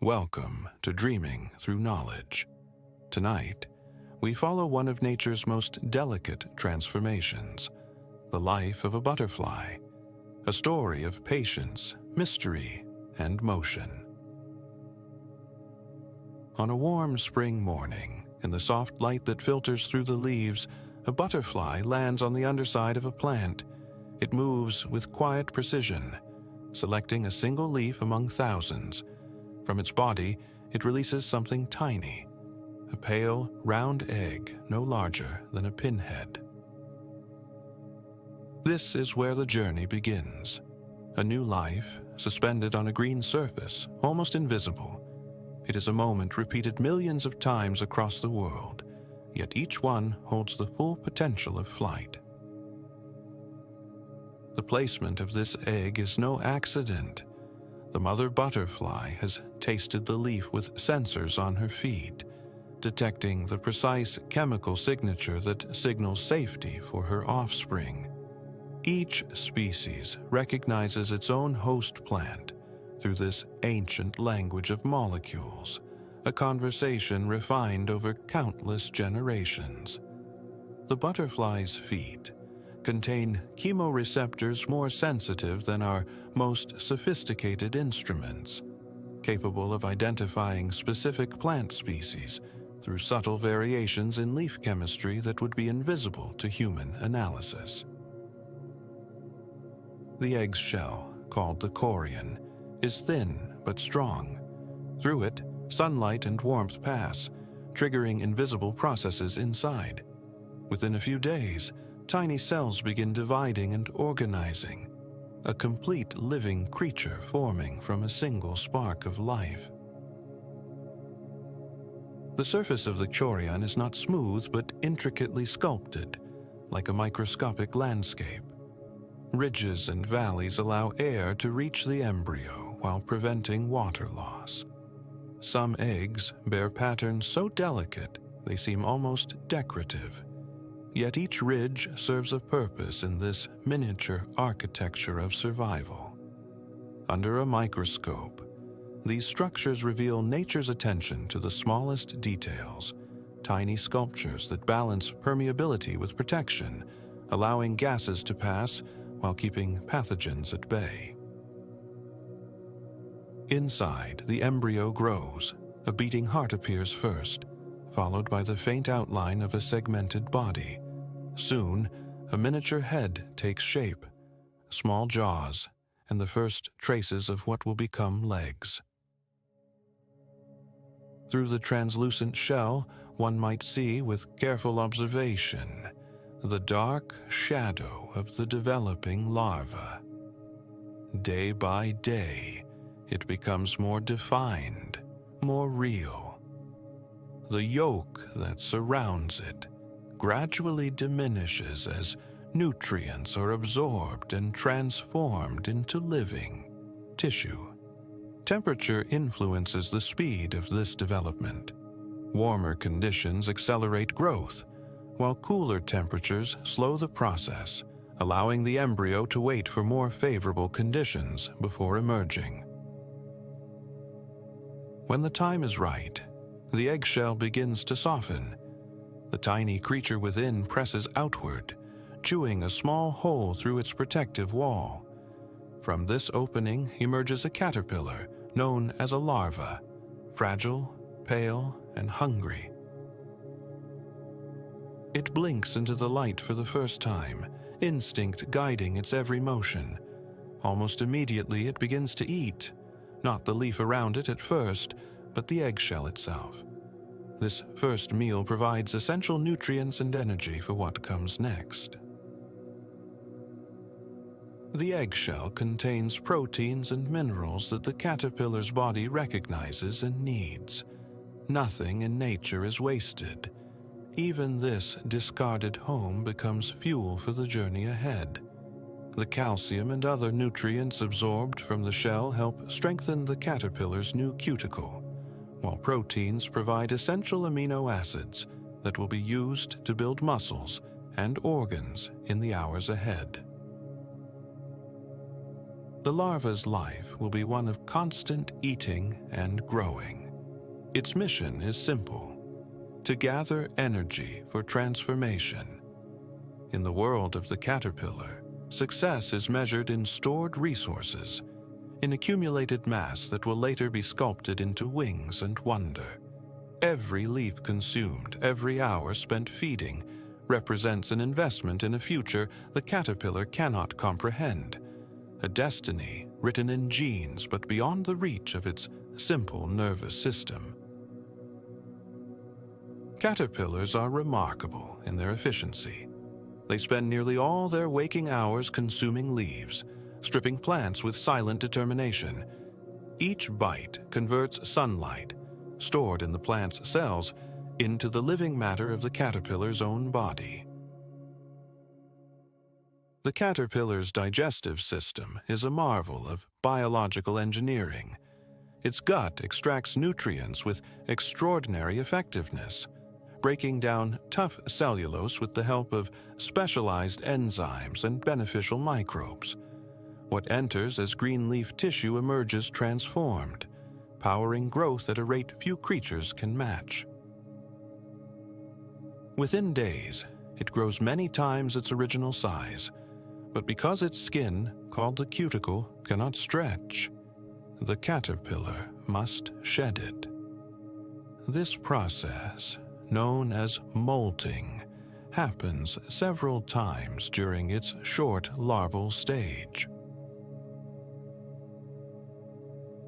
Welcome to Dreaming Through Knowledge. Tonight, we follow one of nature's most delicate transformations, the life of a butterfly, a story of patience, mystery, and motion. On a warm spring morning, in the soft light that filters through the leaves, a butterfly lands on the underside of a plant. It moves with quiet precision, selecting a single leaf among thousands. From its body, it releases something tiny, a pale, round egg no larger than a pinhead. This is where the journey begins. A new life, suspended on a green surface, almost invisible. It is a moment repeated millions of times across the world, yet each one holds the full potential of flight. The placement of this egg is no accident. The mother butterfly has tasted the leaf with sensors on her feet, detecting the precise chemical signature that signals safety for her offspring. Each species recognizes its own host plant through this ancient language of molecules, a conversation refined over countless generations. The butterfly's feet contain chemoreceptors more sensitive than our most sophisticated instruments, capable of identifying specific plant species through subtle variations in leaf chemistry that would be invisible to human analysis. The egg's shell, called the chorion, is thin but strong. Through it, sunlight and warmth pass, triggering invisible processes inside. Within a few days, tiny cells begin dividing and organizing, a complete living creature forming from a single spark of life. The surface of the chorion is not smooth but intricately sculpted, like a microscopic landscape. Ridges and valleys allow air to reach the embryo while preventing water loss. Some eggs bear patterns so delicate they seem almost decorative. Yet each ridge serves a purpose in this miniature architecture of survival. Under a microscope, these structures reveal nature's attention to the smallest details, tiny sculptures that balance permeability with protection, allowing gases to pass while keeping pathogens at bay. Inside, the embryo grows. A beating heart appears first, followed by the faint outline of a segmented body. Soon, a miniature head takes shape, small jaws, and the first traces of what will become legs. Through the translucent shell, one might see with careful observation the dark shadow of the developing larva. Day by day, it becomes more defined, more real. The yolk that surrounds it gradually diminishes as nutrients are absorbed and transformed into living tissue. Temperature influences the speed of this development. Warmer conditions accelerate growth, while cooler temperatures slow the process, allowing the embryo to wait for more favorable conditions before emerging. When the time is right, the eggshell begins to soften. The tiny creature within presses outward, chewing a small hole through its protective wall. From this opening emerges a caterpillar known as a larva, fragile, pale, and hungry. It blinks into the light for the first time, instinct guiding its every motion. Almost immediately it begins to eat, not the leaf around it at first, but the eggshell itself. This first meal provides essential nutrients and energy for what comes next. The eggshell contains proteins and minerals that the caterpillar's body recognizes and needs. Nothing in nature is wasted. Even this discarded home becomes fuel for the journey ahead. The calcium and other nutrients absorbed from the shell help strengthen the caterpillar's new cuticle, while proteins provide essential amino acids that will be used to build muscles and organs in the hours ahead. The larva's life will be one of constant eating and growing. Its mission is simple: to gather energy for transformation. In the world of the caterpillar, success is measured in stored resources, in accumulated mass that will later be sculpted into wings and wonder. Every leaf consumed, every hour spent feeding, represents an investment in a future the caterpillar cannot comprehend, a destiny written in genes but beyond the reach of its simple nervous system. Caterpillars are remarkable in their efficiency. They spend nearly all their waking hours consuming leaves, stripping plants with silent determination. Each bite converts sunlight, stored in the plant's cells, into the living matter of the caterpillar's own body. The caterpillar's digestive system is a marvel of biological engineering. Its gut extracts nutrients with extraordinary effectiveness, breaking down tough cellulose with the help of specialized enzymes and beneficial microbes. What enters as green leaf tissue emerges transformed, powering growth at a rate few creatures can match. Within days, it grows many times its original size, but because its skin, called the cuticle, cannot stretch, the caterpillar must shed it. This process, known as molting, happens several times during its short larval stage.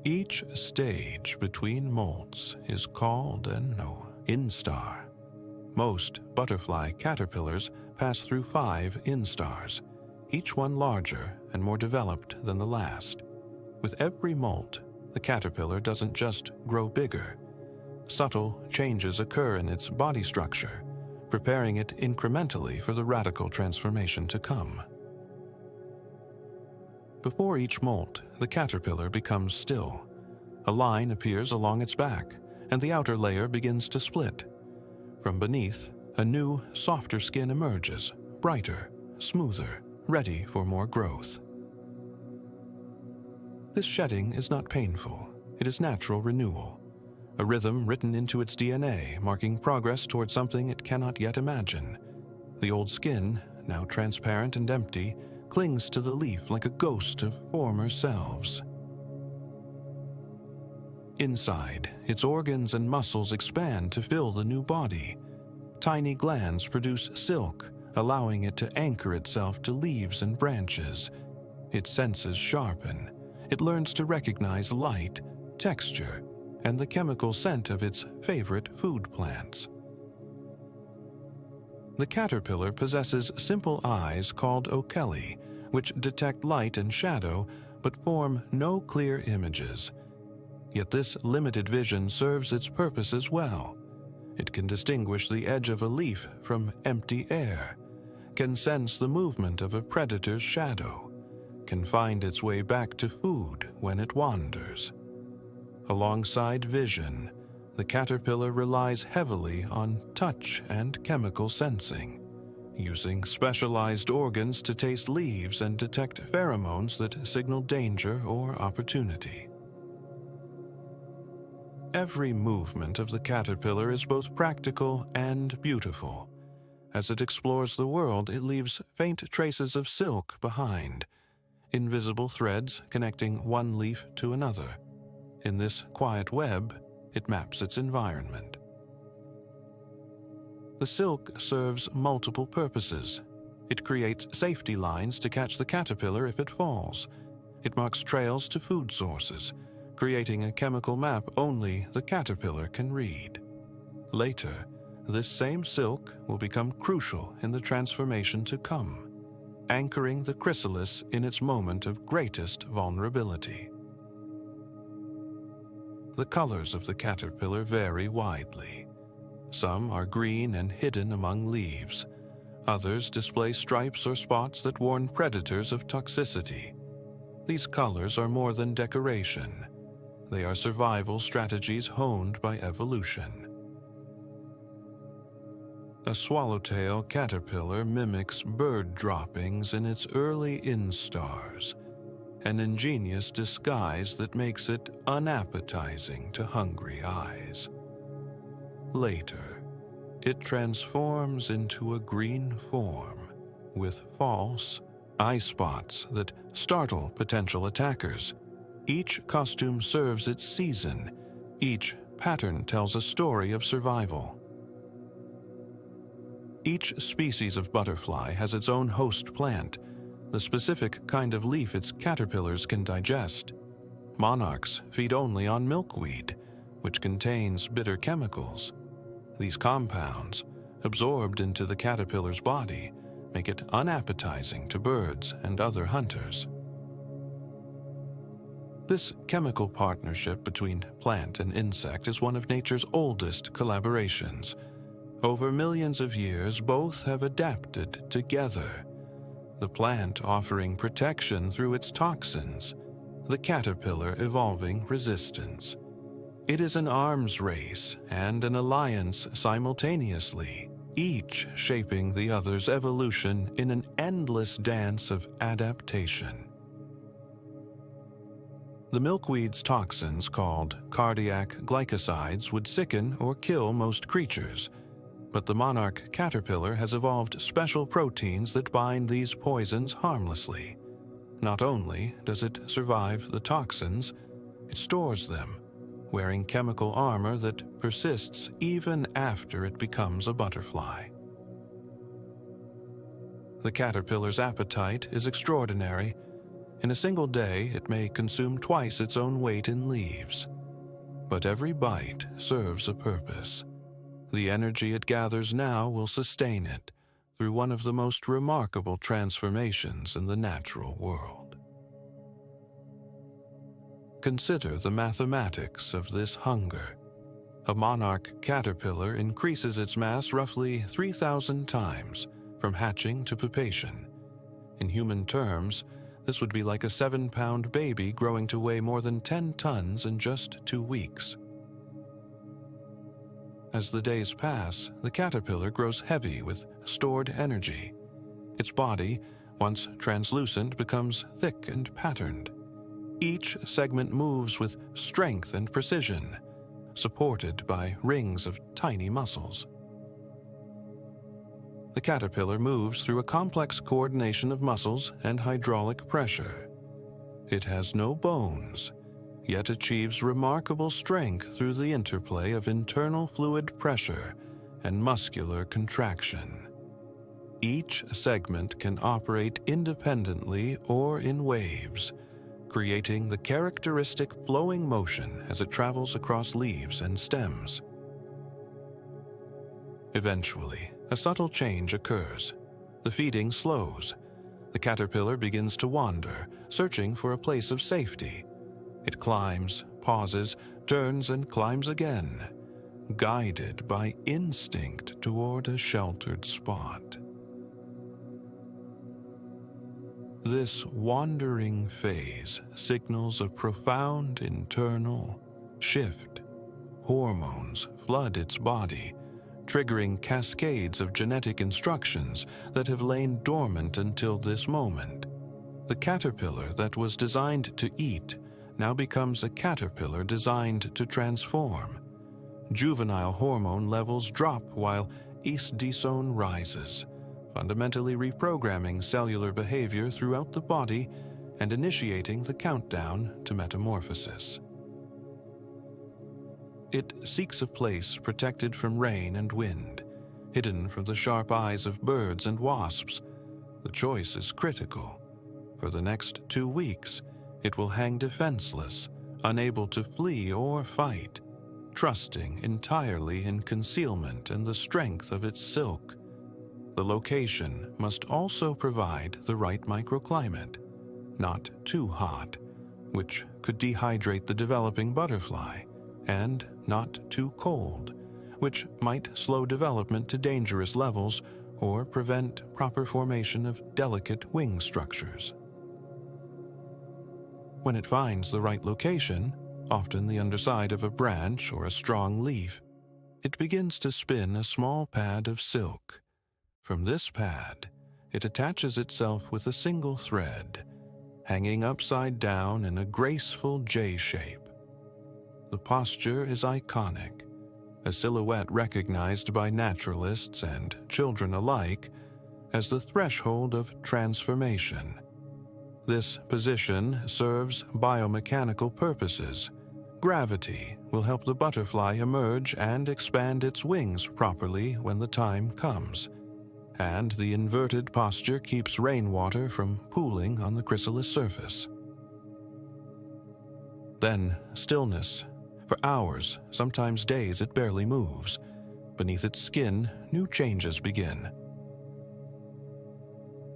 Each stage between molts is called an instar. Most butterfly caterpillars pass through 5 instars, each one larger and more developed than the last. With every molt, the caterpillar doesn't just grow bigger. Subtle changes occur in its body structure, preparing it incrementally for the radical transformation to come. Before each molt, the caterpillar becomes still. A line appears along its back, and the outer layer begins to split. From beneath, a new, softer skin emerges, brighter, smoother, ready for more growth. This shedding is not painful. It is natural renewal, a rhythm written into its DNA, marking progress toward something it cannot yet imagine. The old skin, now transparent and empty, clings to the leaf like a ghost of former selves. Inside, its organs and muscles expand to fill the new body. Tiny glands produce silk, allowing it to anchor itself to leaves and branches. Its senses sharpen. It learns to recognize light, texture, and the chemical scent of its favorite food plants. The caterpillar possesses simple eyes called ochelli, which detect light and shadow but form no clear images. Yet this limited vision serves its purposes well. It can distinguish the edge of a leaf from empty air, can sense the movement of a predator's shadow, can find its way back to food when it wanders. Alongside vision, the caterpillar relies heavily on touch and chemical sensing, using specialized organs to taste leaves and detect pheromones that signal danger or opportunity. Every movement of the caterpillar is both practical and beautiful. As it explores the world, it leaves faint traces of silk behind, invisible threads connecting one leaf to another. In this quiet web, it maps its environment. The silk serves multiple purposes. It creates safety lines to catch the caterpillar if it falls. It marks trails to food sources, creating a chemical map only the caterpillar can read. Later, this same silk will become crucial in the transformation to come, anchoring the chrysalis in its moment of greatest vulnerability. The colors of the caterpillar vary widely. Some are green and hidden among leaves. Others display stripes or spots that warn predators of toxicity. These colors are more than decoration. They are survival strategies honed by evolution. A swallowtail caterpillar mimics bird droppings in its early instars. an ingenious disguise that makes it unappetizing to hungry eyes. Later, it transforms into a green form with false eye spots that startle potential attackers. Each costume serves its season. Each pattern tells a story of survival. Each species of butterfly has its own host plant, the specific kind of leaf its caterpillars can digest. Monarchs feed only on milkweed, which contains bitter chemicals. These compounds, absorbed into the caterpillar's body, make it unappetizing to birds and other hunters. This chemical partnership between plant and insect is one of nature's oldest collaborations. Over millions of years, both have adapted together. The plant offering protection through its toxins, the caterpillar evolving resistance. It is an arms race and an alliance simultaneously, each shaping the other's evolution in an endless dance of adaptation. The milkweed's toxins, called cardiac glycosides, would sicken or kill most creatures, but the monarch caterpillar has evolved special proteins that bind these poisons harmlessly. Not only does it survive the toxins, it stores them, wearing chemical armor that persists even after it becomes a butterfly. The caterpillar's appetite is extraordinary. In a single day, it may consume twice its own weight in leaves. But every bite serves a purpose. The energy it gathers now will sustain it through one of the most remarkable transformations in the natural world. Consider the mathematics of this hunger. A monarch caterpillar increases its mass roughly 3,000 times from hatching to pupation. In human terms, this would be like a 7-pound baby growing to weigh more than 10 tons in just 2 weeks. As the days pass, the caterpillar grows heavy with stored energy. Its body, once translucent, becomes thick and patterned. Each segment moves with strength and precision, supported by rings of tiny muscles. The caterpillar moves through a complex coordination of muscles and hydraulic pressure. It has no bones, yet achieves remarkable strength through the interplay of internal fluid pressure and muscular contraction. Each segment can operate independently or in waves, creating the characteristic flowing motion as it travels across leaves and stems. Eventually, a subtle change occurs. The feeding slows. The caterpillar begins to wander, searching for a place of safety. It climbs, pauses, turns, and climbs again, guided by instinct toward a sheltered spot. This wandering phase signals a profound internal shift. Hormones flood its body, triggering cascades of genetic instructions that have lain dormant until this moment. The caterpillar that was designed to eat now becomes a caterpillar designed to transform. Juvenile hormone levels drop while estradiol rises, fundamentally reprogramming cellular behavior throughout the body and initiating the countdown to metamorphosis. It seeks a place protected from rain and wind, hidden from the sharp eyes of birds and wasps. The choice is critical. For the next 2 weeks, it will hang defenseless, unable to flee or fight, trusting entirely in concealment and the strength of its silk. The location must also provide the right microclimate, not too hot, which could dehydrate the developing butterfly, and not too cold, which might slow development to dangerous levels or prevent proper formation of delicate wing structures. When it finds the right location, often the underside of a branch or a strong leaf, it begins to spin a small pad of silk. From this pad, it attaches itself with a single thread. hanging upside down in a graceful J shape. The posture is iconic, a silhouette recognized by naturalists and children alike as the threshold of transformation. This position serves biomechanical purposes. Gravity will help the butterfly emerge and expand its wings properly when the time comes, and the inverted posture keeps rainwater from pooling on the chrysalis surface. Then stillness. For hours, sometimes days, it barely moves. Beneath its skin, new changes begin.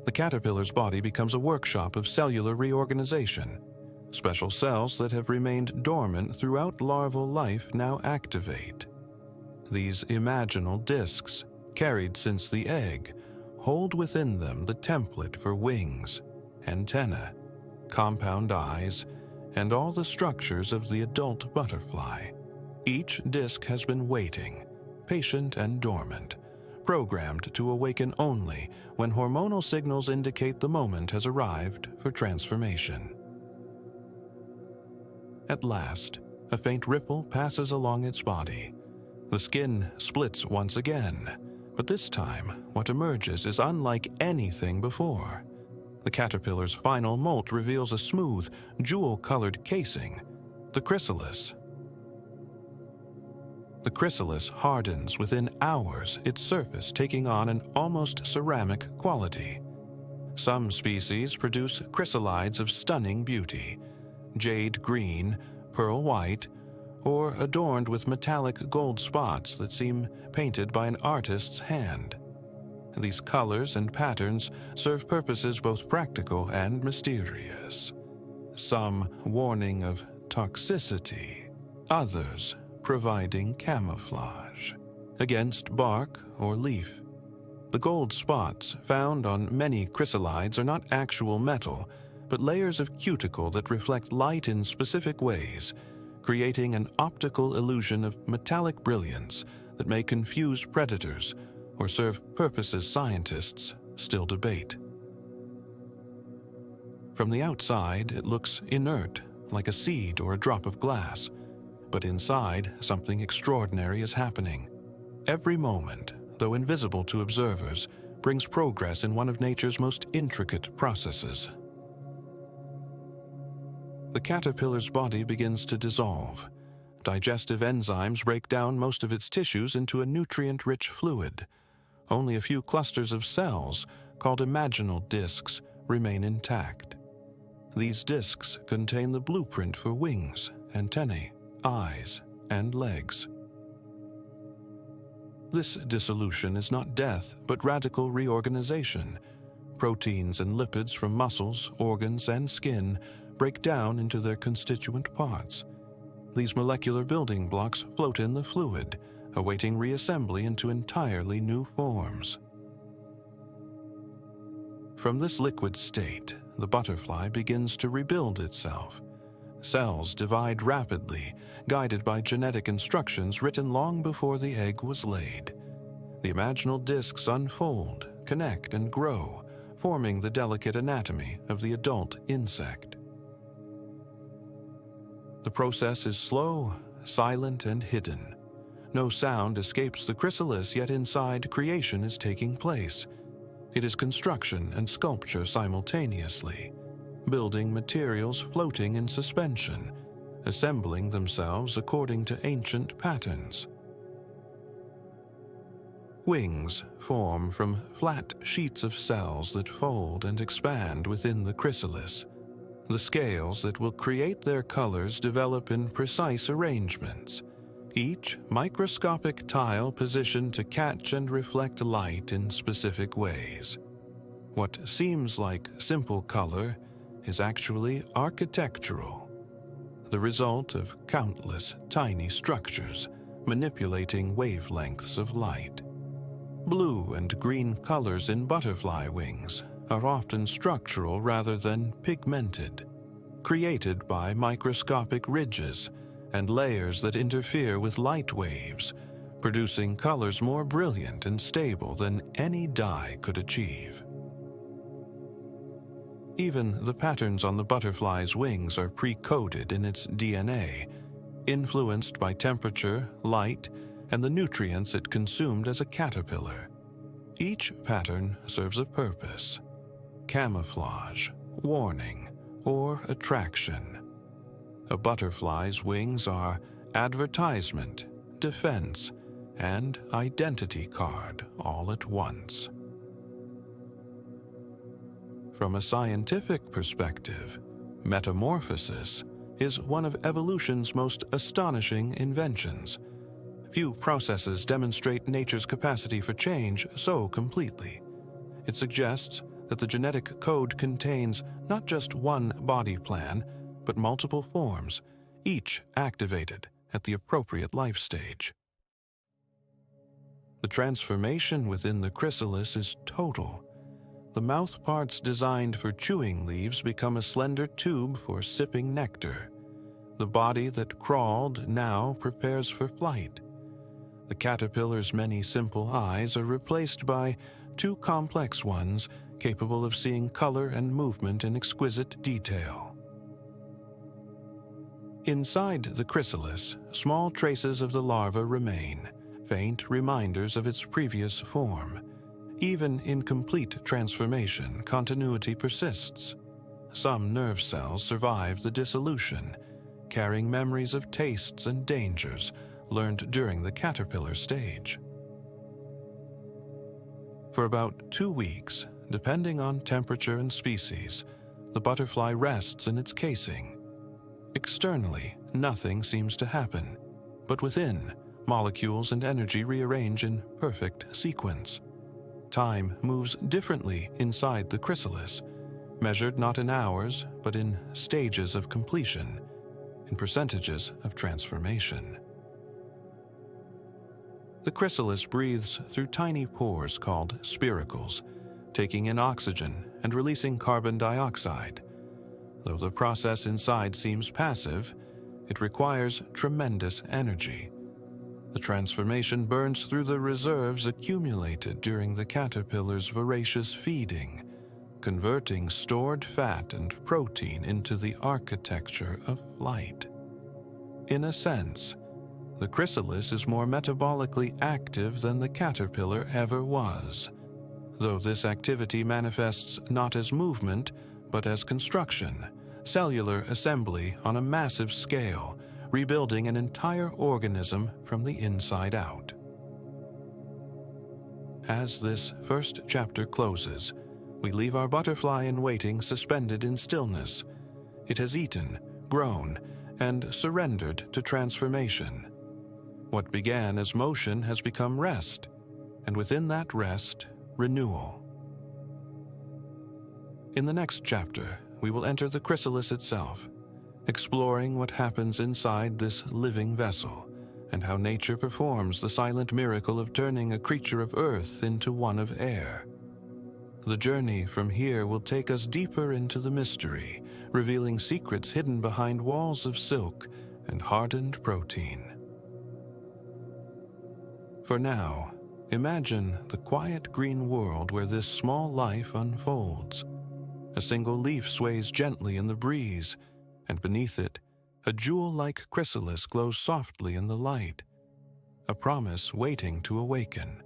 The caterpillar's body becomes a workshop of cellular reorganization. Special cells that have remained dormant throughout larval life now activate. These imaginal discs, carried since the egg, hold within them the template for wings, antennae, compound eyes, and all the structures of the adult butterfly. Each disc has been waiting, patient and dormant, programmed to awaken only when hormonal signals indicate the moment has arrived for transformation. At last, a faint ripple passes along its body. The skin splits once again, but this time, what emerges is unlike anything before. The caterpillar's final molt reveals a smooth, jewel-colored casing, the chrysalis. The chrysalis hardens within hours, its surface taking on an almost ceramic quality. Some species produce chrysalides of stunning beauty, jade green, pearl white, or adorned with metallic gold spots that seem painted by an artist's hand. These colors and patterns serve purposes both practical and mysterious. Some warning of toxicity, others providing camouflage against bark or leaf. The gold spots found on many chrysalides are not actual metal, but layers of cuticle that reflect light in specific ways, creating an optical illusion of metallic brilliance that may confuse predators or serve purposes scientists still debate. From the outside, it looks inert, like a seed or a drop of glass, but inside, something extraordinary is happening. Every moment, though invisible to observers, brings progress in one of nature's most intricate processes. The caterpillar's body begins to dissolve. Digestive enzymes break down most of its tissues into a nutrient-rich fluid. Only a few clusters of cells, called imaginal discs, remain intact. These discs contain the blueprint for wings, antennae, eyes, and legs. This dissolution is not death, but radical reorganization. Proteins and lipids from muscles, organs, and skin break down into their constituent parts. These molecular building blocks float in the fluid, awaiting reassembly into entirely new forms. From this liquid state, the butterfly begins to rebuild itself. Cells divide rapidly, guided by genetic instructions written long before the egg was laid. The imaginal discs unfold, connect, and grow, forming the delicate anatomy of the adult insect. The process is slow, silent, and hidden. No sound escapes the chrysalis, yet inside creation is taking place. It is construction and sculpture simultaneously, building materials floating in suspension, assembling themselves according to ancient patterns. Wings form from flat sheets of cells that fold and expand within the chrysalis. The scales that will create their colors develop in precise arrangements, each microscopic tile positioned to catch and reflect light in specific ways. What seems like simple color is actually architectural, the result of countless tiny structures manipulating wavelengths of light. Blue and green colors in butterfly wings are often structural rather than pigmented, created by microscopic ridges and layers that interfere with light waves, producing colors more brilliant and stable than any dye could achieve. Even the patterns on the butterfly's wings are pre-coded in its DNA, influenced by temperature, light, and the nutrients it consumed as a caterpillar. Each pattern serves a purpose: camouflage, warning, or attraction. A butterfly's wings are advertisement, defense, and identity card all at once. From a scientific perspective, metamorphosis is one of evolution's most astonishing inventions. Few processes demonstrate nature's capacity for change so completely. It suggests that the genetic code contains not just one body plan, but multiple forms, each activated at the appropriate life stage. The transformation within the chrysalis is total. The mouth parts designed for chewing leaves become a slender tube for sipping nectar. The body that crawled now prepares for flight. The caterpillar's many simple eyes are replaced by two complex ones capable of seeing color and movement in exquisite detail. Inside the chrysalis, small traces of the larva remain, faint reminders of its previous form. Even in complete transformation, continuity persists. Some nerve cells survive the dissolution, carrying memories of tastes and dangers learned during the caterpillar stage. For about 2 weeks, depending on temperature and species, the butterfly rests in its casing. Externally, nothing seems to happen, but within, molecules and energy rearrange in perfect sequence. Time moves differently inside the chrysalis, measured not in hours, but in stages of completion, in percentages of transformation. The chrysalis breathes through tiny pores called spiracles, taking in oxygen and releasing carbon dioxide. Though the process inside seems passive, it requires tremendous energy. The transformation burns through the reserves accumulated during the caterpillar's voracious feeding, converting stored fat and protein into the architecture of flight. In a sense, the chrysalis is more metabolically active than the caterpillar ever was, though this activity manifests not as movement, but as construction, cellular assembly on a massive scale, rebuilding an entire organism from the inside out. As this first chapter closes, we leave our butterfly in waiting suspended in stillness. It has eaten, grown, and surrendered to transformation. What began as motion has become rest, and within that rest, renewal. In the next chapter, we will enter the chrysalis itself, exploring what happens inside this living vessel and how nature performs the silent miracle of turning a creature of earth into one of air. The journey from here will take us deeper into the mystery, revealing secrets hidden behind walls of silk and hardened protein. For now, imagine the quiet green world where this small life unfolds. A single leaf sways gently in the breeze, and beneath it, a jewel-like chrysalis glows softly in the light, a promise waiting to awaken.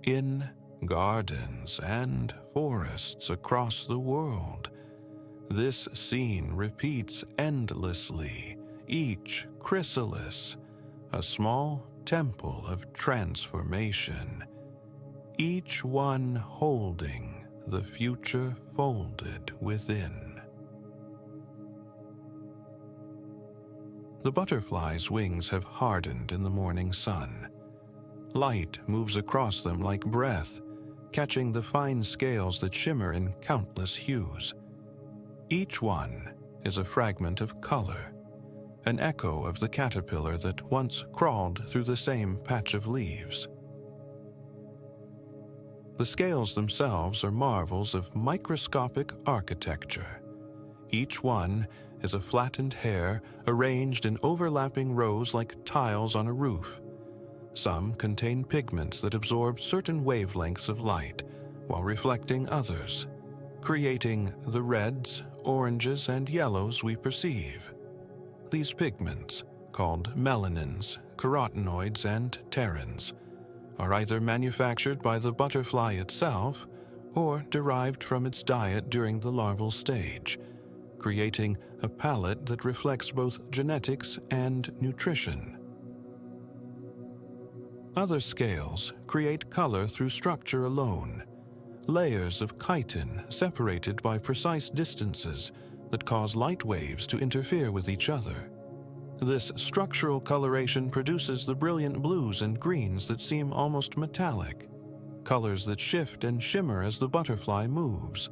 In gardens and forests across the world, this scene repeats endlessly, each chrysalis, a small temple of transformation, each one holding the future folded within. The butterfly's wings have hardened in the morning sun. Light moves across them like breath, catching the fine scales that shimmer in countless hues. Each one is a fragment of color, an echo of the caterpillar that once crawled through the same patch of leaves. The scales themselves are marvels of microscopic architecture. Each one is a flattened hair arranged in overlapping rows like tiles on a roof. Some contain pigments that absorb certain wavelengths of light while reflecting others, creating the reds, oranges, and yellows we perceive. These pigments, called melanins, carotenoids, and pterins, are either manufactured by the butterfly itself or derived from its diet during the larval stage, creating a palette that reflects both genetics and nutrition. Other scales create color through structure alone, layers of chitin separated by precise distances that cause light waves to interfere with each other. This structural coloration produces the brilliant blues and greens that seem almost metallic, colors that shift and shimmer as the butterfly moves.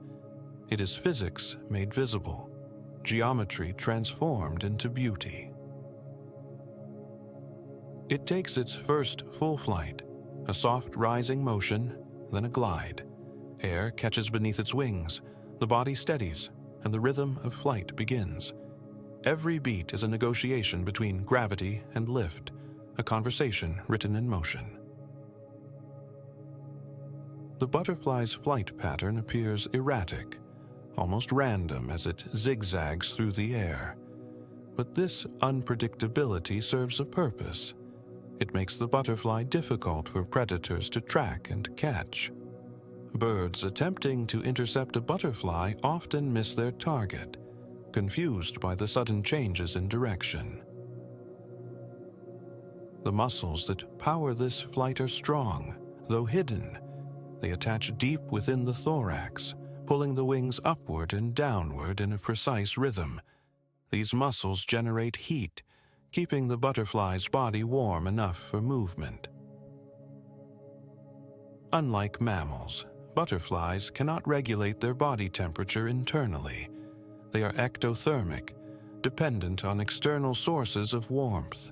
It is physics made visible, geometry transformed into beauty. It takes its first full flight, a soft rising motion, then a glide. Air catches beneath its wings, the body steadies, and the rhythm of flight begins. Every beat is a negotiation between gravity and lift, a conversation written in motion. The butterfly's flight pattern appears erratic, almost random as it zigzags through the air. But this unpredictability serves a purpose. It makes the butterfly difficult for predators to track and catch. Birds attempting to intercept a butterfly often miss their target, confused by the sudden changes in direction. The muscles that power this flight are strong, though hidden. They attach deep within the thorax, pulling the wings upward and downward in a precise rhythm. These muscles generate heat, keeping the butterfly's body warm enough for movement. Unlike mammals, butterflies cannot regulate their body temperature internally. They are ectothermic, dependent on external sources of warmth.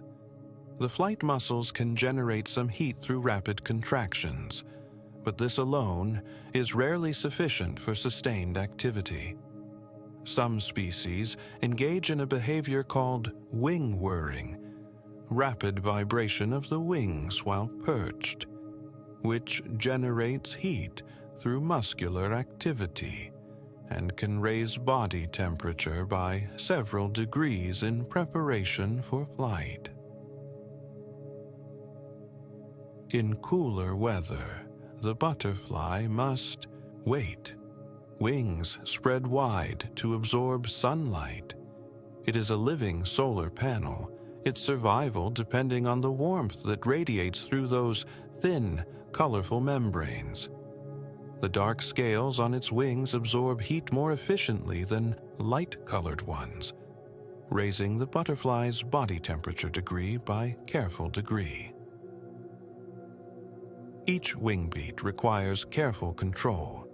The flight muscles can generate some heat through rapid contractions, but this alone is rarely sufficient for sustained activity. Some species engage in a behavior called wing whirring, rapid vibration of the wings while perched, which generates heat through muscular activity and can raise body temperature by several degrees in preparation for flight. In cooler weather, the butterfly must wait, wings spread wide to absorb sunlight. It is a living solar panel, its survival depending on the warmth that radiates through those thin, colorful membranes. The dark scales on its wings absorb heat more efficiently than light-colored ones, raising the butterfly's body temperature degree by careful degree. Each wing beat requires careful control.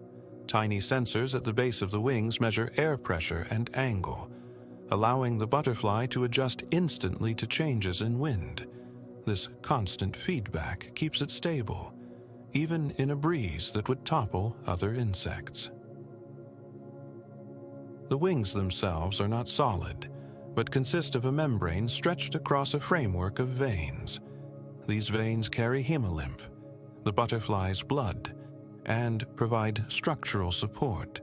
Tiny sensors at the base of the wings measure air pressure and angle, allowing the butterfly to adjust instantly to changes in wind. This constant feedback keeps it stable, even in a breeze that would topple other insects. The wings themselves are not solid, but consist of a membrane stretched across a framework of veins. These veins carry hemolymph, the butterfly's blood, and provide structural support.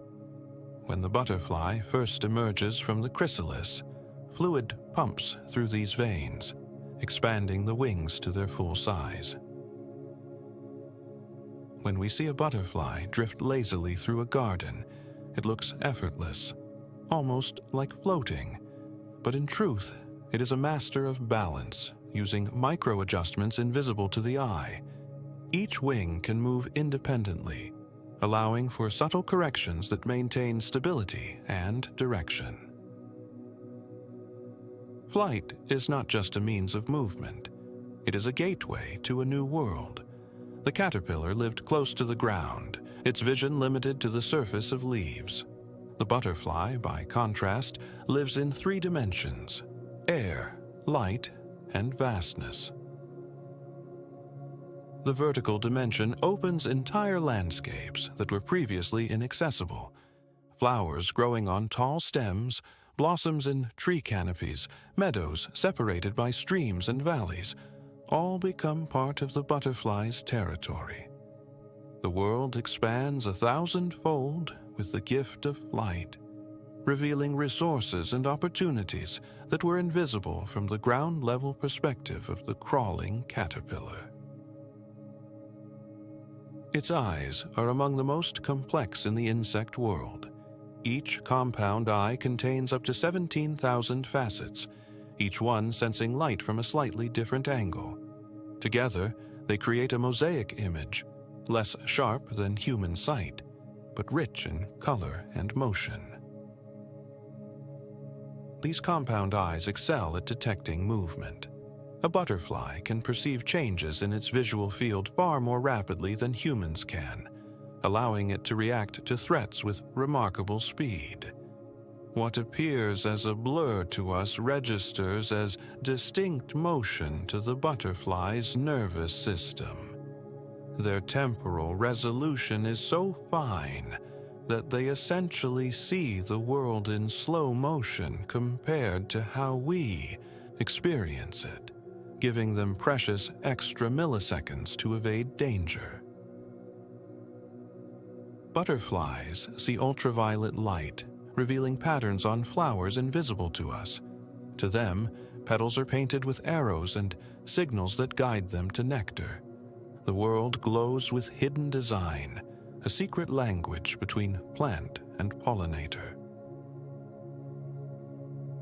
When the butterfly first emerges from the chrysalis, fluid pumps through these veins, expanding the wings to their full size. When we see a butterfly drift lazily through a garden, it looks effortless, almost like floating. But in truth, it is a master of balance, using micro-adjustments invisible to the eye. Each wing can move independently, allowing for subtle corrections that maintain stability and direction. Flight is not just a means of movement. It is a gateway to a new world. The caterpillar lived close to the ground, its vision limited to the surface of leaves. The butterfly, by contrast, lives in 3 dimensions: air, light, and vastness. The vertical dimension opens entire landscapes that were previously inaccessible. Flowers growing on tall stems, blossoms in tree canopies, meadows separated by streams and valleys, all become part of the butterfly's territory. The world expands 1,000-fold with the gift of flight, revealing resources and opportunities that were invisible from the ground-level perspective of the crawling caterpillar. Its eyes are among the most complex in the insect world. Each compound eye contains up to 17,000 facets, each one sensing light from a slightly different angle. Together, they create a mosaic image, less sharp than human sight, but rich in color and motion. These compound eyes excel at detecting movement. A butterfly can perceive changes in its visual field far more rapidly than humans can, allowing it to react to threats with remarkable speed. What appears as a blur to us registers as distinct motion to the butterfly's nervous system. Their temporal resolution is so fine that they essentially see the world in slow motion compared to how we experience it, giving them precious extra milliseconds to evade danger. Butterflies see ultraviolet light, revealing patterns on flowers invisible to us. To them, petals are painted with arrows and signals that guide them to nectar. The world glows with hidden design, a secret language between plant and pollinator.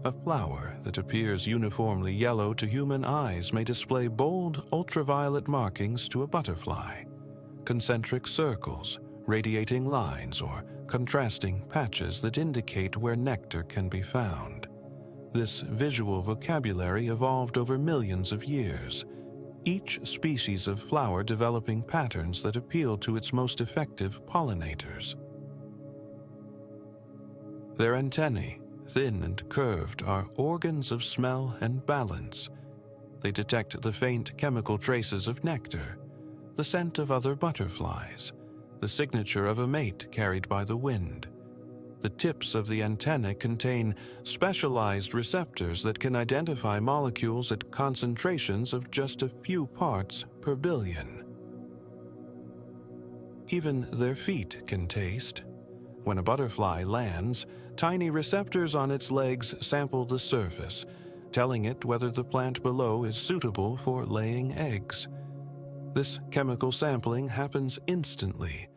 A flower that appears uniformly yellow to human eyes may display bold ultraviolet markings to a butterfly, concentric circles, radiating lines, or contrasting patches that indicate where nectar can be found. This visual vocabulary evolved over millions of years, each species of flower developing patterns that appeal to its most effective pollinators. Their antennae, thin and curved, are organs of smell and balance. They detect the faint chemical traces of nectar, the scent of other butterflies, the signature of a mate carried by the wind. The tips of the antennae contain specialized receptors that can identify molecules at concentrations of just a few parts per billion. Even their feet can taste. When a butterfly lands, tiny receptors on its legs sample the surface, telling it whether the plant below is suitable for laying eggs. This chemical sampling happens instantly,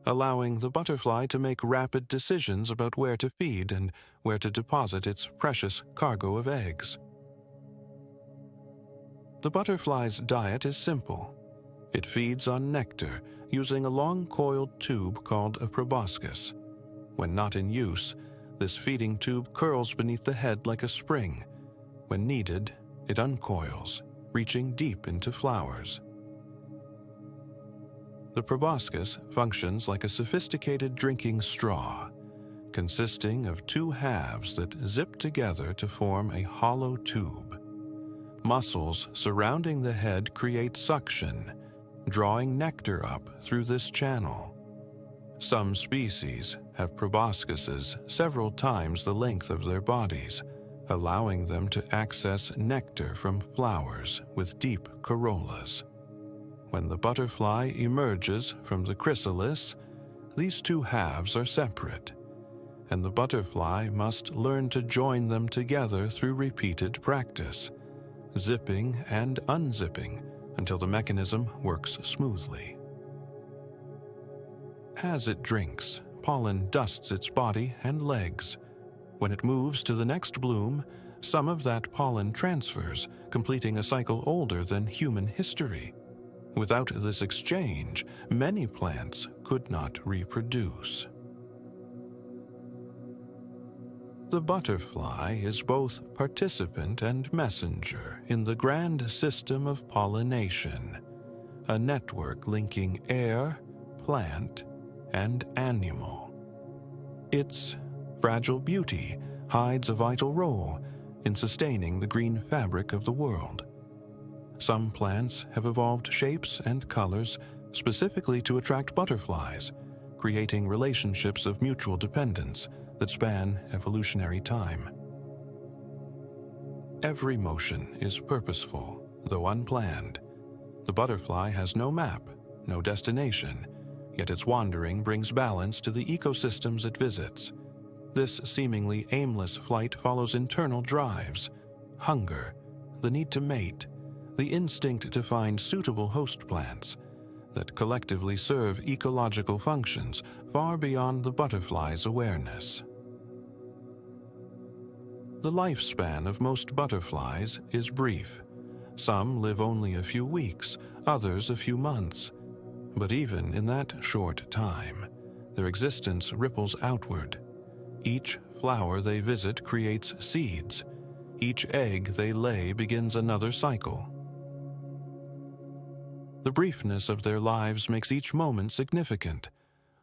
allowing the butterfly to make rapid decisions about where to feed and where to deposit its precious cargo of eggs. The butterfly's diet is simple. It feeds on nectar using a long coiled tube called a proboscis. When not in use, this feeding tube curls beneath the head like a spring. When needed, it uncoils, reaching deep into flowers. The proboscis functions like a sophisticated drinking straw, consisting of two halves that zip together to form a hollow tube. Muscles surrounding the head create suction, drawing nectar up through this channel. Some species have proboscises several times the length of their bodies, allowing them to access nectar from flowers with deep corollas. When the butterfly emerges from the chrysalis, these two halves are separate, and the butterfly must learn to join them together through repeated practice, zipping and unzipping until the mechanism works smoothly. As it drinks, pollen dusts its body and legs. When it moves to the next bloom, some of that pollen transfers, completing a cycle older than human history. Without this exchange, many plants could not reproduce. The butterfly is both participant and messenger in the grand system of pollination, a network linking air, plant, and animal. Its fragile beauty hides a vital role in sustaining the green fabric of the world. Some plants have evolved shapes and colors specifically to attract butterflies, creating relationships of mutual dependence that span evolutionary time. Every motion is purposeful, though unplanned. The butterfly has no map, no destination, yet its wandering brings balance to the ecosystems it visits. This seemingly aimless flight follows internal drives: hunger, the need to mate, the instinct to find suitable host plants that collectively serve ecological functions far beyond the butterfly's awareness. The lifespan of most butterflies is brief. Some live only a few weeks, others a few months. But even in that short time, their existence ripples outward. Each flower they visit creates seeds. Each egg they lay begins another cycle. The briefness of their lives makes each moment significant.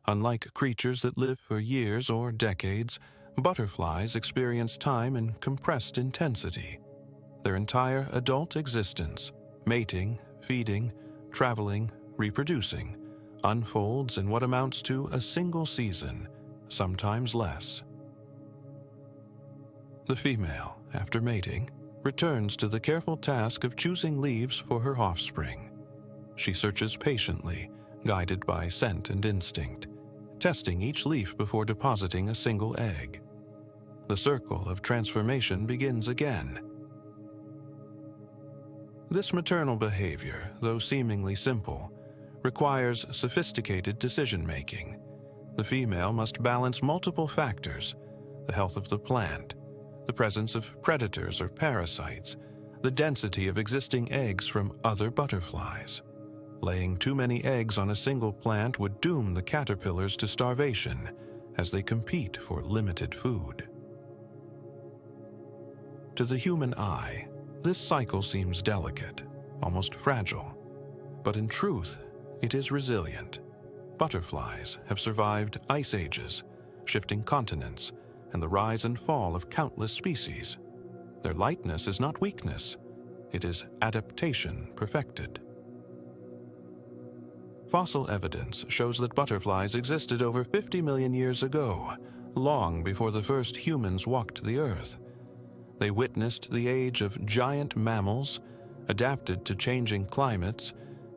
Unlike creatures that live for years or decades, butterflies experience time in compressed intensity. Their entire adult existence, mating, feeding, traveling, reproducing, unfolds in what amounts to a single season, sometimes less. The female, after mating, returns to the careful task of choosing leaves for her offspring. She searches patiently, guided by scent and instinct, testing each leaf before depositing a single egg. The circle of transformation begins again. This maternal behavior, though seemingly simple, requires sophisticated decision-making. The female must balance multiple factors: the health of the plant, the presence of predators or parasites, the density of existing eggs from other butterflies. Laying too many eggs on a single plant would doom the caterpillars to starvation as they compete for limited food. To the human eye, this cycle seems delicate, almost fragile, but in truth, it is resilient. Butterflies have survived ice ages, shifting continents, and the rise and fall of countless species. Their lightness is not weakness, it is adaptation perfected. Fossil evidence shows that butterflies existed over 50 million years ago, long before the first humans walked the earth. They witnessed the age of giant mammals, adapted to changing climates,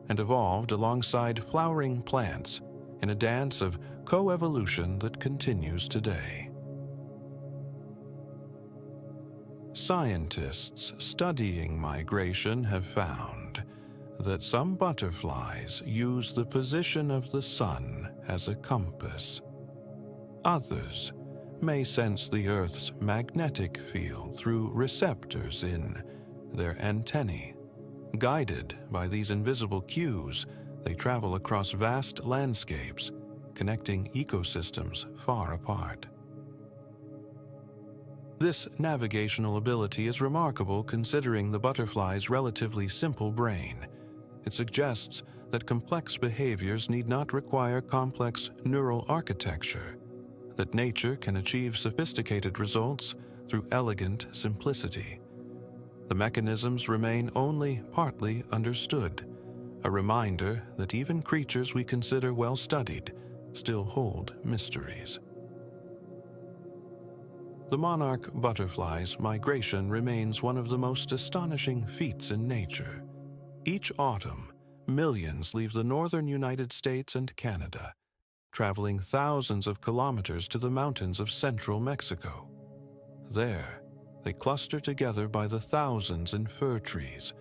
and evolved alongside flowering plants in a dance of coevolution that continues today. Scientists studying migration have found that some butterflies use the position of the sun as a compass. Others may sense the Earth's magnetic field through receptors in their antennae. Guided by these invisible cues, they travel across vast landscapes, connecting ecosystems far apart. This navigational ability is remarkable considering the butterfly's relatively simple brain. It suggests that complex behaviors need not require complex neural architecture, that nature can achieve sophisticated results through elegant simplicity. The mechanisms remain only partly understood, a reminder that even creatures we consider well-studied still hold mysteries. The monarch butterfly's migration remains one of the most astonishing feats in nature. Each autumn, millions leave the northern United States and Canada, traveling thousands of kilometers to the mountains of central Mexico. There, they cluster together by the thousands in fir trees,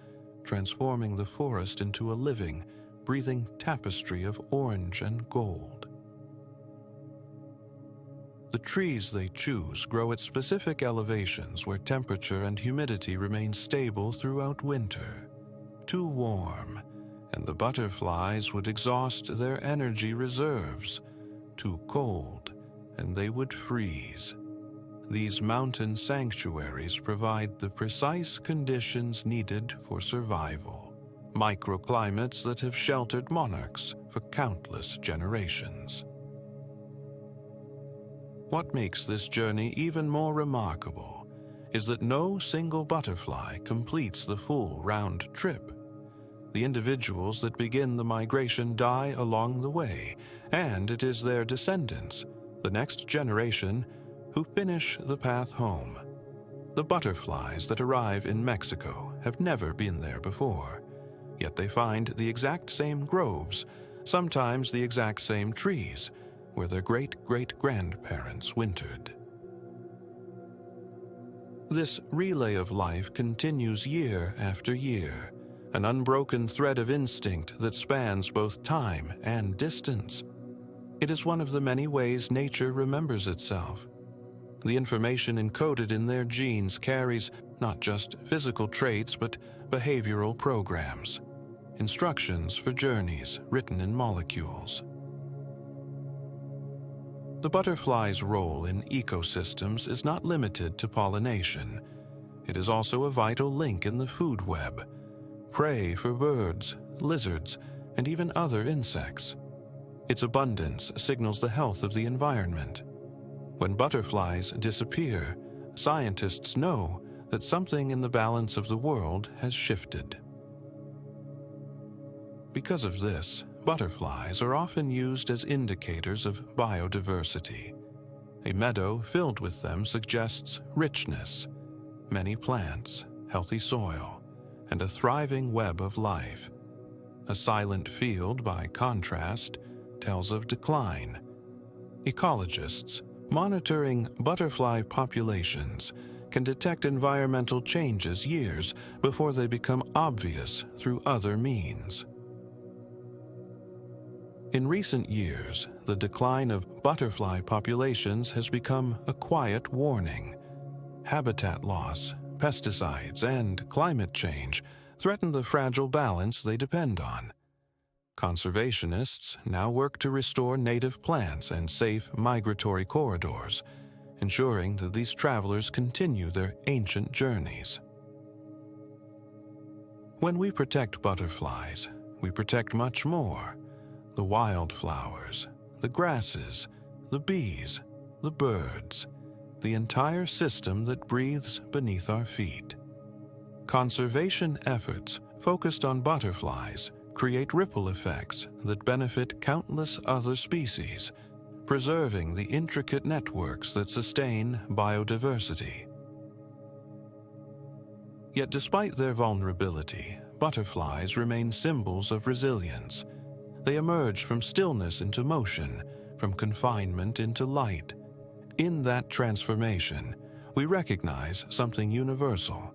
transforming the forest into a living, breathing tapestry of orange and gold. The trees they choose grow at specific elevations where temperature and humidity remain stable throughout winter. Too warm, and the butterflies would exhaust their energy reserves. Too cold, and they would freeze. These mountain sanctuaries provide the precise conditions needed for survival, microclimates that have sheltered monarchs for countless generations. What makes this journey even more remarkable is that no single butterfly completes the full round trip. The individuals that begin the migration die along the way, and it is their descendants, the next generation, who finish the path home. The butterflies that arrive in Mexico have never been there before, yet they find the exact same groves, sometimes the exact same trees where their great-great-grandparents wintered. This relay of life continues year after year, an unbroken thread of instinct that spans both time and distance. It is one of the many ways nature remembers itself. The information encoded in their genes carries not just physical traits but behavioral programs, instructions for journeys written in molecules. The butterfly's role in ecosystems is not limited to pollination. It is also a vital link in the food web, prey for birds, lizards, and even other insects. Its abundance signals the health of the environment. When butterflies disappear, scientists know that something in the balance of the world has shifted. Because of this, butterflies are often used as indicators of biodiversity. A meadow filled with them suggests richness, many plants, healthy soil, and a thriving web of life. A silent field, by contrast, tells of decline. Ecologists, monitoring butterfly populations, can detect environmental changes years before they become obvious through other means. In recent years, the decline of butterfly populations has become a quiet warning. Habitat loss, pesticides, and climate change threaten the fragile balance they depend on. Conservationists now work to restore native plants and safe migratory corridors, ensuring that these travelers continue their ancient journeys. When we protect butterflies, we protect much more: the wildflowers, the grasses, the bees, the birds, the entire system that breathes beneath our feet. Conservation efforts focused on butterflies create ripple effects that benefit countless other species, preserving the intricate networks that sustain biodiversity. Yet despite their vulnerability, butterflies remain symbols of resilience. They emerge from stillness into motion, from confinement into light. In that transformation, we recognize something universal: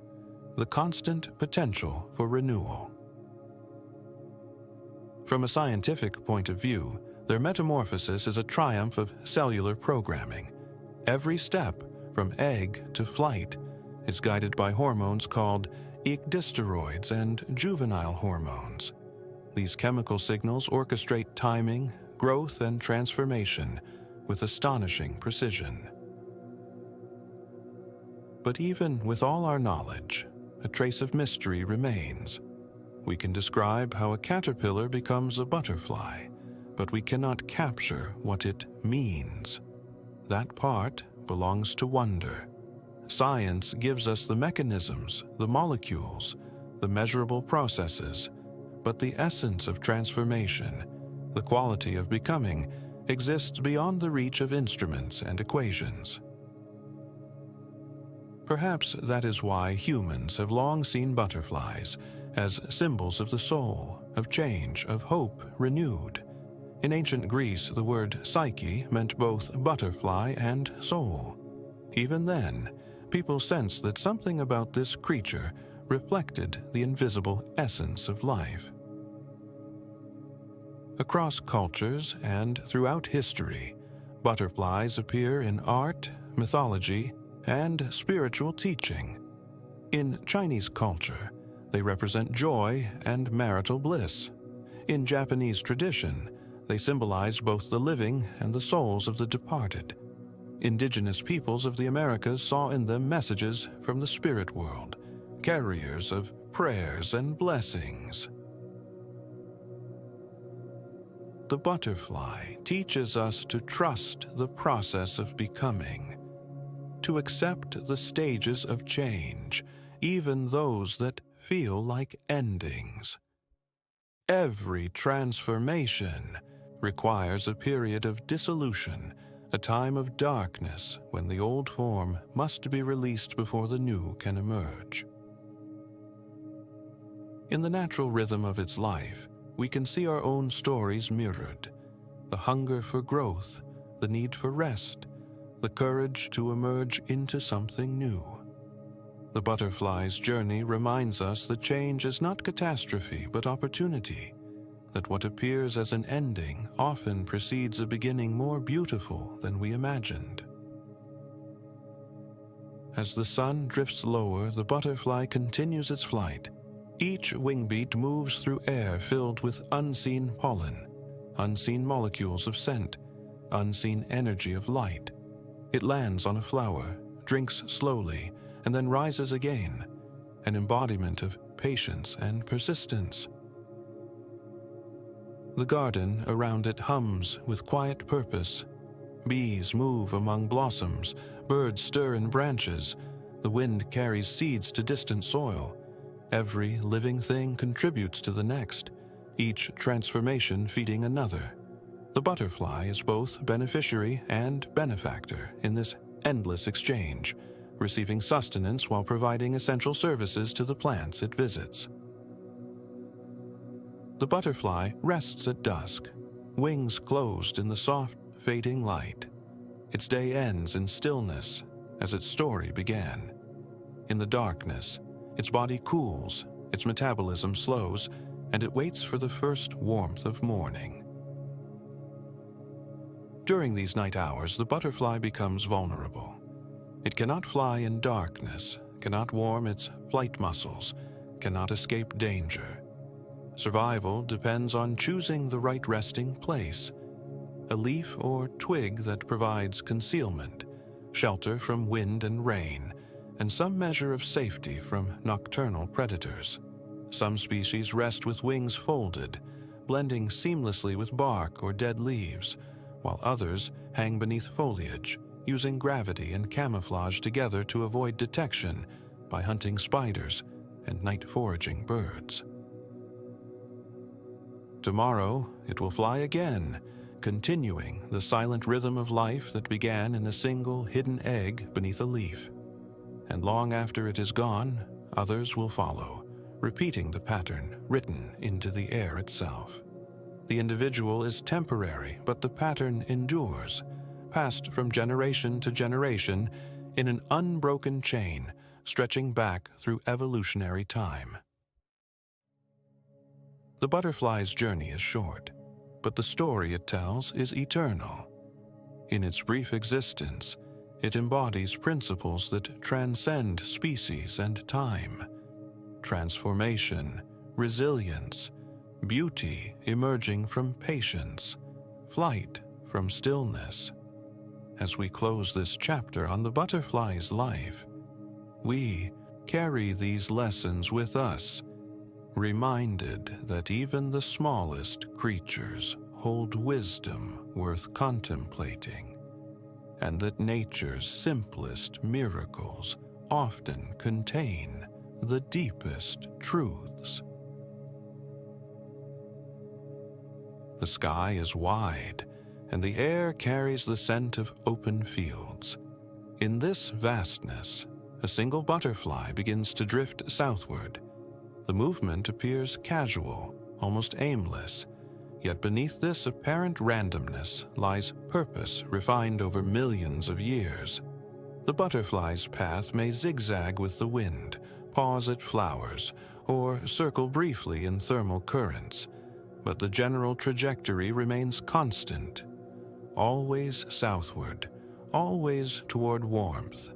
the constant potential for renewal. From a scientific point of view, their metamorphosis is a triumph of cellular programming. Every step, from egg to flight, is guided by hormones called ecdysteroids and juvenile hormones. These chemical signals orchestrate timing, growth, and transformation with astonishing precision. But even with all our knowledge, a trace of mystery remains. We can describe how a caterpillar becomes a butterfly, but we cannot capture what it means. That part belongs to wonder. Science gives us the mechanisms, the molecules, the measurable processes, but the essence of transformation, the quality of becoming, exists beyond the reach of instruments and equations. Perhaps that is why humans have long seen butterflies as symbols of the soul, of change, of hope renewed. In ancient Greece, the word psyche meant both butterfly and soul. Even then, people sensed that something about this creature reflected the invisible essence of life. Across cultures and throughout history, butterflies appear in art, mythology, and spiritual teaching. In Chinese culture, they represent joy and marital bliss. In Japanese tradition, they symbolize both the living and the souls of the departed. Indigenous peoples of the Americas saw in them messages from the spirit world, carriers of prayers and blessings. The butterfly teaches us to trust the process of becoming, to accept the stages of change, even those that feel like endings. Every transformation requires a period of dissolution, a time of darkness when the old form must be released before the new can emerge. In the natural rhythm of its life, we can see our own stories mirrored: the hunger for growth, the need for rest, the courage to emerge into something new. The butterfly's journey reminds us that change is not catastrophe but opportunity, that what appears as an ending often precedes a beginning more beautiful than we imagined. As the sun drifts lower, the butterfly continues its flight. Each wingbeat moves through air filled with unseen pollen, unseen molecules of scent, unseen energy of light. It lands on a flower, drinks slowly, and then rises again, an embodiment of patience and persistence. The garden around it hums with quiet purpose. Bees move among blossoms, birds stir in branches, the wind carries seeds to distant soil. Every living thing contributes to the next, each transformation feeding another. The butterfly is both beneficiary and benefactor in this endless exchange, receiving sustenance while providing essential services to the plants it visits. The butterfly rests at dusk, wings closed in the soft, fading light. Its day ends in stillness as its story began. In the darkness, its body cools, its metabolism slows, and it waits for the first warmth of morning. During these night hours, the butterfly becomes vulnerable. It cannot fly in darkness, cannot warm its flight muscles, cannot escape danger. Survival depends on choosing the right resting place, a leaf or twig that provides concealment, shelter from wind and rain, and some measure of safety from nocturnal predators. Some species rest with wings folded, blending seamlessly with bark or dead leaves, while others hang beneath foliage, using gravity and camouflage together to avoid detection by hunting spiders and night foraging birds. Tomorrow, it will fly again, continuing the silent rhythm of life that began in a single hidden egg beneath a leaf. And long after it is gone, others will follow, repeating the pattern written into the air itself. The individual is temporary, but the pattern endures, passed from generation to generation in an unbroken chain stretching back through evolutionary time. The butterfly's journey is short, but the story it tells is eternal. In its brief existence, it embodies principles that transcend species and time: transformation, resilience, beauty emerging from patience, flight from stillness. As we close this chapter on the butterfly's life, we carry these lessons with us, reminded that even the smallest creatures hold wisdom worth contemplating, and that nature's simplest miracles often contain the deepest truths. The sky is wide, and the air carries the scent of open fields. In this vastness, a single butterfly begins to drift southward. The movement appears casual, almost aimless, yet beneath this apparent randomness lies purpose refined over millions of years. The butterfly's path may zigzag with the wind, pause at flowers, or circle briefly in thermal currents, but the general trajectory remains constant, always southward, always toward warmth,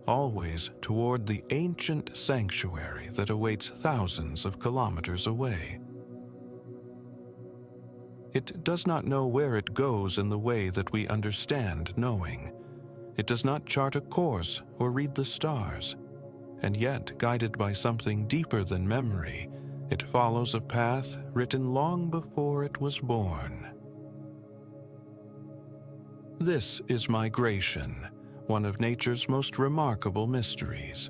always toward the ancient sanctuary that awaits thousands of kilometers away. It does not know where it goes in the way that we understand knowing. It does not chart a course or read the stars, and yet, guided by something deeper than memory, it follows a path written long before it was born. This is migration, one of nature's most remarkable mysteries.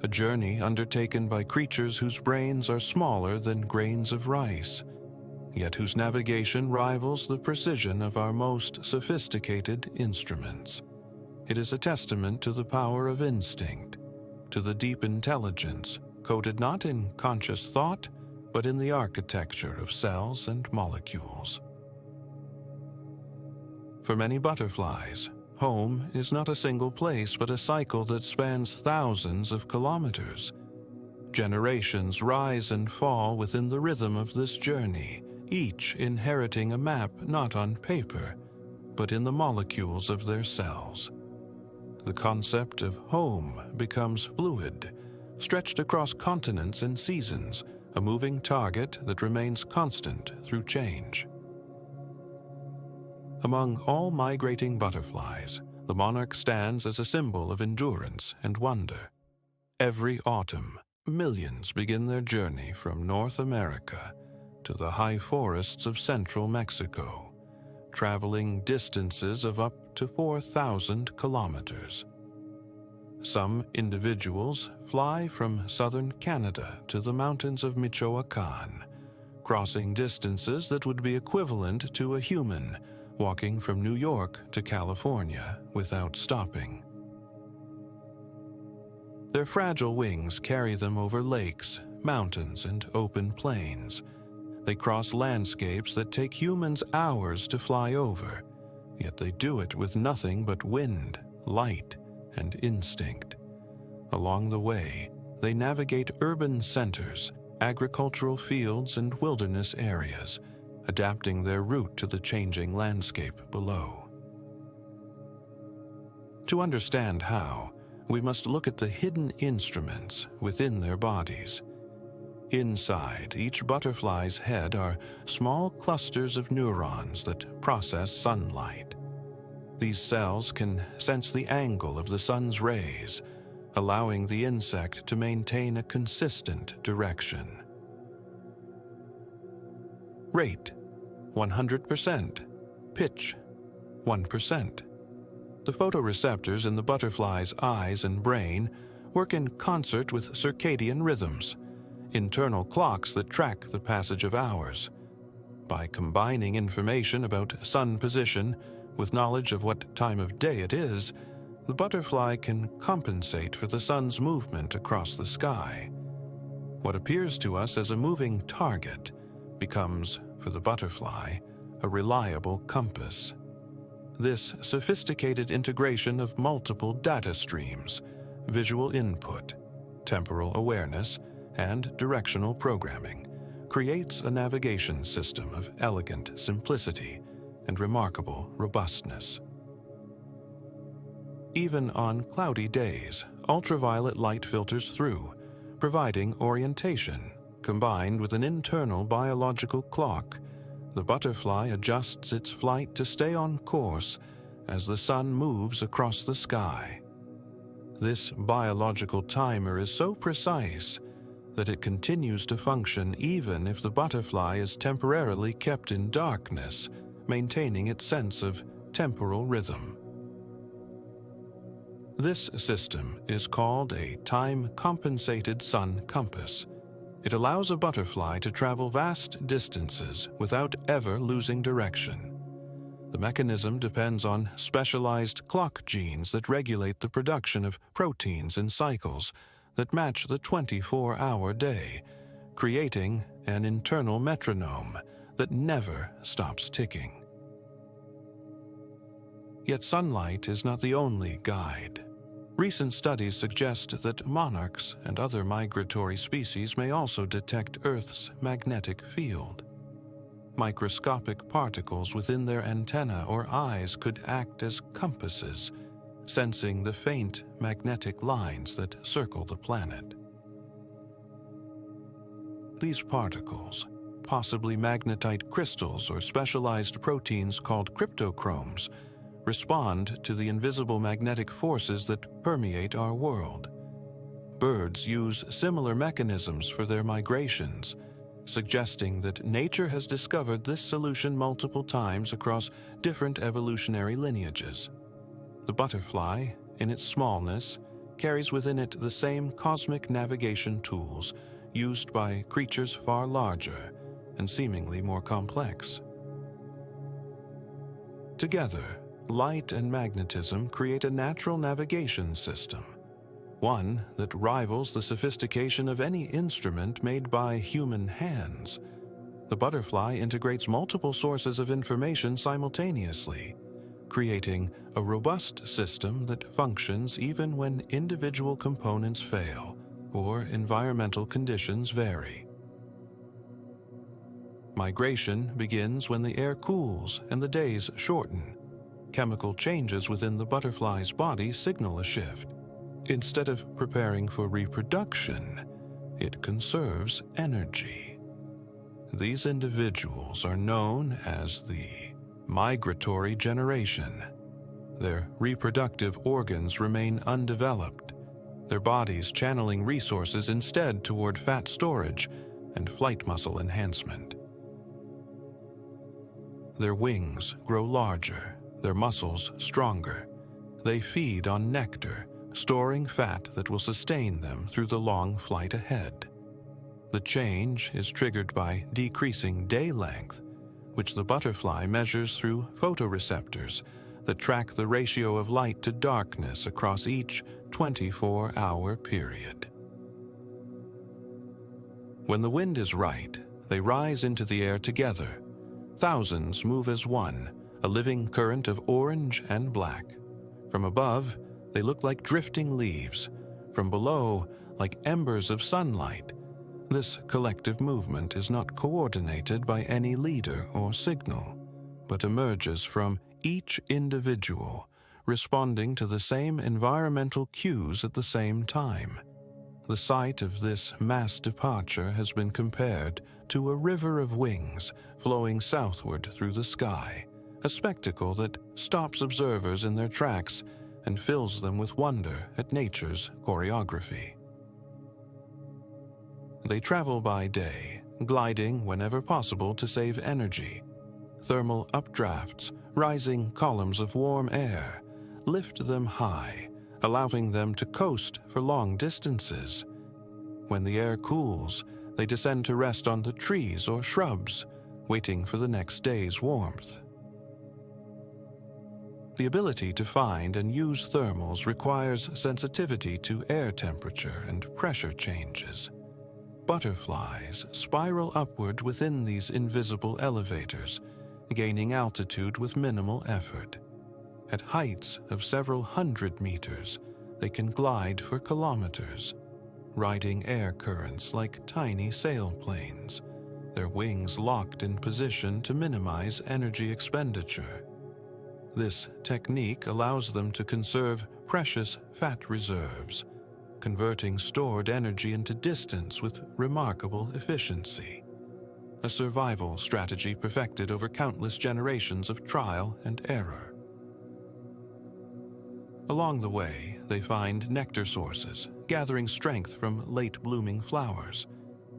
A journey undertaken by creatures whose brains are smaller than grains of rice, yet whose navigation rivals the precision of our most sophisticated instruments. It is a testament to the power of instinct, to the deep intelligence coded not in conscious thought, but in the architecture of cells and molecules. For many butterflies, home is not a single place but a cycle that spans thousands of kilometers. Generations rise and fall within the rhythm of this journey, each inheriting a map not on paper, but in the molecules of their cells. The concept of home becomes fluid, stretched across continents and seasons, a moving target that remains constant through change. Among all migrating butterflies, the monarch stands as a symbol of endurance and wonder. Every autumn, millions begin their journey from North America to the high forests of central Mexico, traveling distances of up to 4,000 kilometers. Some individuals fly from southern Canada to the mountains of Michoacán, crossing distances that would be equivalent to a human walking from New York to California without stopping. Their fragile wings carry them over lakes, mountains, and open plains. They cross landscapes that take humans hours to fly over, yet they do it with nothing but wind, light, and instinct. Along the way, they navigate urban centers, agricultural fields, and wilderness areas, adapting their route to the changing landscape below. To understand how, we must look at the hidden instruments within their bodies. Inside each butterfly's head are small clusters of neurons that process sunlight. These cells can sense the angle of the sun's rays, allowing the insect to maintain a consistent direction. Rate: 100%. Pitch: 1%. The photoreceptors in the butterfly's eyes and brain work in concert with circadian rhythms, internal clocks that track the passage of hours. By combining information about sun position with knowledge of what time of day it is, the butterfly can compensate for the sun's movement across the sky. What appears to us as a moving target becomes, for the butterfly, a reliable compass. This sophisticated integration of multiple data streams, visual input, temporal awareness, and directional programming creates a navigation system of elegant simplicity and remarkable robustness. Even on cloudy days, ultraviolet light filters through, providing orientation. Combined with an internal biological clock, the butterfly adjusts its flight to stay on course as the sun moves across the sky. This biological timer is so precise that it continues to function even if the butterfly is temporarily kept in darkness, maintaining its sense of temporal rhythm. This system is called a time-compensated sun compass. It allows a butterfly to travel vast distances without ever losing direction. The mechanism depends on specialized clock genes that regulate the production of proteins in cycles that match the 24-hour day, creating an internal metronome that never stops ticking. Yet sunlight is not the only guide. Recent studies suggest that monarchs and other migratory species may also detect Earth's magnetic field. Microscopic particles within their antennae or eyes could act as compasses, sensing the faint magnetic lines that circle the planet. These particles, possibly magnetite crystals or specialized proteins called cryptochromes, respond to the invisible magnetic forces that permeate our world. Birds use similar mechanisms for their migrations, suggesting that nature has discovered this solution multiple times across different evolutionary lineages. The butterfly, in its smallness, carries within it the same cosmic navigation tools used by creatures far larger and seemingly more complex. Together, light and magnetism create a natural navigation system. one that rivals the sophistication of any instrument made by human hands. The butterfly integrates multiple sources of information simultaneously, creating a robust system that functions even when individual components fail or environmental conditions vary. Migration begins when the air cools and the days shorten. Chemical changes within the butterfly's body signal a shift. Instead of preparing for reproduction, it conserves energy. These individuals are known as the migratory generation. Their reproductive organs remain undeveloped, their bodies channeling resources instead toward fat storage and flight muscle enhancement. Their wings grow larger, their muscles stronger. They feed on nectar, storing fat that will sustain them through the long flight ahead. The change is triggered by decreasing day length, which the butterfly measures through photoreceptors that track the ratio of light to darkness across each 24-hour period. When the wind is right, they rise into the air together. Thousands move as one, a living current of orange and black. From above, they look like drifting leaves. From below, like embers of sunlight. This collective movement is not coordinated by any leader or signal, but emerges from each individual, responding to the same environmental cues at the same time. The sight of this mass departure has been compared to a river of wings flowing southward through the sky, a spectacle that stops observers in their tracks and fills them with wonder at nature's choreography. They travel by day, gliding whenever possible to save energy. Thermal updrafts, rising columns of warm air, lift them high, allowing them to coast for long distances. When the air cools, they descend to rest on the trees or shrubs, waiting for the next day's warmth. The ability to find and use thermals requires sensitivity to air temperature and pressure changes. Butterflies spiral upward within these invisible elevators, gaining altitude with minimal effort. At heights of several hundred meters, they can glide for kilometers, riding air currents like tiny sailplanes, their wings locked in position to minimize energy expenditure. This technique allows them to conserve precious fat reserves, converting stored energy into distance with remarkable efficiency. A survival strategy perfected over countless generations of trial and error. Along the way, they find nectar sources, gathering strength from late-blooming flowers.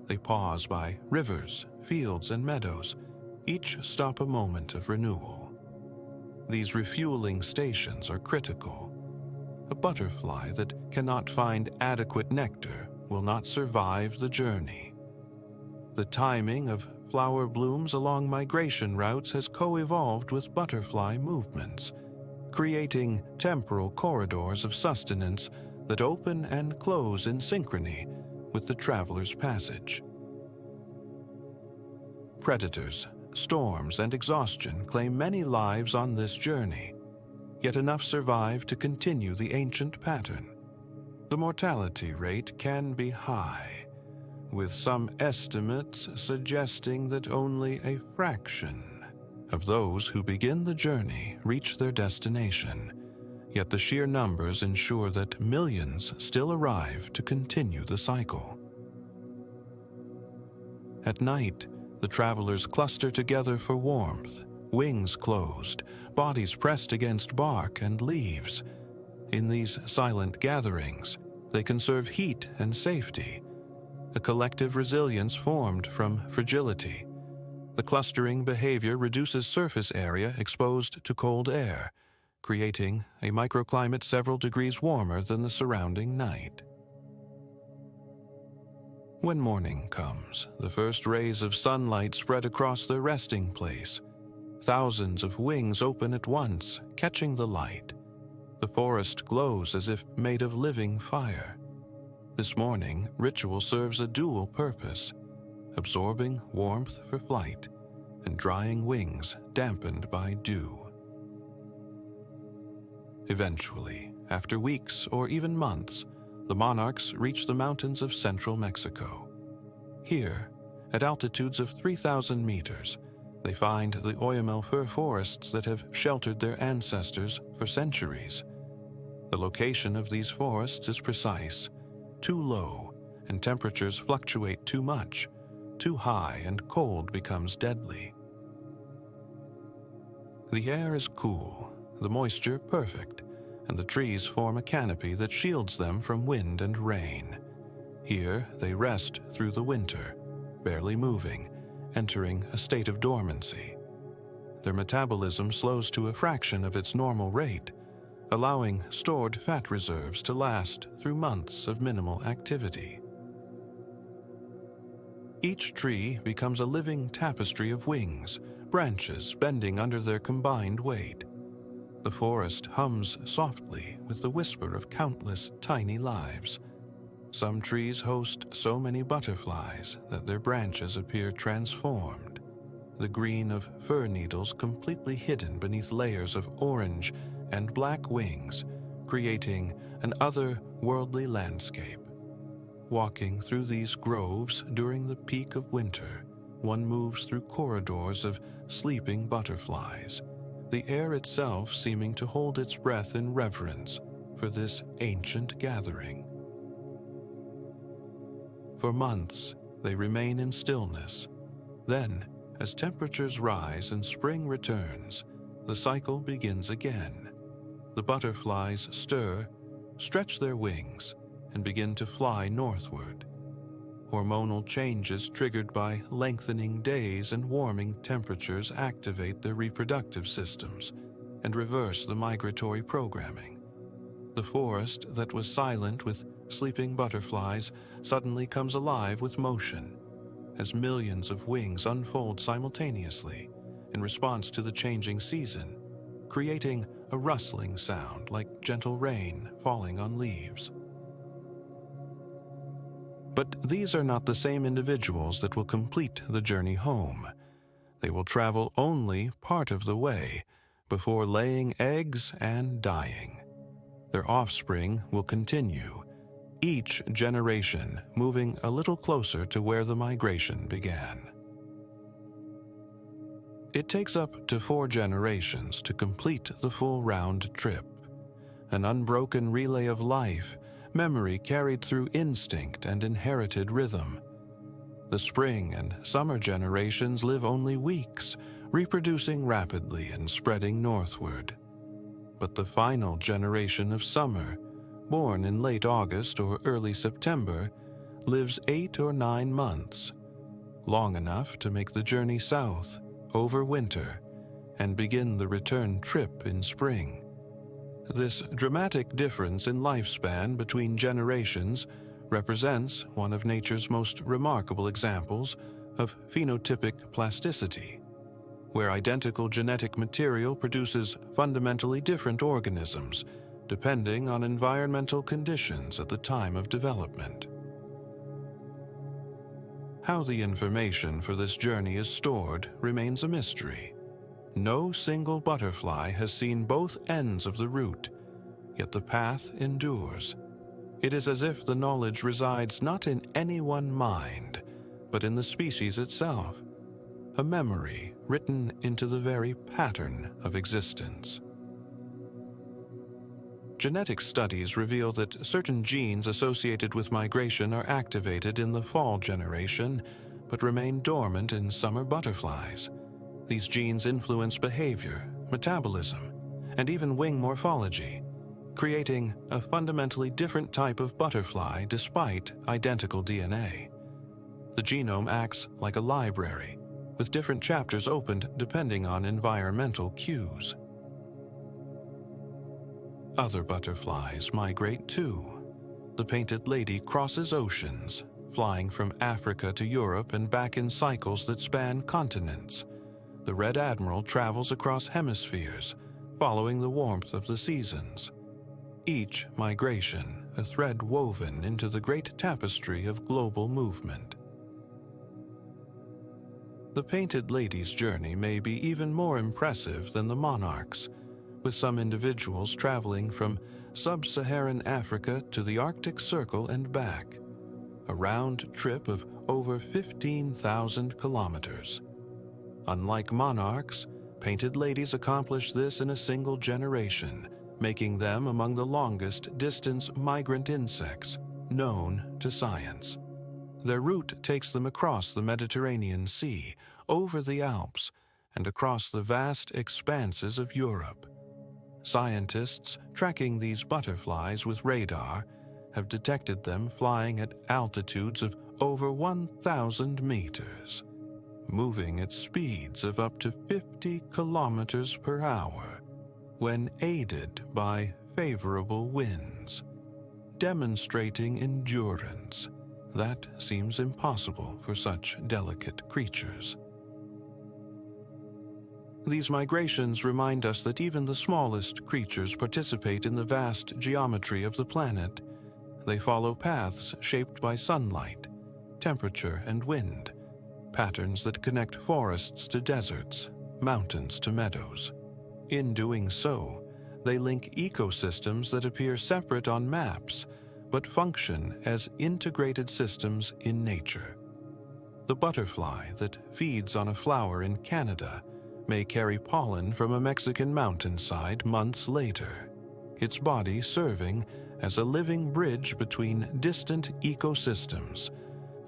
They pause by rivers, fields, and meadows, each stop a moment of renewal. These refueling stations are critical. A butterfly that cannot find adequate nectar will not survive the journey. The timing of flower blooms along migration routes has co-evolved with butterfly movements, creating temporal corridors of sustenance that open and close in synchrony with the traveler's passage. Predators, storms, and exhaustion claim many lives on this journey, yet enough survive to continue the ancient pattern. The mortality rate can be high, with some estimates suggesting that only a fraction of those who begin the journey reach their destination, yet the sheer numbers ensure that millions still arrive to continue the cycle. At night, the travelers cluster together for warmth, wings closed, bodies pressed against bark and leaves. In these silent gatherings, they conserve heat and safety, a collective resilience formed from fragility. The clustering behavior reduces surface area exposed to cold air, creating a microclimate several degrees warmer than the surrounding night. When morning comes, the first rays of sunlight spread across their resting place. Thousands of wings open at once, catching the light. The forest glows as if made of living fire. This morning, ritual serves a dual purpose, absorbing warmth for flight and drying wings dampened by dew. Eventually, after weeks or even months, the monarchs reach the mountains of central Mexico. Here, at altitudes of 3,000 meters, they find the Oyamel fir forests that have sheltered their ancestors for centuries. The location of these forests is precise, too low, and temperatures fluctuate too much. Too high and cold becomes deadly. The air is cool, the moisture perfect, and the trees form a canopy that shields them from wind and rain. Here they rest through the winter, barely moving, entering a state of dormancy. Their metabolism slows to a fraction of its normal rate, allowing stored fat reserves to last through months of minimal activity. Each tree becomes a living tapestry of wings, branches bending under their combined weight. The forest hums softly with the whisper of countless tiny lives. Some trees host so many butterflies that their branches appear transformed, the green of fir needles completely hidden beneath layers of orange and black wings, creating an otherworldly landscape. Walking through these groves during the peak of winter, one moves through corridors of sleeping butterflies, the air itself seeming to hold its breath in reverence for this ancient gathering. For months, they remain in stillness. Then, as temperatures rise and spring returns, the cycle begins again. The butterflies stir, stretch their wings, and begin to fly northward. Hormonal changes triggered by lengthening days and warming temperatures activate their reproductive systems and reverse the migratory programming. The forest that was silent with sleeping butterflies suddenly comes alive with motion, as millions of wings unfold simultaneously in response to the changing season, creating a rustling sound like gentle rain falling on leaves. But these are not the same individuals that will complete the journey home. They will travel only part of the way before laying eggs and dying. Their offspring will continue, each generation moving a little closer to where the migration began. It takes up to 4 generations to complete the full round trip, an unbroken relay of life, memory carried through instinct and inherited rhythm. The spring and summer generations live only weeks, reproducing rapidly and spreading northward. But the final generation of summer, born in late August or early September, lives 8 or 9 months, long enough to make the journey south, over winter, and begin the return trip in spring. This dramatic difference in lifespan between generations represents one of nature's most remarkable examples of phenotypic plasticity, where identical genetic material produces fundamentally different organisms depending on environmental conditions at the time of development. How the information for this journey is stored remains a mystery. No single butterfly has seen both ends of the route, yet the path endures. It is as if the knowledge resides not in any one mind, but in the species itself, a memory written into the very pattern of existence. Genetic studies reveal that certain genes associated with migration are activated in the fall generation, but remain dormant in summer butterflies. These genes influence behavior, metabolism, and even wing morphology, creating a fundamentally different type of butterfly despite identical DNA. The genome acts like a library, with different chapters opened depending on environmental cues. Other butterflies migrate too. The painted lady crosses oceans, flying from Africa to Europe and back in cycles that span continents. The red admiral travels across hemispheres, following the warmth of the seasons. each migration a thread woven into the great tapestry of global movement. The Painted Lady's journey may be even more impressive than the monarch's, with some individuals traveling from sub-Saharan Africa to the Arctic Circle and back, a round trip of over 15,000 kilometers. Unlike monarchs, Painted Ladies accomplish this in a single generation, making them among the longest-distance migrant insects known to science. Their route takes them across the Mediterranean Sea, over the Alps, and across the vast expanses of Europe. Scientists tracking these butterflies with radar have detected them flying at altitudes of over 1,000 meters, moving at speeds of up to 50 kilometers per hour when aided by favorable winds, demonstrating endurance that seems impossible for such delicate creatures. These migrations remind us that even the smallest creatures participate in the vast geometry of the planet. They follow paths shaped by sunlight, temperature, and wind, patterns that connect forests to deserts, mountains to meadows. In doing so, they link ecosystems that appear separate on maps, but function as integrated systems in nature. The butterfly that feeds on a flower in Canada may carry pollen from a Mexican mountainside months later, its body serving as a living bridge between distant ecosystems,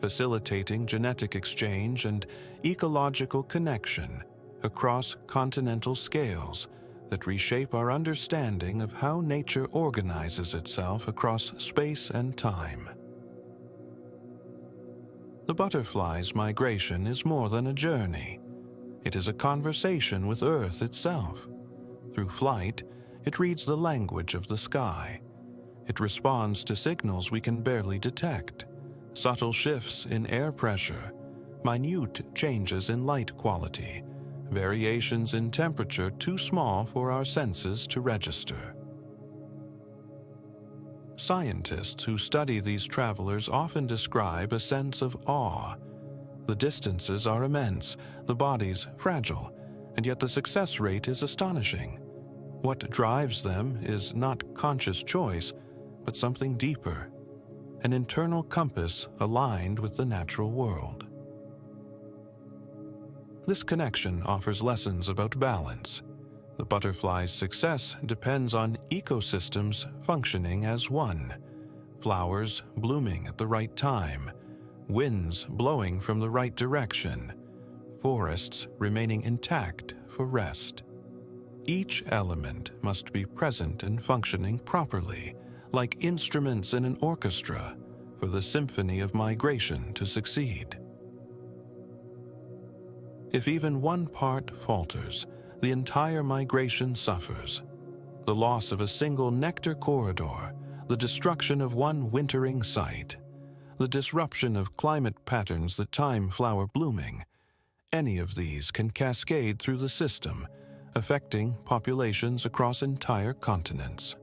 facilitating genetic exchange and ecological connection across continental scales that reshape our understanding of how nature organizes itself across space and time. The butterfly's migration is more than a journey. It is a conversation with Earth itself. Through flight, it reads the language of the sky. It responds to signals we can barely detect, subtle shifts in air pressure, minute changes in light quality, variations in temperature too small for our senses to register. Scientists who study these travelers often describe a sense of awe. The distances are immense, the bodies fragile, and yet the success rate is astonishing. What drives them is not conscious choice, but something deeper, an internal compass aligned with the natural world. This connection offers lessons about balance. The butterfly's success depends on ecosystems functioning as one, flowers blooming at the right time, winds blowing from the right direction, forests remaining intact for rest. Each element must be present and functioning properly, like instruments in an orchestra, for the symphony of migration to succeed. If even one part falters, the entire migration suffers. The loss of a single nectar corridor, the destruction of one wintering site, the disruption of climate patterns that time flower blooming, any of these can cascade through the system, affecting populations across entire continents.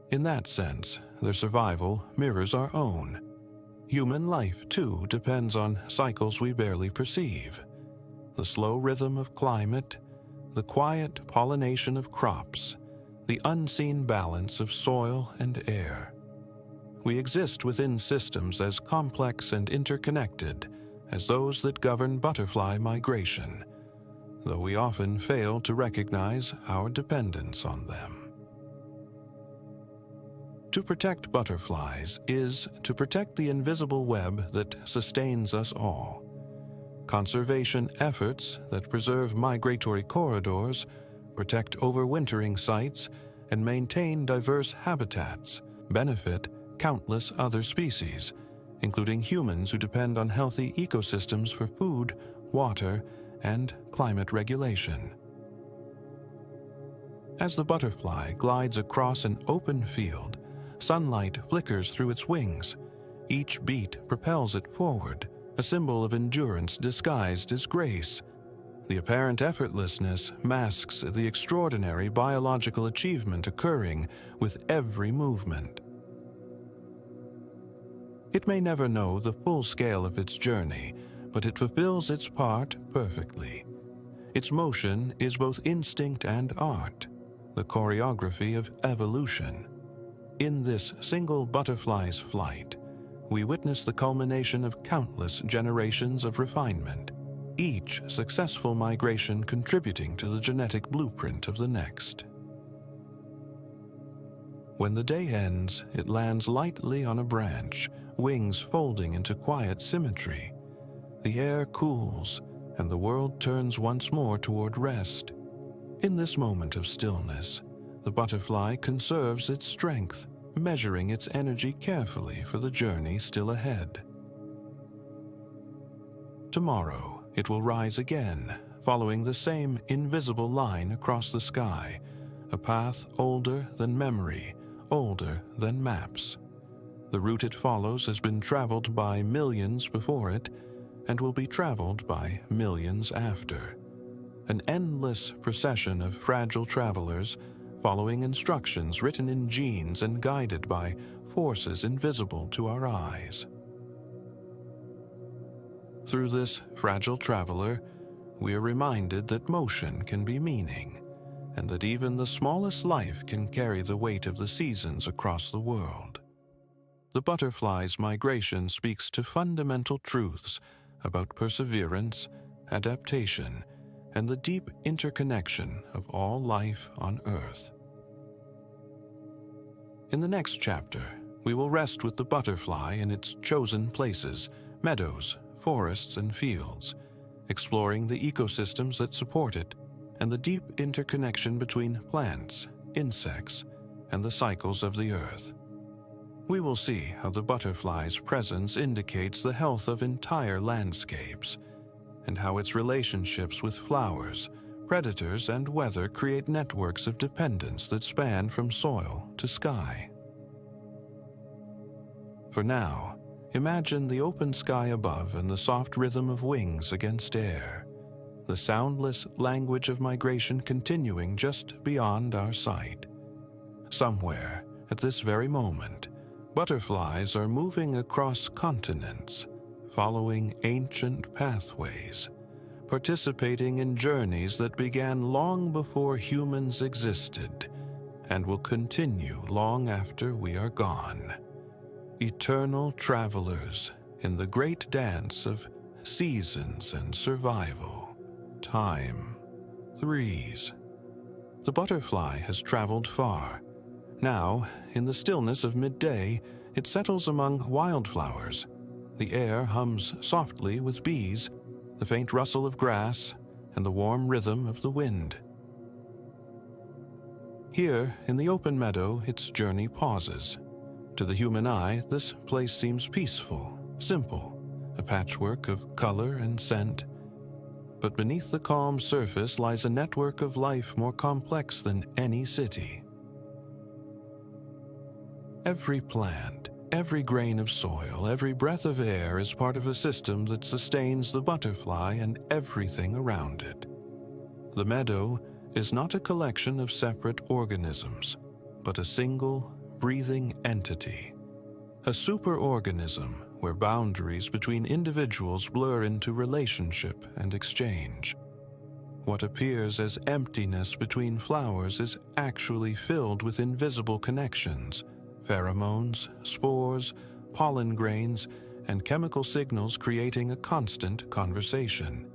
In that sense, their survival mirrors our own. Human life, too, depends on cycles we barely perceive. The slow rhythm of climate, the quiet pollination of crops, the unseen balance of soil and air. We exist within systems as complex and interconnected as those that govern butterfly migration, though we often fail to recognize our dependence on them. To protect butterflies is to protect the invisible web that sustains us all. Conservation efforts that preserve migratory corridors, protect overwintering sites, and maintain diverse habitats benefit countless other species, including humans who depend on healthy ecosystems for food, water, and climate regulation. As the butterfly glides across an open field, sunlight flickers through its wings. Each beat propels it forward, a symbol of endurance disguised as grace. The apparent effortlessness masks the extraordinary biological achievement occurring with every movement. It may never know the full scale of its journey, but it fulfills its part perfectly. Its motion is both instinct and art, the choreography of evolution. In this single butterfly's flight, we witness the culmination of countless generations of refinement, each successful migration contributing to the genetic blueprint of the next. When the day ends, it lands lightly on a branch, wings folding into quiet symmetry. The air cools, and the world turns once more toward rest. In this moment of stillness, the butterfly conserves its strength, measuring its energy carefully for the journey still ahead. Tomorrow, it will rise again, following the same invisible line across the sky, a path older than memory, older than maps. The route it follows has been traveled by millions before it, and will be traveled by millions after. An endless procession of fragile travelers, following instructions written in genes and guided by forces invisible to our eyes. Through this fragile traveler, we are reminded that motion can be meaning, and that even the smallest life can carry the weight of the seasons across the world. The butterfly's migration speaks to fundamental truths about perseverance, adaptation, and the deep interconnection of all life on Earth. In the next chapter, we will rest with the butterfly in its chosen places, meadows, forests, and fields, exploring the ecosystems that support it and the deep interconnection between plants, insects, and the cycles of the earth. We will see how the butterfly's presence indicates the health of entire landscapes, and how its relationships with flowers, predators, and weather create networks of dependence that span from soil to sky. For now, imagine the open sky above and the soft rhythm of wings against air, the soundless language of migration continuing just beyond our sight. Somewhere, at this very moment, butterflies are moving across continents, following ancient pathways, participating in journeys that began long before humans existed and will continue long after we are gone. Eternal travelers in the great dance of seasons and survival. Time. Threes. The butterfly has traveled far. Now, in the stillness of midday, it settles among wildflowers. The air hums softly with bees, the faint rustle of grass, and the warm rhythm of the wind. Here, in the open meadow, its journey pauses. To the human eye, this place seems peaceful, simple, a patchwork of color and scent. But beneath the calm surface lies a network of life more complex than any city. Every plant, every grain of soil, every breath of air is part of a system that sustains the butterfly and everything around it. The meadow is not a collection of separate organisms, but a single, breathing entity. A superorganism where boundaries between individuals blur into relationship and exchange. What appears as emptiness between flowers is actually filled with invisible connections, pheromones, spores, pollen grains, and chemical signals creating a constant conversation.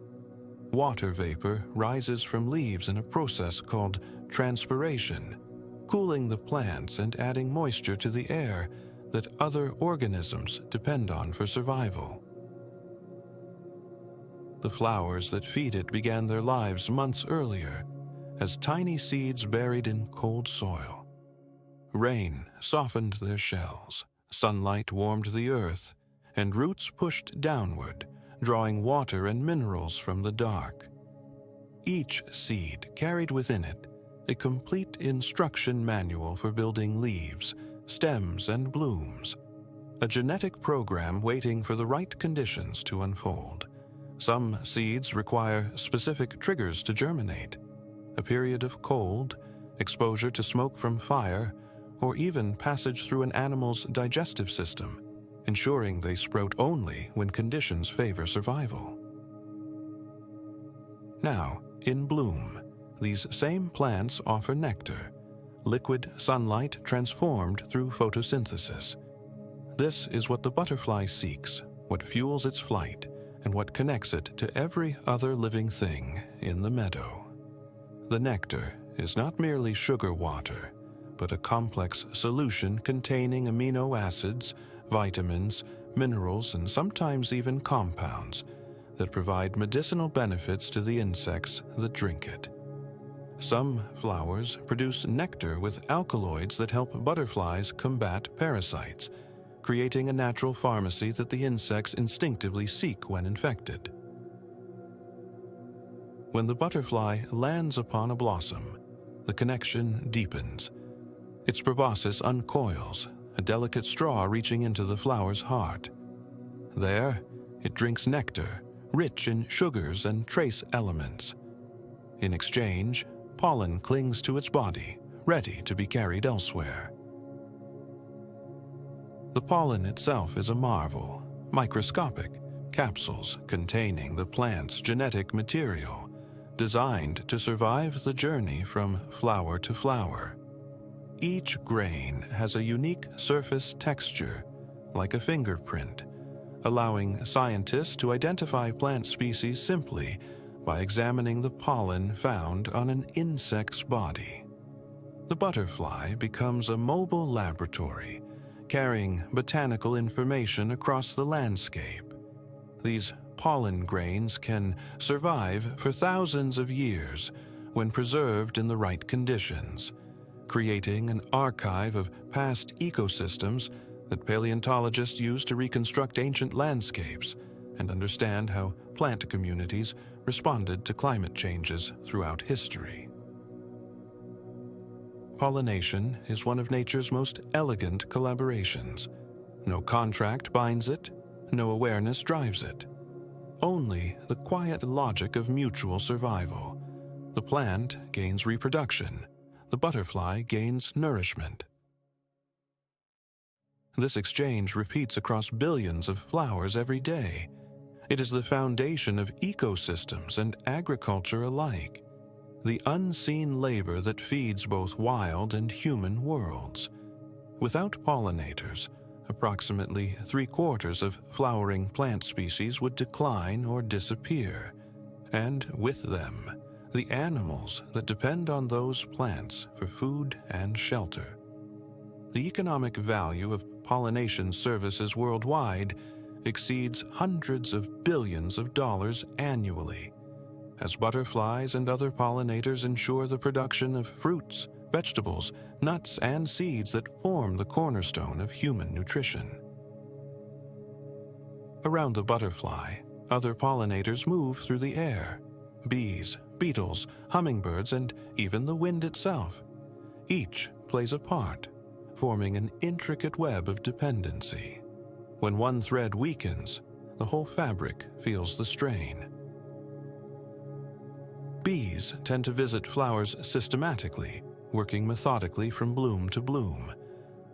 Water vapor rises from leaves in a process called transpiration, cooling the plants and adding moisture to the air that other organisms depend on for survival. The flowers that feed it began their lives months earlier, as tiny seeds buried in cold soil. Rain softened their shells, sunlight warmed the earth, and roots pushed downward, drawing water and minerals from the dark. Each seed carried within it a complete instruction manual for building leaves, stems, and blooms, a genetic program waiting for the right conditions to unfold, Some seeds require specific triggers to germinate: a period of cold, exposure to smoke from fire, or even passage through an animal's digestive system, ensuring they sprout only when conditions favor survival. Now, in bloom, these same plants offer nectar, liquid sunlight transformed through photosynthesis. This is what the butterfly seeks, what fuels its flight, and what connects it to every other living thing in the meadow. The nectar is not merely sugar water, but a complex solution containing amino acids, vitamins, minerals, and sometimes even compounds that provide medicinal benefits to the insects that drink it. Some flowers produce nectar with alkaloids that help butterflies combat parasites, creating a natural pharmacy that the insects instinctively seek when infected. When the butterfly lands upon a blossom, the connection deepens. Its proboscis uncoils, a delicate straw reaching into the flower's heart. There, it drinks nectar, rich in sugars and trace elements. In exchange, pollen clings to its body, ready to be carried elsewhere. The pollen itself is a marvel, microscopic capsules containing the plant's genetic material, designed to survive the journey from flower to flower. Each grain has a unique surface texture, like a fingerprint, allowing scientists to identify plant species simply by examining the pollen found on an insect's body. The butterfly becomes a mobile laboratory, carrying botanical information across the landscape. These pollen grains can survive for thousands of years when preserved in the right conditions, creating an archive of past ecosystems that paleontologists use to reconstruct ancient landscapes and understand how plant communities responded to climate changes throughout history. Pollination is one of nature's most elegant collaborations. No contract binds it, no awareness drives it. Only the quiet logic of mutual survival. The plant gains reproduction, the butterfly gains nourishment. This exchange repeats across billions of flowers every day. It is the foundation of ecosystems and agriculture alike, the unseen labor that feeds both wild and human worlds. Without pollinators, approximately 3/4 of flowering plant species would decline or disappear, and with them, the animals that depend on those plants for food and shelter. The economic value of pollination services worldwide exceeds hundreds of billions of dollars annually, as butterflies and other pollinators ensure the production of fruits, vegetables, nuts, and seeds that form the cornerstone of human nutrition. Around the butterfly, other pollinators move through the air: bees, beetles, hummingbirds, and even the wind itself. Each plays a part, forming an intricate web of dependency. When one thread weakens, the whole fabric feels the strain. Bees tend to visit flowers systematically, working methodically from bloom to bloom.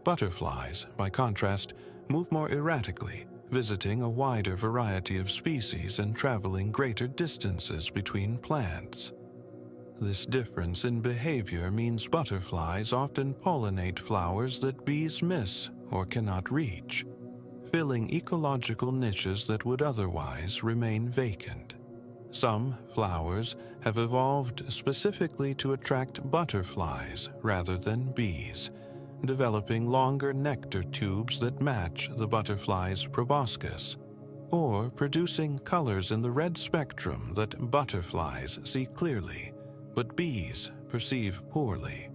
Butterflies, by contrast, move more erratically, visiting a wider variety of species and traveling greater distances between plants. This difference in behavior means butterflies often pollinate flowers that bees miss or cannot reach, filling ecological niches that would otherwise remain vacant. Some flowers have evolved specifically to attract butterflies rather than bees, developing longer nectar tubes that match the butterfly's proboscis, or producing colors in the red spectrum that butterflies see clearly, but bees perceive poorly.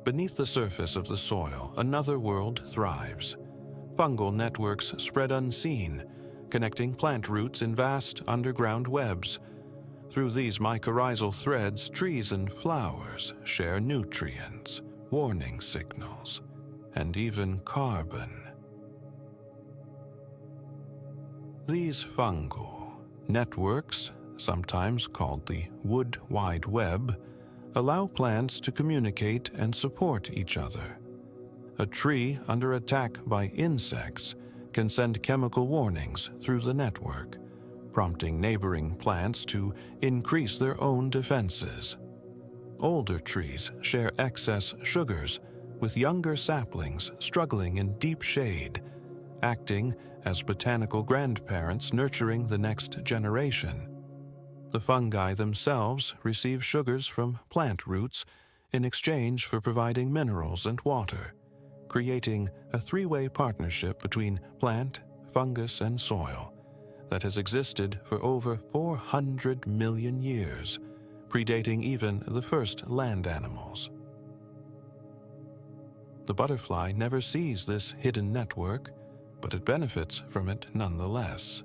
Beneath the surface of the soil, another world thrives. Fungal networks spread unseen, connecting plant roots in vast underground webs. Through these mycorrhizal threads, trees and flowers share nutrients, warning signals, and even carbon. These fungal networks, sometimes called the wood wide web, allow plants to communicate and support each other. A tree under attack by insects can send chemical warnings through the network, prompting neighboring plants to increase their own defenses. Older trees share excess sugars with younger saplings struggling in deep shade, acting as botanical grandparents nurturing the next generation. The fungi themselves receive sugars from plant roots in exchange for providing minerals and water, creating a three-way partnership between plant, fungus, and soil that has existed for over 400 million years, predating even the first land animals. The butterfly never sees this hidden network, but it benefits from it nonetheless.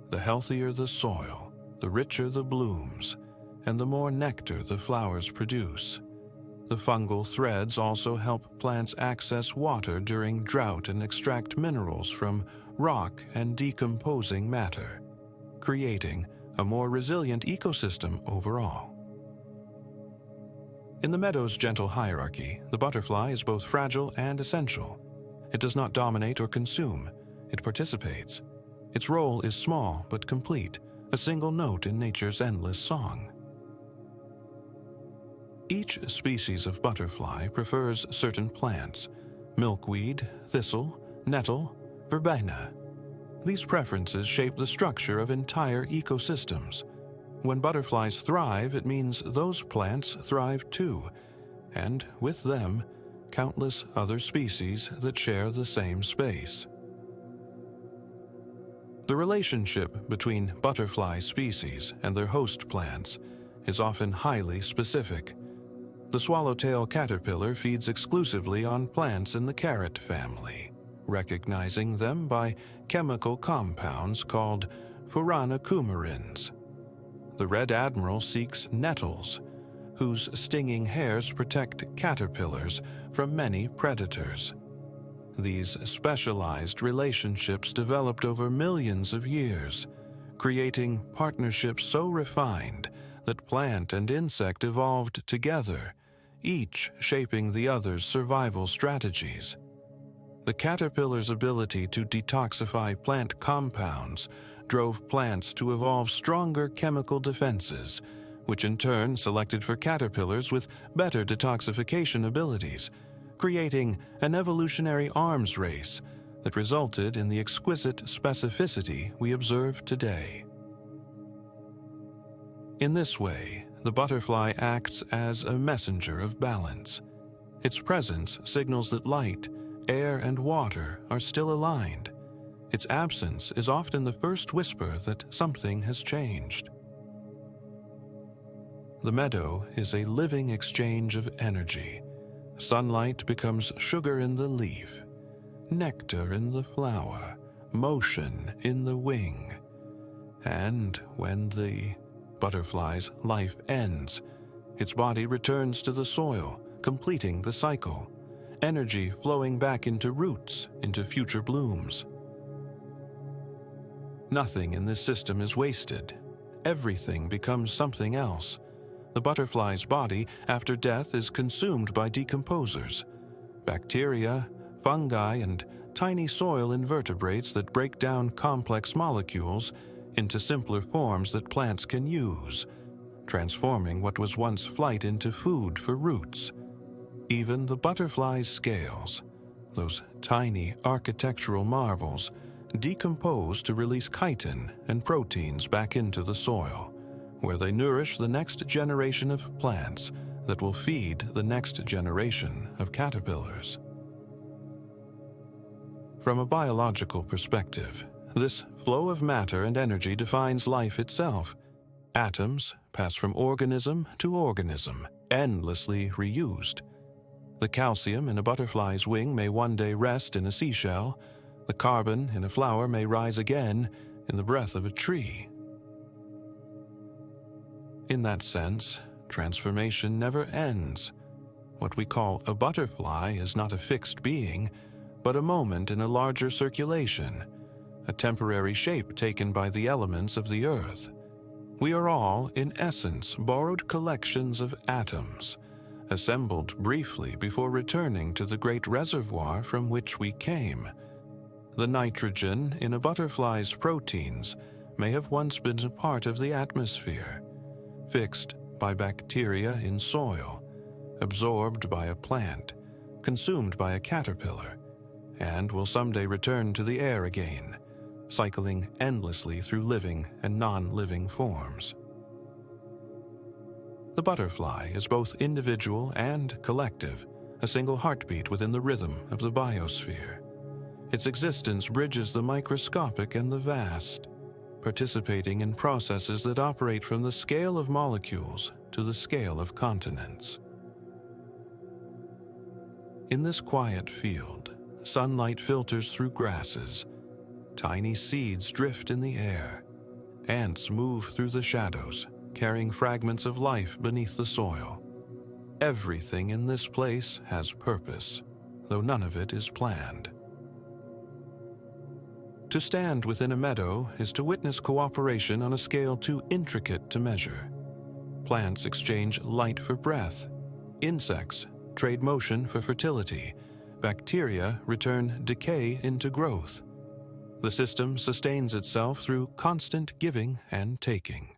The healthier the soil, the richer the blooms, and the more nectar the flowers produce. The fungal threads also help plants access water during drought and extract minerals from rock and decomposing matter, creating a more resilient ecosystem overall. In the meadow's gentle hierarchy, the butterfly is both fragile and essential. It does not dominate or consume, it participates. Its role is small but complete, a single note in nature's endless song. Each species of butterfly prefers certain plants: milkweed, thistle, nettle, verbena. These preferences shape the structure of entire ecosystems. When butterflies thrive, it means those plants thrive too, and with them, countless other species that share the same space. The relationship between butterfly species and their host plants is often highly specific. The swallowtail caterpillar feeds exclusively on plants in the carrot family, recognizing them by chemical compounds called furanocoumarins. The red admiral seeks nettles, whose stinging hairs protect caterpillars from many predators. These specialized relationships developed over millions of years, creating partnerships so refined that plant and insect evolved together, each shaping the other's survival strategies. The caterpillar's ability to detoxify plant compounds drove plants to evolve stronger chemical defenses, which in turn selected for caterpillars with better detoxification abilities, creating an evolutionary arms race that resulted in the exquisite specificity we observe today. In this way, the butterfly acts as a messenger of balance. Its presence signals that light, air, and water are still aligned. Its absence is often the first whisper that something has changed. The meadow is a living exchange of energy. Sunlight becomes sugar in the leaf, nectar in the flower, motion in the wing. And when the butterfly's life ends, its body returns to the soil, completing the cycle, energy flowing back into roots, into future blooms. Nothing in this system is wasted. Everything becomes something else. The butterfly's body, after death, is consumed by decomposers, bacteria, fungi, and tiny soil invertebrates that break down complex molecules into simpler forms that plants can use, transforming what was once flight into food for roots. Even the butterfly's scales, those tiny architectural marvels, decompose to release chitin and proteins back into the soil, where they nourish the next generation of plants that will feed the next generation of caterpillars. From a biological perspective, this flow of matter and energy defines life itself. Atoms pass from organism to organism, endlessly reused. The calcium in a butterfly's wing may one day rest in a seashell. The carbon in a flower may rise again in the breath of a tree. In that sense, transformation never ends. What we call a butterfly is not a fixed being, but a moment in a larger circulation, a temporary shape taken by the elements of the earth. We are all, in essence, borrowed collections of atoms, assembled briefly before returning to the great reservoir from which we came. The nitrogen in a butterfly's proteins may have once been a part of the atmosphere, fixed by bacteria in soil, absorbed by a plant, consumed by a caterpillar, and will someday return to the air again, cycling endlessly through living and non-living forms. The butterfly is both individual and collective, a single heartbeat within the rhythm of the biosphere. Its existence bridges the microscopic and the vast, participating in processes that operate from the scale of molecules to the scale of continents. In this quiet field, sunlight filters through grasses, tiny seeds drift in the air, ants move through the shadows, carrying fragments of life beneath the soil. Everything in this place has purpose, though none of it is planned. To stand within a meadow is to witness cooperation on a scale too intricate to measure. Plants exchange light for breath. Insects trade motion for fertility. Bacteria return decay into growth. The system sustains itself through constant giving and taking.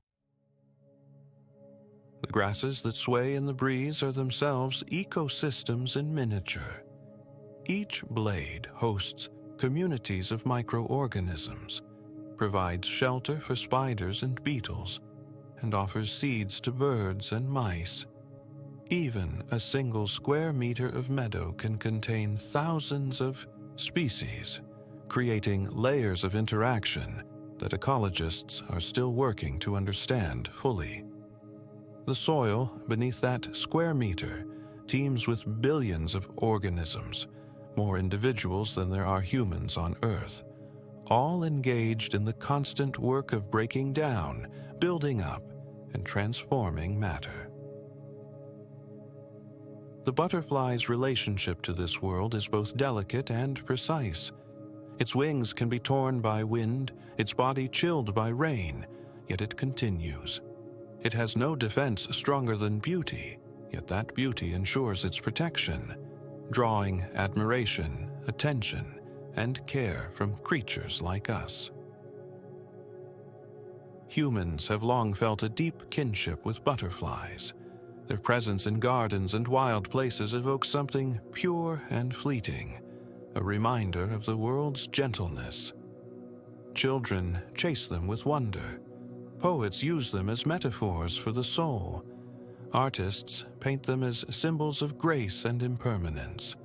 The grasses that sway in the breeze are themselves ecosystems in miniature. Each blade hosts communities of microorganisms, provides shelter for spiders and beetles, and offers seeds to birds and mice. Even a single square meter of meadow can contain thousands of species, creating layers of interaction that ecologists are still working to understand fully. The soil beneath that square meter teems with billions of organisms, more individuals than there are humans on Earth, all engaged in the constant work of breaking down, building up, and transforming matter. The butterfly's relationship to this world is both delicate and precise. Its wings can be torn by wind, its body chilled by rain, yet it continues. It has no defense stronger than beauty, yet that beauty ensures its protection, drawing admiration, attention, and care from creatures like us. Humans have long felt a deep kinship with butterflies. Their presence in gardens and wild places evokes something pure and fleeting, a reminder of the world's gentleness. Children chase them with wonder. Poets use them as metaphors for the soul. Artists paint them as symbols of grace and impermanence.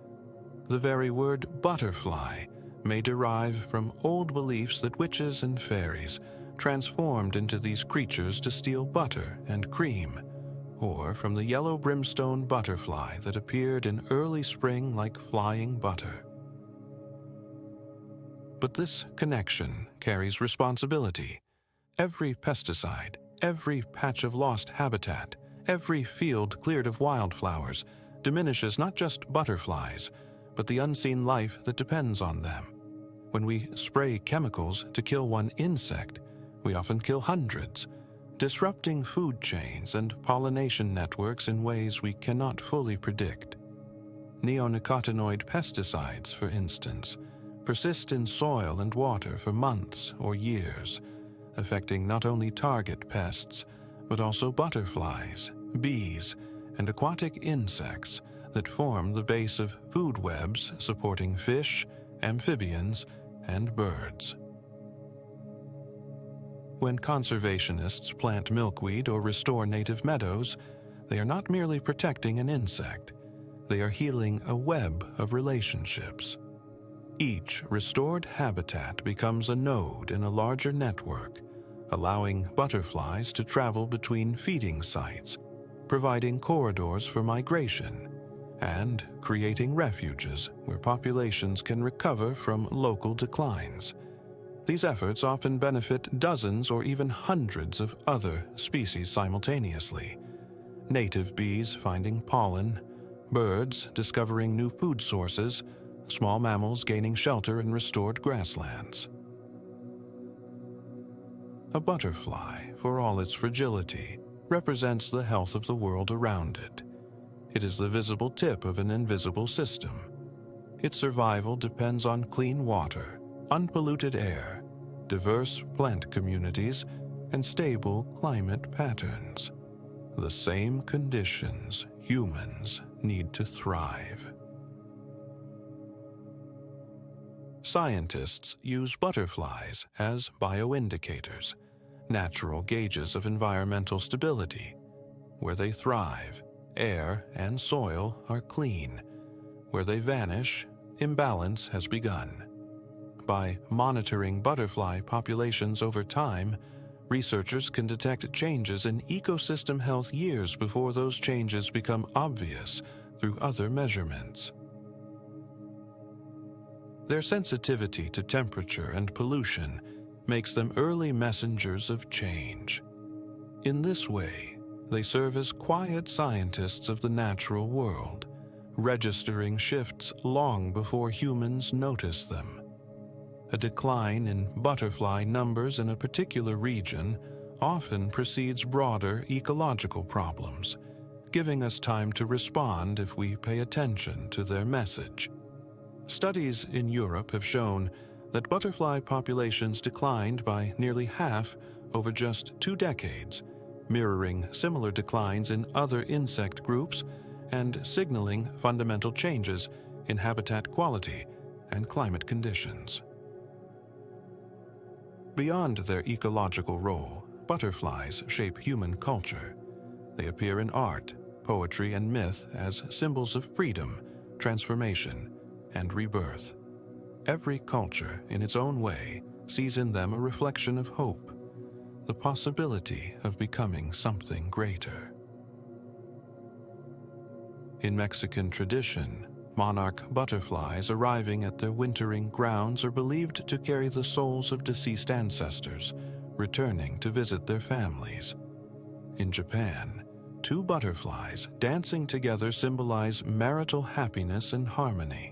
The very word butterfly may derive from old beliefs that witches and fairies transformed into these creatures to steal butter and cream, or from the yellow brimstone butterfly that appeared in early spring like flying butter. But this connection carries responsibility. Every pesticide, every patch of lost habitat, every field cleared of wildflowers diminishes not just butterflies, but the unseen life that depends on them. When we spray chemicals to kill one insect, we often kill hundreds, disrupting food chains and pollination networks in ways we cannot fully predict. Neonicotinoid pesticides, for instance, persist in soil and water for months or years, affecting not only target pests, but also butterflies, bees, and aquatic insects that form the base of food webs supporting fish, amphibians, and birds. When conservationists plant milkweed or restore native meadows, they are not merely protecting an insect, they are healing a web of relationships. Each restored habitat becomes a node in a larger network, allowing butterflies to travel between feeding sites, providing corridors for migration, and creating refuges where populations can recover from local declines. These efforts often benefit dozens or even hundreds of other species simultaneously. Native bees finding pollen, birds discovering new food sources, small mammals gaining shelter in restored grasslands. A butterfly, for all its fragility, represents the health of the world around it. It is the visible tip of an invisible system. Its survival depends on clean water, unpolluted air, diverse plant communities, and stable climate patterns. The same conditions humans need to thrive. Scientists use butterflies as bioindicators, natural gauges of environmental stability. Where they thrive, air and soil are clean. Where they vanish, imbalance has begun. By monitoring butterfly populations over time, researchers can detect changes in ecosystem health years before those changes become obvious through other measurements. Their sensitivity to temperature and pollution makes them early messengers of change. In this way, they serve as quiet scientists of the natural world, registering shifts long before humans notice them. A decline in butterfly numbers in a particular region often precedes broader ecological problems, giving us time to respond if we pay attention to their message. Studies in Europe have shown that butterfly populations declined by nearly half over just 2 decades, mirroring similar declines in other insect groups and signaling fundamental changes in habitat quality and climate conditions. Beyond their ecological role, butterflies shape human culture. They appear in art, poetry, and myth as symbols of freedom, transformation, and rebirth. Every culture, in its own way, sees in them a reflection of hope, the possibility of becoming something greater. In Mexican tradition, monarch butterflies arriving at their wintering grounds are believed to carry the souls of deceased ancestors, returning to visit their families. In Japan, 2 butterflies dancing together symbolize marital happiness and harmony.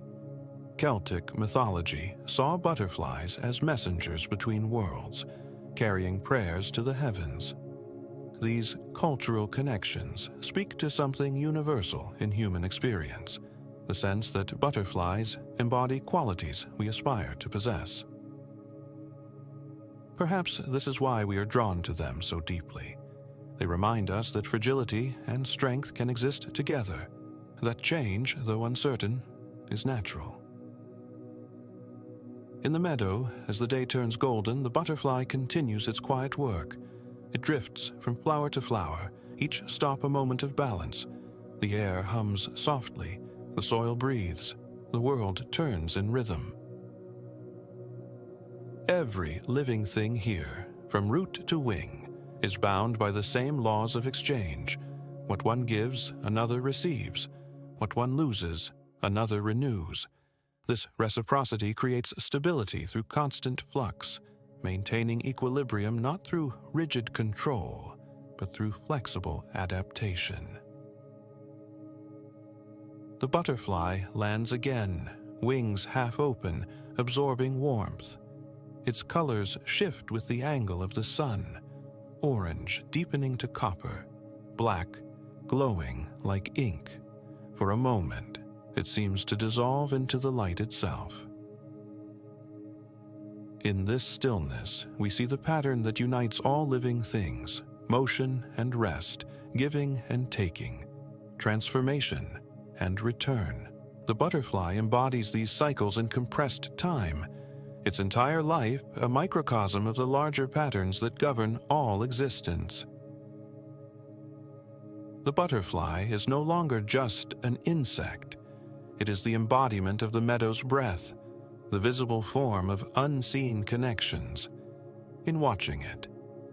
Celtic mythology saw butterflies as messengers between worlds, carrying prayers to the heavens. These cultural connections speak to something universal in human experience, the sense that butterflies embody qualities we aspire to possess. Perhaps this is why we are drawn to them so deeply. They remind us that fragility and strength can exist together, that change, though uncertain, is natural. In the meadow, as the day turns golden, the butterfly continues its quiet work. It drifts from flower to flower, each stop a moment of balance. The air hums softly, the soil breathes, the world turns in rhythm. Every living thing here, from root to wing, is bound by the same laws of exchange. What one gives, another receives. What one loses, another renews. This reciprocity creates stability through constant flux, maintaining equilibrium not through rigid control, but through flexible adaptation. The butterfly lands again, wings half open, absorbing warmth. Its colors shift with the angle of the sun, orange deepening to copper, black glowing like ink. For a moment, it seems to dissolve into the light itself. In this stillness, we see the pattern that unites all living things, motion and rest, giving and taking, transformation and return. The butterfly embodies these cycles in compressed time, its entire life a microcosm of the larger patterns that govern all existence. The butterfly is no longer just an insect. It is the embodiment of the meadow's breath, the visible form of unseen connections. In watching it,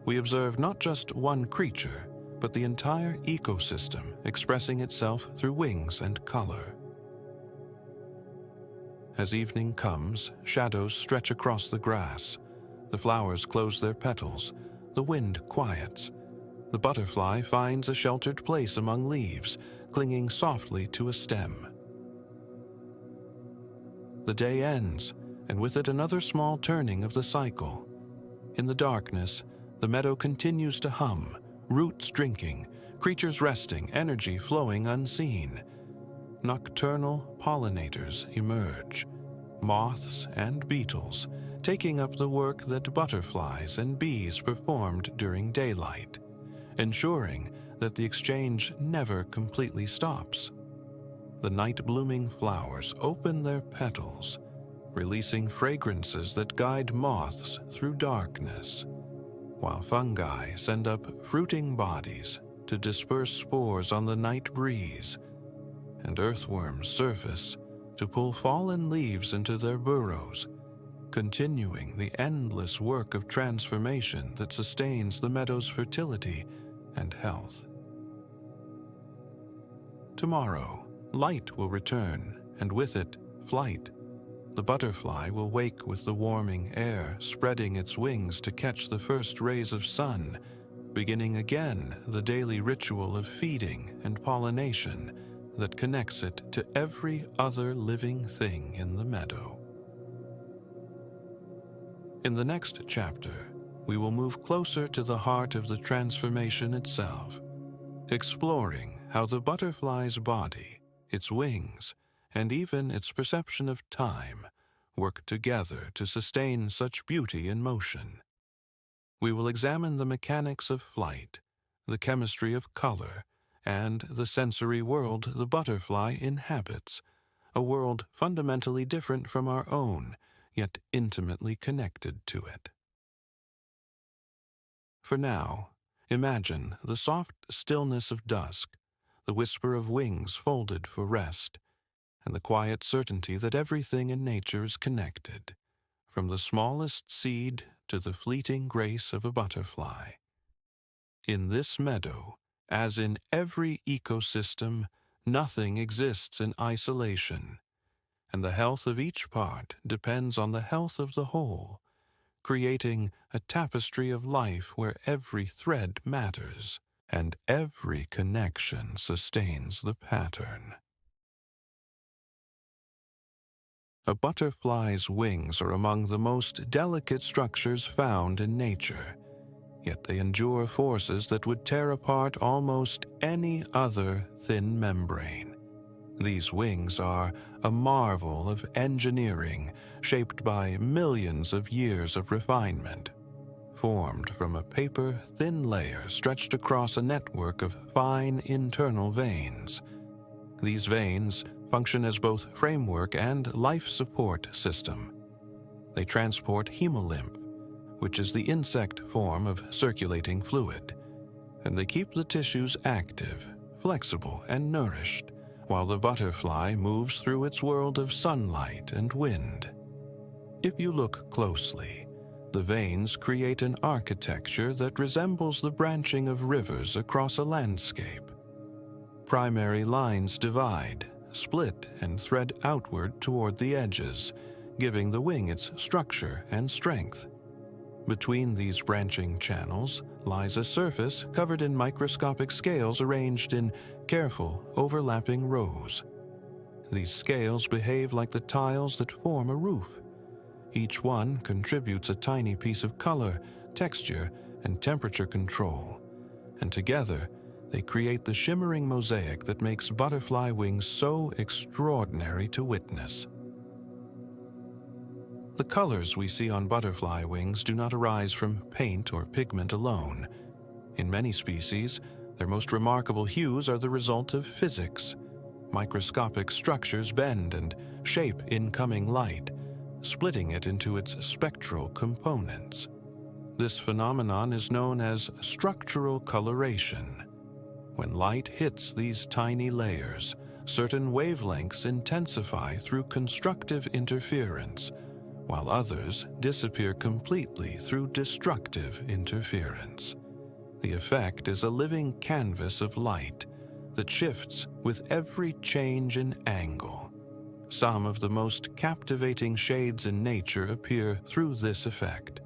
we observe not just one creature, but the entire ecosystem expressing itself through wings and color. As evening comes, shadows stretch across the grass. The flowers close their petals. The wind quiets. The butterfly finds a sheltered place among leaves, clinging softly to a stem. The day ends, and with it another small turning of the cycle. In the darkness, The meadow continues to hum, roots drinking, creatures resting, energy flowing unseen. Nocturnal pollinators emerge, moths and beetles taking up the work that butterflies and bees performed during daylight, ensuring that the exchange never completely stops. The night-blooming flowers open their petals, releasing fragrances that guide moths through darkness, while fungi send up fruiting bodies to disperse spores on the night breeze, and earthworms surface to pull fallen leaves into their burrows, continuing the endless work of transformation that sustains the meadow's fertility and health. Tomorrow, light will return, and with it, flight. The butterfly will wake with the warming air, spreading its wings to catch the first rays of sun, beginning again the daily ritual of feeding and pollination that connects it to every other living thing in the meadow. In the next chapter, we will move closer to the heart of the transformation itself, exploring how the butterfly's body, its wings, and even its perception of time work together to sustain such beauty in motion. We will examine the mechanics of flight, the chemistry of color, and the sensory world the butterfly inhabits, a world fundamentally different from our own, yet intimately connected to it. For now, imagine the soft stillness of dusk, the whisper of wings folded for rest, and the quiet certainty that everything in nature is connected, from the smallest seed to the fleeting grace of a butterfly. In this meadow, as in every ecosystem, nothing exists in isolation, and the health of each part depends on the health of the whole, creating a tapestry of life where every thread matters and every connection sustains the pattern. A butterfly's wings are among the most delicate structures found in nature, yet they endure forces that would tear apart almost any other thin membrane. These wings are a marvel of engineering shaped by millions of years of refinement, formed from a paper-thin layer stretched across a network of fine internal veins. These veins function as both framework and life support system. They transport hemolymph, which is the insect form of circulating fluid, and they keep the tissues active, flexible, and nourished, while the butterfly moves through its world of sunlight and wind. If you look closely, the veins create an architecture that resembles the branching of rivers across a landscape. Primary lines divide, split, and thread outward toward the edges, giving the wing its structure and strength. Between these branching channels lies a surface covered in microscopic scales arranged in careful, overlapping rows. These scales behave like the tiles that form a roof. Each one contributes a tiny piece of color, texture, and temperature control, and together they create the shimmering mosaic that makes butterfly wings so extraordinary to witness. The colors we see on butterfly wings do not arise from paint or pigment alone. In many species, their most remarkable hues are the result of physics. Microscopic structures bend and shape incoming light, splitting it into its spectral components. This phenomenon is known as structural coloration. When light hits these tiny layers, certain wavelengths intensify through constructive interference, while others disappear completely through destructive interference. The effect is a living canvas of light that shifts with every change in angle. Some of the most captivating shades in nature appear through this effect.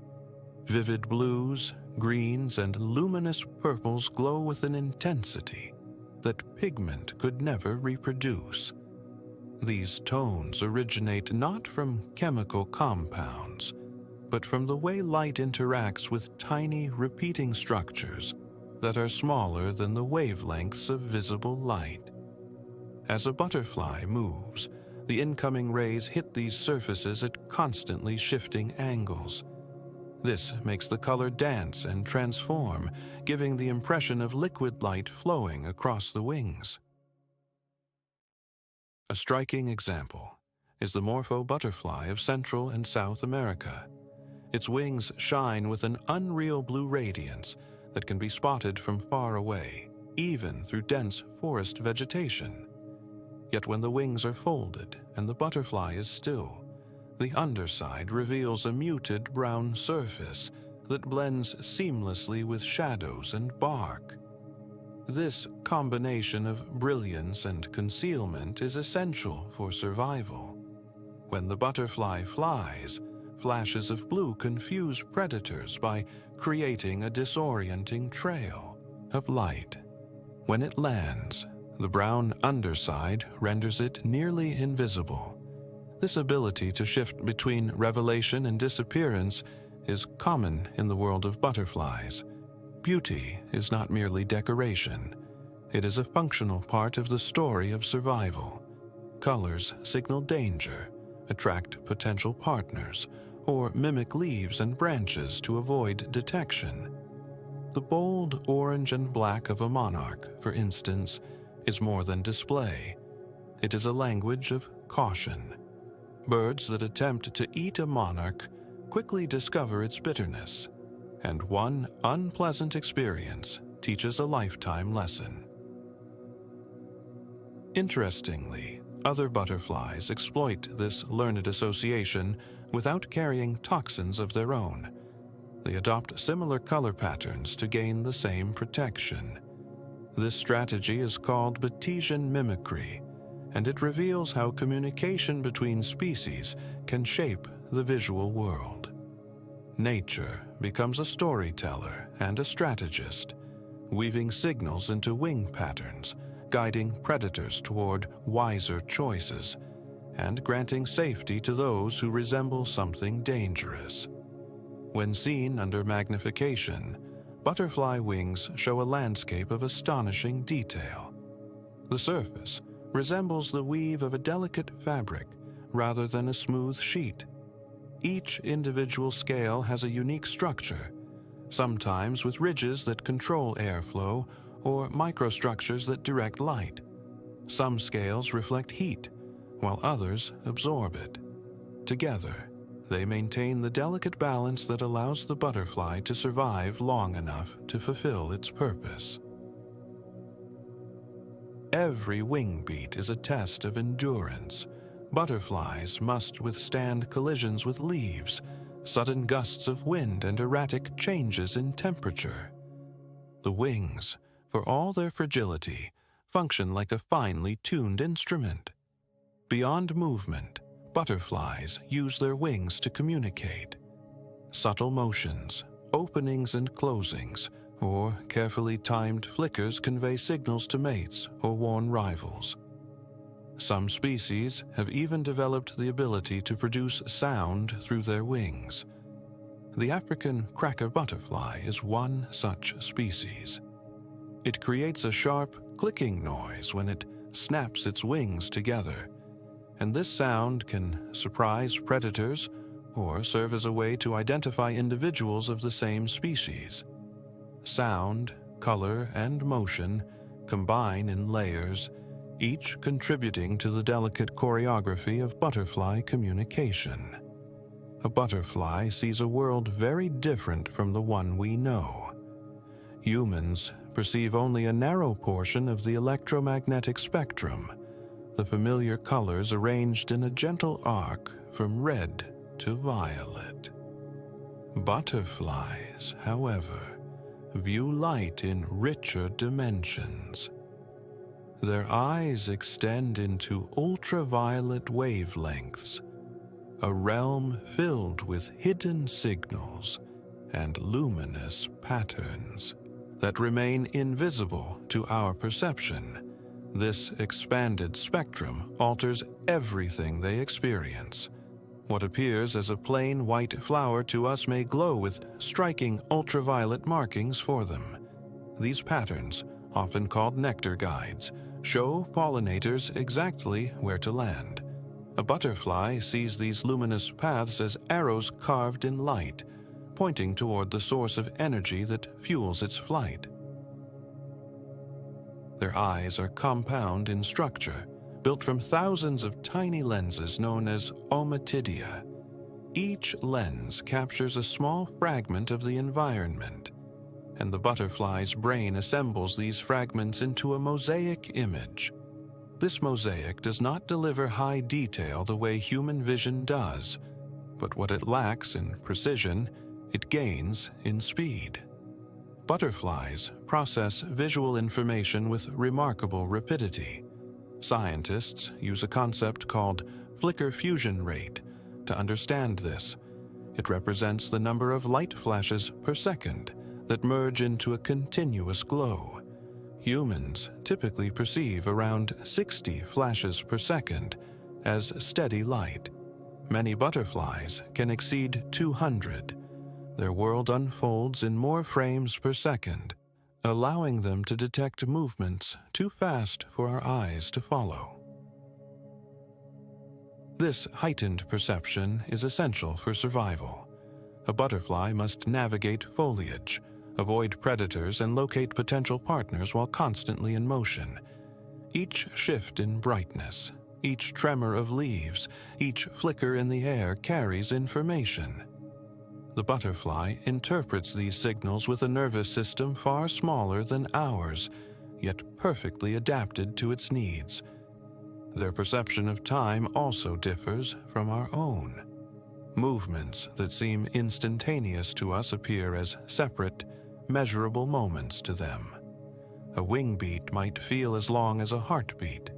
Vivid blues, greens, and luminous purples glow with an intensity that pigment could never reproduce. These tones originate not from chemical compounds, but from the way light interacts with tiny repeating structures that are smaller than the wavelengths of visible light. As a butterfly moves, the incoming rays hit these surfaces at constantly shifting angles. This makes the color dance and transform, giving the impression of liquid light flowing across the wings. A striking example is the morpho butterfly of Central and South America. Its wings shine with an unreal blue radiance that can be spotted from far away, even through dense forest vegetation. Yet when the wings are folded and the butterfly is still, the underside reveals a muted brown surface that blends seamlessly with shadows and bark. This combination of brilliance and concealment is essential for survival. When the butterfly flies, flashes of blue confuse predators by creating a disorienting trail of light. When it lands, the brown underside renders it nearly invisible. This ability to shift between revelation and disappearance is common in the world of butterflies. Beauty is not merely decoration. It is a functional part of the story of survival. Colors signal danger, attract potential partners, or mimic leaves and branches to avoid detection. The bold orange and black of a monarch, for instance, is more than display. It is a language of caution. Birds that attempt to eat a monarch quickly discover its bitterness, and one unpleasant experience teaches a lifetime lesson. Interestingly, other butterflies exploit this learned association without carrying toxins of their own. They adopt similar color patterns to gain the same protection. This strategy is called Batesian mimicry, and it reveals how communication between species can shape the visual world. Nature becomes a storyteller and a strategist, weaving signals into wing patterns, guiding predators toward wiser choices, and granting safety to those who resemble something dangerous. When seen under magnification, butterfly wings show a landscape of astonishing detail. The surface resembles the weave of a delicate fabric rather than a smooth sheet. Each individual scale has a unique structure, sometimes with ridges that control airflow or microstructures that direct light. Some scales reflect heat, while others absorb it. Together, they maintain the delicate balance that allows the butterfly to survive long enough to fulfill its purpose. Every wing beat is a test of endurance. Butterflies must withstand collisions with leaves, sudden gusts of wind, and erratic changes in temperature. The wings, for all their fragility, function like a finely tuned instrument. Beyond movement, butterflies use their wings to communicate. Subtle motions, openings and closings, or carefully timed flickers convey signals to mates or warn rivals. Some species have even developed the ability to produce sound through their wings. The African cracker butterfly is one such species. It creates a sharp, clicking noise when it snaps its wings together, and this sound can surprise predators or serve as a way to identify individuals of the same species. Sound, color, and motion combine in layers, each contributing to the delicate choreography of butterfly communication. A butterfly sees a world very different from the one we know. Humans perceive only a narrow portion of the electromagnetic spectrum, the familiar colors arranged in a gentle arc from red to violet. Butterflies, however, view light in richer dimensions. Their eyes extend into ultraviolet wavelengths, a realm filled with hidden signals and luminous patterns that remain invisible to our perception. This expanded spectrum alters everything they experience. What appears as a plain white flower to us may glow with striking ultraviolet markings for them. These patterns, often called nectar guides, show pollinators exactly where to land. A butterfly sees these luminous paths as arrows carved in light, pointing toward the source of energy that fuels its flight. Their eyes are compound in structure, built from thousands of tiny lenses known as ommatidia. Each lens captures a small fragment of the environment, and the butterfly's brain assembles these fragments into a mosaic image. This mosaic does not deliver high detail the way human vision does, but what it lacks in precision, it gains in speed. Butterflies process visual information with remarkable rapidity. Scientists use a concept called flicker fusion rate to understand this. It represents the number of light flashes per second that merge into a continuous glow. Humans typically perceive around 60 flashes per second as steady light. Many butterflies can exceed 200. Their world unfolds in more frames per second, allowing them to detect movements too fast for our eyes to follow. This heightened perception is essential for survival. A butterfly must navigate foliage, avoid predators, and locate potential partners while constantly in motion. Each shift in brightness, each tremor of leaves, each flicker in the air carries information. The butterfly interprets these signals with a nervous system far smaller than ours, yet perfectly adapted to its needs. Their perception of time also differs from our own. Movements that seem instantaneous to us appear as separate, measurable moments to them. A wing beat might feel as long as a heartbeat.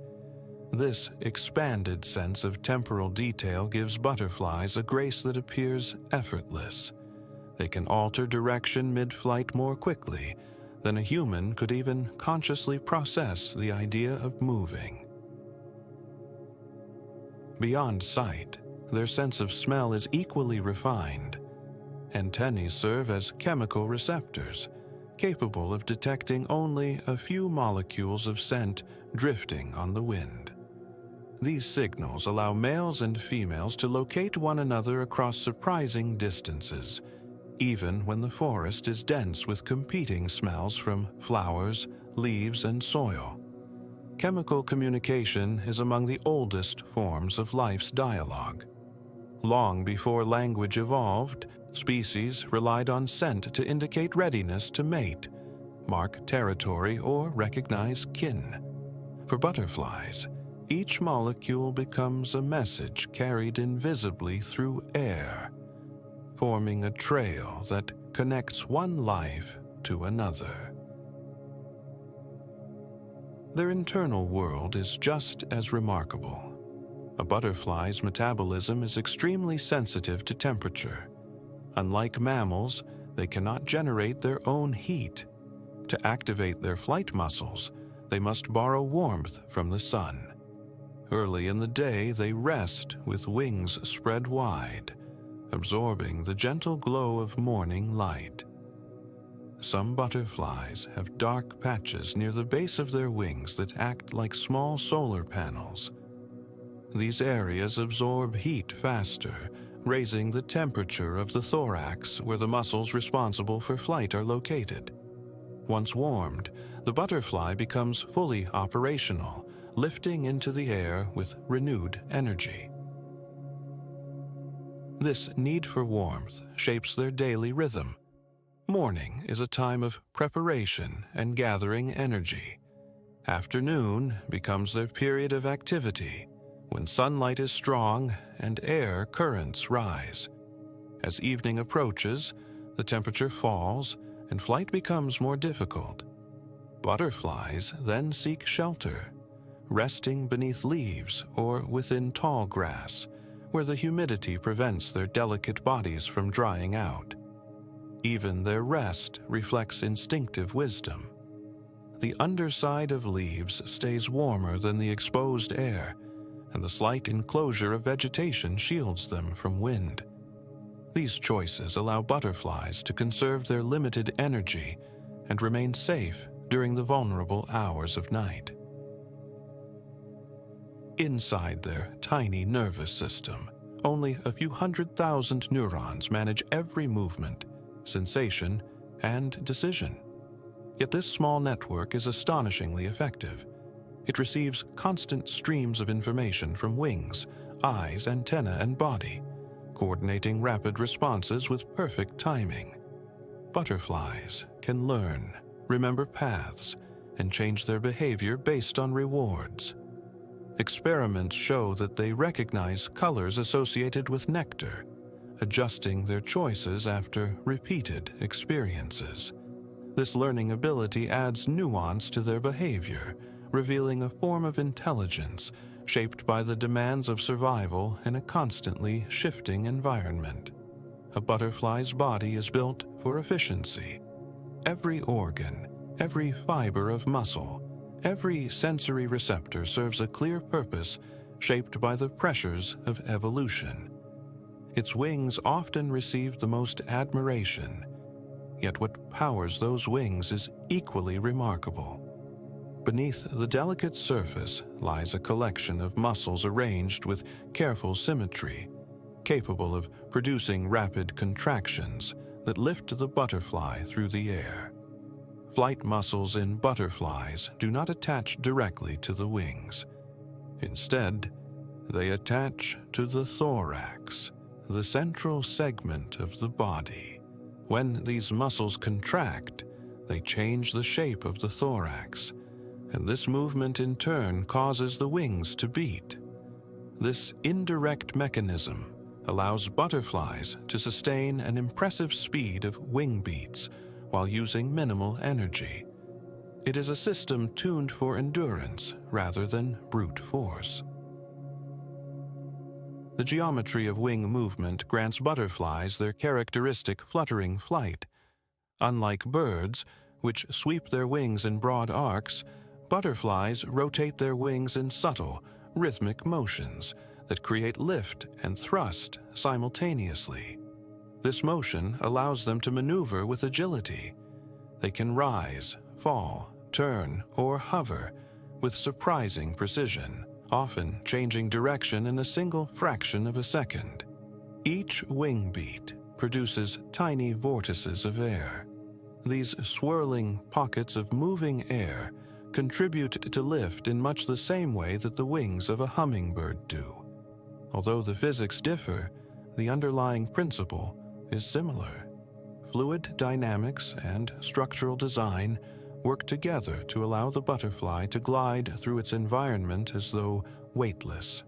This expanded sense of temporal detail gives butterflies a grace that appears effortless. They can alter direction mid-flight more quickly than a human could even consciously process the idea of moving. Beyond sight, their sense of smell is equally refined. Antennae serve as chemical receptors, capable of detecting only a few molecules of scent drifting on the wind. These signals allow males and females to locate one another across surprising distances, even when the forest is dense with competing smells from flowers, leaves, and soil. Chemical communication is among the oldest forms of life's dialogue. Long before language evolved, species relied on scent to indicate readiness to mate, mark territory, or recognize kin. For butterflies, each molecule becomes a message carried invisibly through air, forming a trail that connects one life to another. Their internal world is just as remarkable. A butterfly's metabolism is extremely sensitive to temperature. Unlike mammals, they cannot generate their own heat. To activate their flight muscles, they must borrow warmth from the sun. Early in the day, they rest with wings spread wide, absorbing the gentle glow of morning light. Some butterflies have dark patches near the base of their wings that act like small solar panels. These areas absorb heat faster, raising the temperature of the thorax where the muscles responsible for flight are located. Once warmed, the butterfly becomes fully operational, lifting into the air with renewed energy. This need for warmth shapes their daily rhythm. Morning is a time of preparation and gathering energy. Afternoon becomes their period of activity, when sunlight is strong and air currents rise. As evening approaches, the temperature falls and flight becomes more difficult. Butterflies then seek shelter, resting beneath leaves or within tall grass, where the humidity prevents their delicate bodies from drying out. Even their rest reflects instinctive wisdom. The underside of leaves stays warmer than the exposed air, and the slight enclosure of vegetation shields them from wind. These choices allow butterflies to conserve their limited energy and remain safe during the vulnerable hours of night. Inside their tiny nervous system, only a few 100,000 neurons manage every movement, sensation, and decision. Yet this small network is astonishingly effective. It receives constant streams of information from wings, eyes, antennae, and body, coordinating rapid responses with perfect timing. Butterflies can learn, remember paths, and change their behavior based on rewards. Experiments show that they recognize colors associated with nectar, adjusting their choices after repeated experiences. This learning ability adds nuance to their behavior, revealing a form of intelligence shaped by the demands of survival in a constantly shifting environment. A butterfly's body is built for efficiency. Every organ, every fiber of muscle, every sensory receptor serves a clear purpose shaped by the pressures of evolution. Its wings often receive the most admiration, yet what powers those wings is equally remarkable. Beneath the delicate surface lies a collection of muscles arranged with careful symmetry, capable of producing rapid contractions that lift the butterfly through the air. Flight muscles in butterflies do not attach directly to the wings. Instead, they attach to the thorax, the central segment of the body. When these muscles contract, they change the shape of the thorax, and this movement in turn causes the wings to beat. This indirect mechanism allows butterflies to sustain an impressive speed of wing beats while using minimal energy. It is a system tuned for endurance rather than brute force. The geometry of wing movement grants butterflies their characteristic fluttering flight. Unlike birds, which sweep their wings in broad arcs, butterflies rotate their wings in subtle, rhythmic motions that create lift and thrust simultaneously. This motion allows them to maneuver with agility. They can rise, fall, turn, or hover with surprising precision, often changing direction in a single fraction of a second. Each wing beat produces tiny vortices of air. These swirling pockets of moving air contribute to lift in much the same way that the wings of a hummingbird do. Although the physics differ, the underlying principle is similar. Fluid dynamics and structural design work together to allow the butterfly to glide through its environment as though weightless.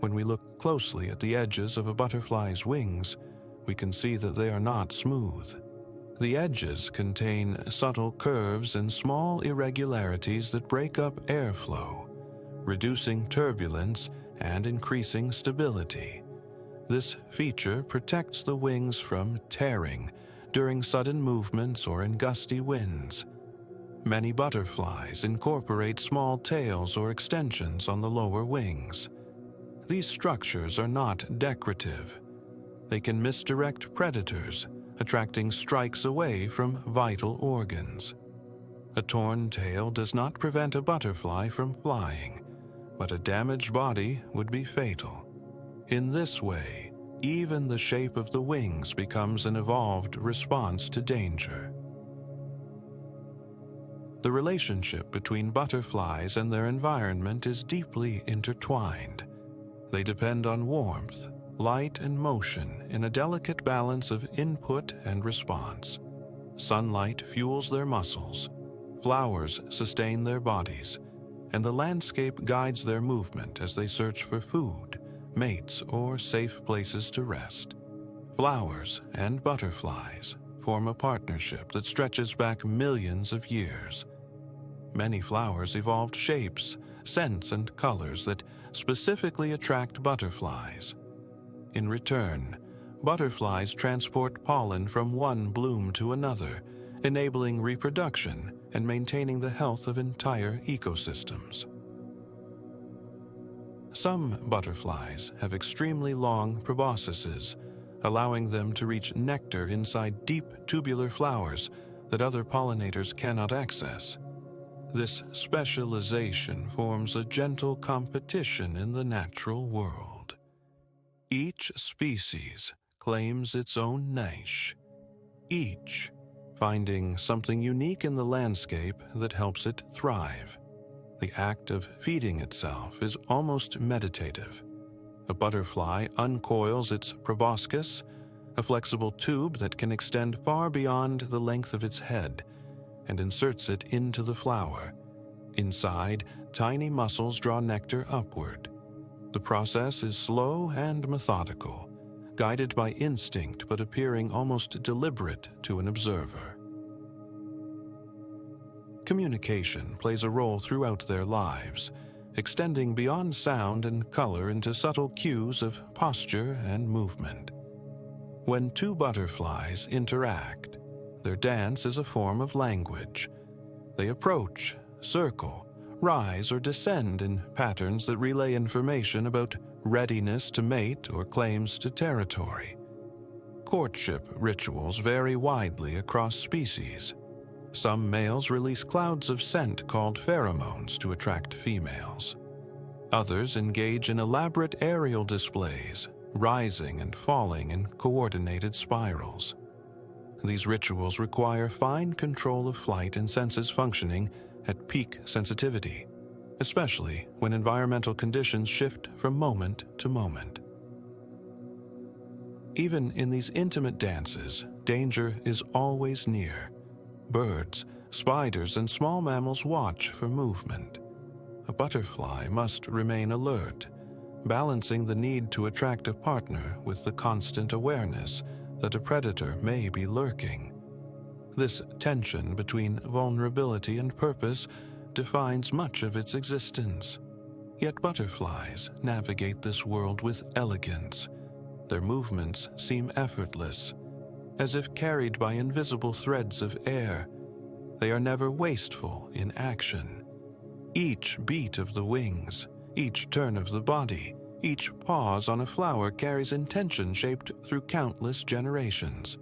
When we look closely at the edges of a butterfly's wings, we can see that they are not smooth. The edges contain subtle curves and small irregularities that break up airflow, reducing turbulence and increasing stability. This feature protects the wings from tearing during sudden movements or in gusty winds. Many butterflies incorporate small tails or extensions on the lower wings. These structures are not decorative. They can misdirect predators, attracting strikes away from vital organs. A torn tail does not prevent a butterfly from flying, but a damaged body would be fatal. In this way, even the shape of the wings becomes an evolved response to danger. The relationship between butterflies and their environment is deeply intertwined. They depend on warmth, light, and motion in a delicate balance of input and response. Sunlight fuels their muscles, flowers sustain their bodies, and the landscape guides their movement as they search for food, mates, or safe places to rest. Flowers and butterflies form a partnership that stretches back millions of years. Many flowers evolved shapes, scents, and colors that specifically attract butterflies. In return, butterflies transport pollen from one bloom to another, enabling reproduction and maintaining the health of entire ecosystems. Some butterflies have extremely long proboscises, allowing them to reach nectar inside deep tubular flowers that other pollinators cannot access. This specialization forms a gentle competition in the natural world. Each species claims its own niche, each finding something unique in the landscape that helps it thrive. The act of feeding itself is almost meditative. A butterfly uncoils its proboscis, a flexible tube that can extend far beyond the length of its head, and inserts it into the flower. Inside, tiny muscles draw nectar upward. The process is slow and methodical, guided by instinct but appearing almost deliberate to an observer. Communication plays a role throughout their lives, extending beyond sound and color into subtle cues of posture and movement. When two butterflies interact, their dance is a form of language. They approach, circle, rise, or descend in patterns that relay information about readiness to mate or claims to territory. Courtship rituals vary widely across species. Some males release clouds of scent called pheromones to attract females. Others engage in elaborate aerial displays, rising and falling in coordinated spirals. These rituals require fine control of flight and senses functioning at peak sensitivity, especially when environmental conditions shift from moment to moment. Even in these intimate dances, danger is always near. Birds, spiders, and small mammals watch for movement. A butterfly must remain alert, balancing the need to attract a partner with the constant awareness that a predator may be lurking. This tension between vulnerability and purpose defines much of its existence. Yet butterflies navigate this world with elegance. Their movements seem effortless, as if carried by invisible threads of air. They are never wasteful in action. Each beat of the wings, each turn of the body, each pause on a flower carries intention shaped through countless generations.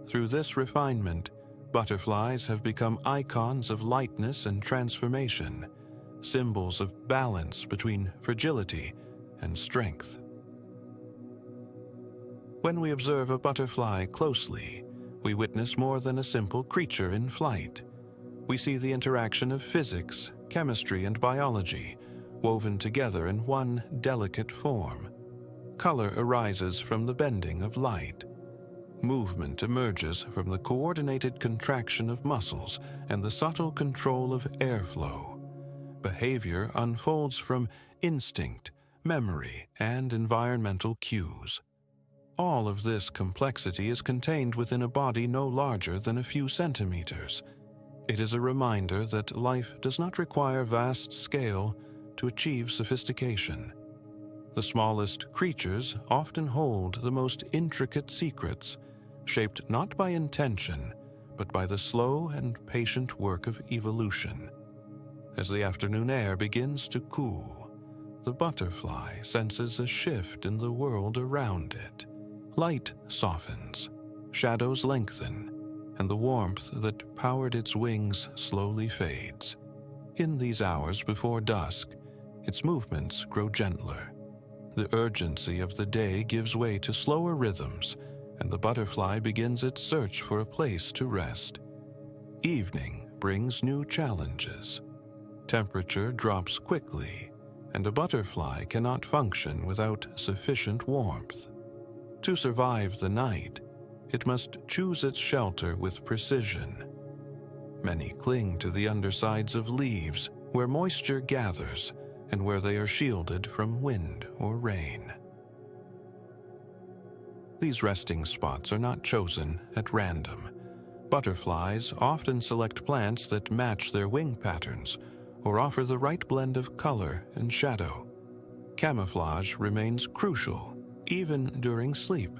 Through this refinement, butterflies have become icons of lightness and transformation, symbols of balance between fragility and strength. When we observe a butterfly closely, we witness more than a simple creature in flight. We see the interaction of physics, chemistry, and biology woven together in one delicate form. Color arises from the bending of light. Movement emerges from the coordinated contraction of muscles and the subtle control of airflow. Behavior unfolds from instinct, memory, and environmental cues. All of this complexity is contained within a body no larger than a few centimeters. It is a reminder that life does not require vast scale to achieve sophistication. The smallest creatures often hold the most intricate secrets, shaped not by intention, but by the slow and patient work of evolution. As the afternoon air begins to cool, the butterfly senses a shift in the world around it. Light softens, shadows lengthen, and the warmth that powered its wings slowly fades. In these hours before dusk, its movements grow gentler. The urgency of the day gives way to slower rhythms, and the butterfly begins its search for a place to rest. Evening brings new challenges. Temperature drops quickly, and a butterfly cannot function without sufficient warmth. To survive the night, it must choose its shelter with precision. Many cling to the undersides of leaves, where moisture gathers and where they are shielded from wind or rain. These resting spots are not chosen at random. Butterflies often select plants that match their wing patterns or offer the right blend of color and shadow. Camouflage remains crucial, even during sleep.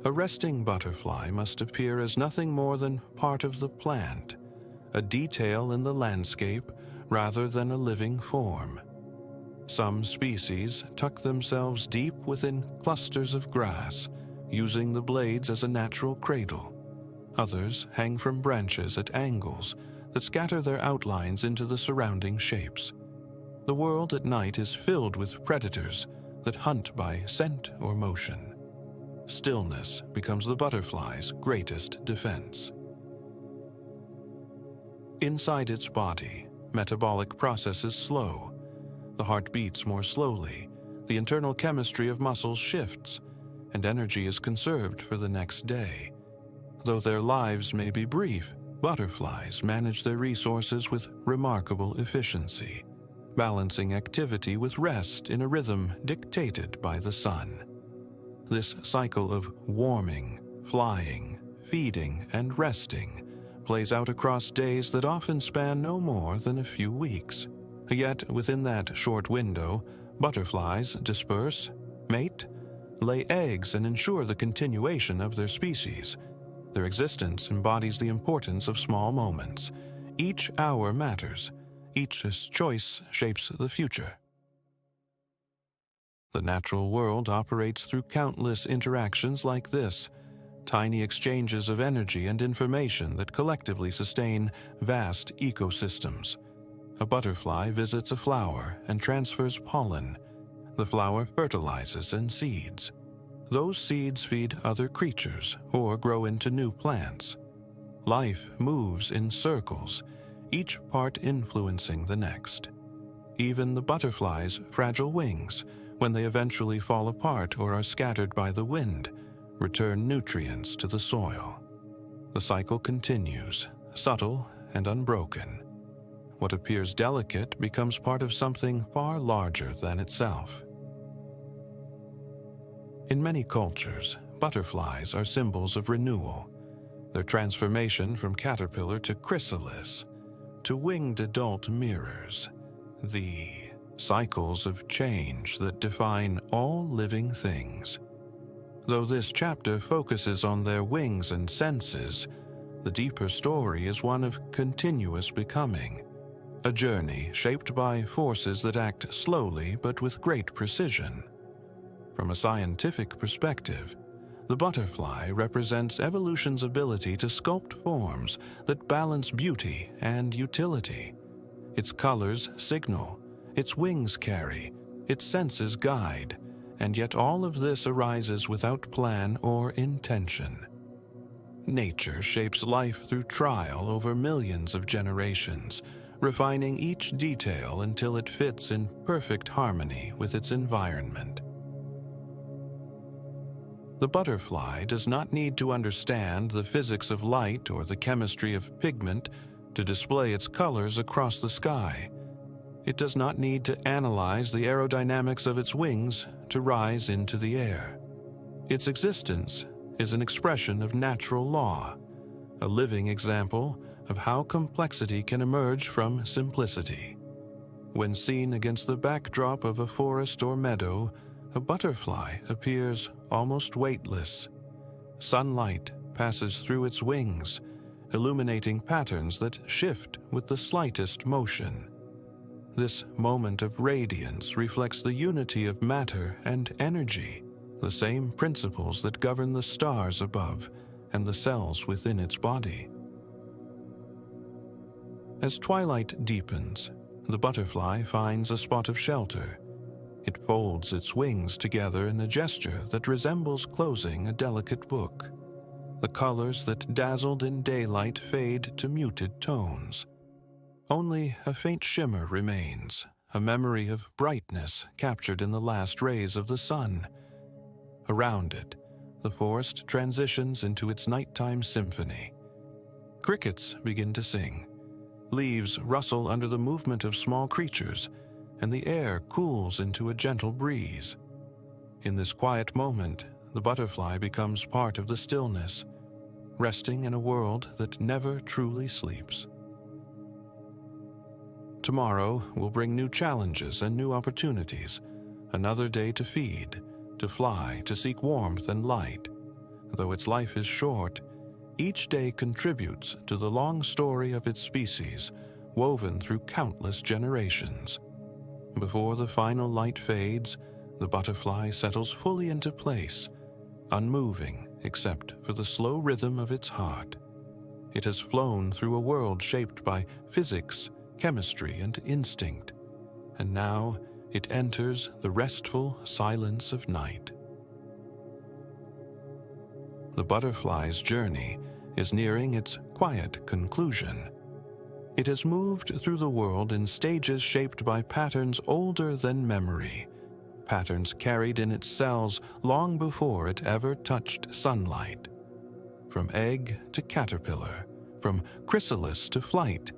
A resting butterfly must appear as nothing more than part of the plant, a detail in the landscape rather than a living form. Some species tuck themselves deep within clusters of grass, using the blades as a natural cradle. Others hang from branches at angles that scatter their outlines into the surrounding shapes. The world at night is filled with predators that hunt by scent or motion. Stillness becomes the butterfly's greatest defense. Inside its body, metabolic processes slow. The heart beats more slowly, the internal chemistry of muscles shifts, and energy is conserved for the next day. Though their lives may be brief, butterflies manage their resources with remarkable efficiency, balancing activity with rest in a rhythm dictated by the sun. This cycle of warming, flying, feeding, and resting plays out across days that often span no more than a few weeks. Yet, within that short window, butterflies disperse, mate, lay eggs, and ensure the continuation of their species. Their existence embodies the importance of small moments. Each hour matters. Each choice shapes the future. The natural world operates through countless interactions like this, tiny exchanges of energy and information that collectively sustain vast ecosystems. A butterfly visits a flower and transfers pollen. The flower fertilizes and seeds. Those seeds feed other creatures or grow into new plants. Life moves in circles, each part influencing the next. Even the butterfly's fragile wings, when they eventually fall apart or are scattered by the wind, return nutrients to the soil. The cycle continues, subtle and unbroken. What appears delicate becomes part of something far larger than itself. In many cultures, butterflies are symbols of renewal. Their transformation from caterpillar to chrysalis, to winged adult mirrors, the cycles of change that define all living things. Though this chapter focuses on their wings and senses, the deeper story is one of continuous becoming, a journey shaped by forces that act slowly but with great precision. From a scientific perspective, the butterfly represents evolution's ability to sculpt forms that balance beauty and utility. Its colors signal, its wings carry, its senses guide, and yet all of this arises without plan or intention. Nature shapes life through trial over millions of generations, refining each detail until it fits in perfect harmony with its environment. The butterfly does not need to understand the physics of light or the chemistry of pigment to display its colors across the sky. It does not need to analyze the aerodynamics of its wings to rise into the air. Its existence is an expression of natural law, a living example of how complexity can emerge from simplicity. When seen against the backdrop of a forest or meadow, a butterfly appears almost weightless. Sunlight passes through its wings, illuminating patterns that shift with the slightest motion. This moment of radiance reflects the unity of matter and energy, the same principles that govern the stars above and the cells within its body. As twilight deepens, the butterfly finds a spot of shelter. It folds its wings together in a gesture that resembles closing a delicate book. The colors that dazzled in daylight fade to muted tones. Only a faint shimmer remains, a memory of brightness captured in the last rays of the sun. Around it, the forest transitions into its nighttime symphony. Crickets begin to sing. Leaves rustle under the movement of small creatures, and the air cools into a gentle breeze. In this quiet moment, the butterfly becomes part of the stillness, resting in a world that never truly sleeps. Tomorrow will bring new challenges and new opportunities, another day to feed, to fly, to seek warmth and light. Though its life is short, each day contributes to the long story of its species, woven through countless generations. Before the final light fades, the butterfly settles fully into place, unmoving except for the slow rhythm of its heart. It has flown through a world shaped by physics, chemistry, and instinct, and now it enters the restful silence of night. The butterfly's journey is nearing its quiet conclusion. It has moved through the world in stages shaped by patterns older than memory, patterns carried in its cells long before it ever touched sunlight. From egg to caterpillar, from chrysalis to flight,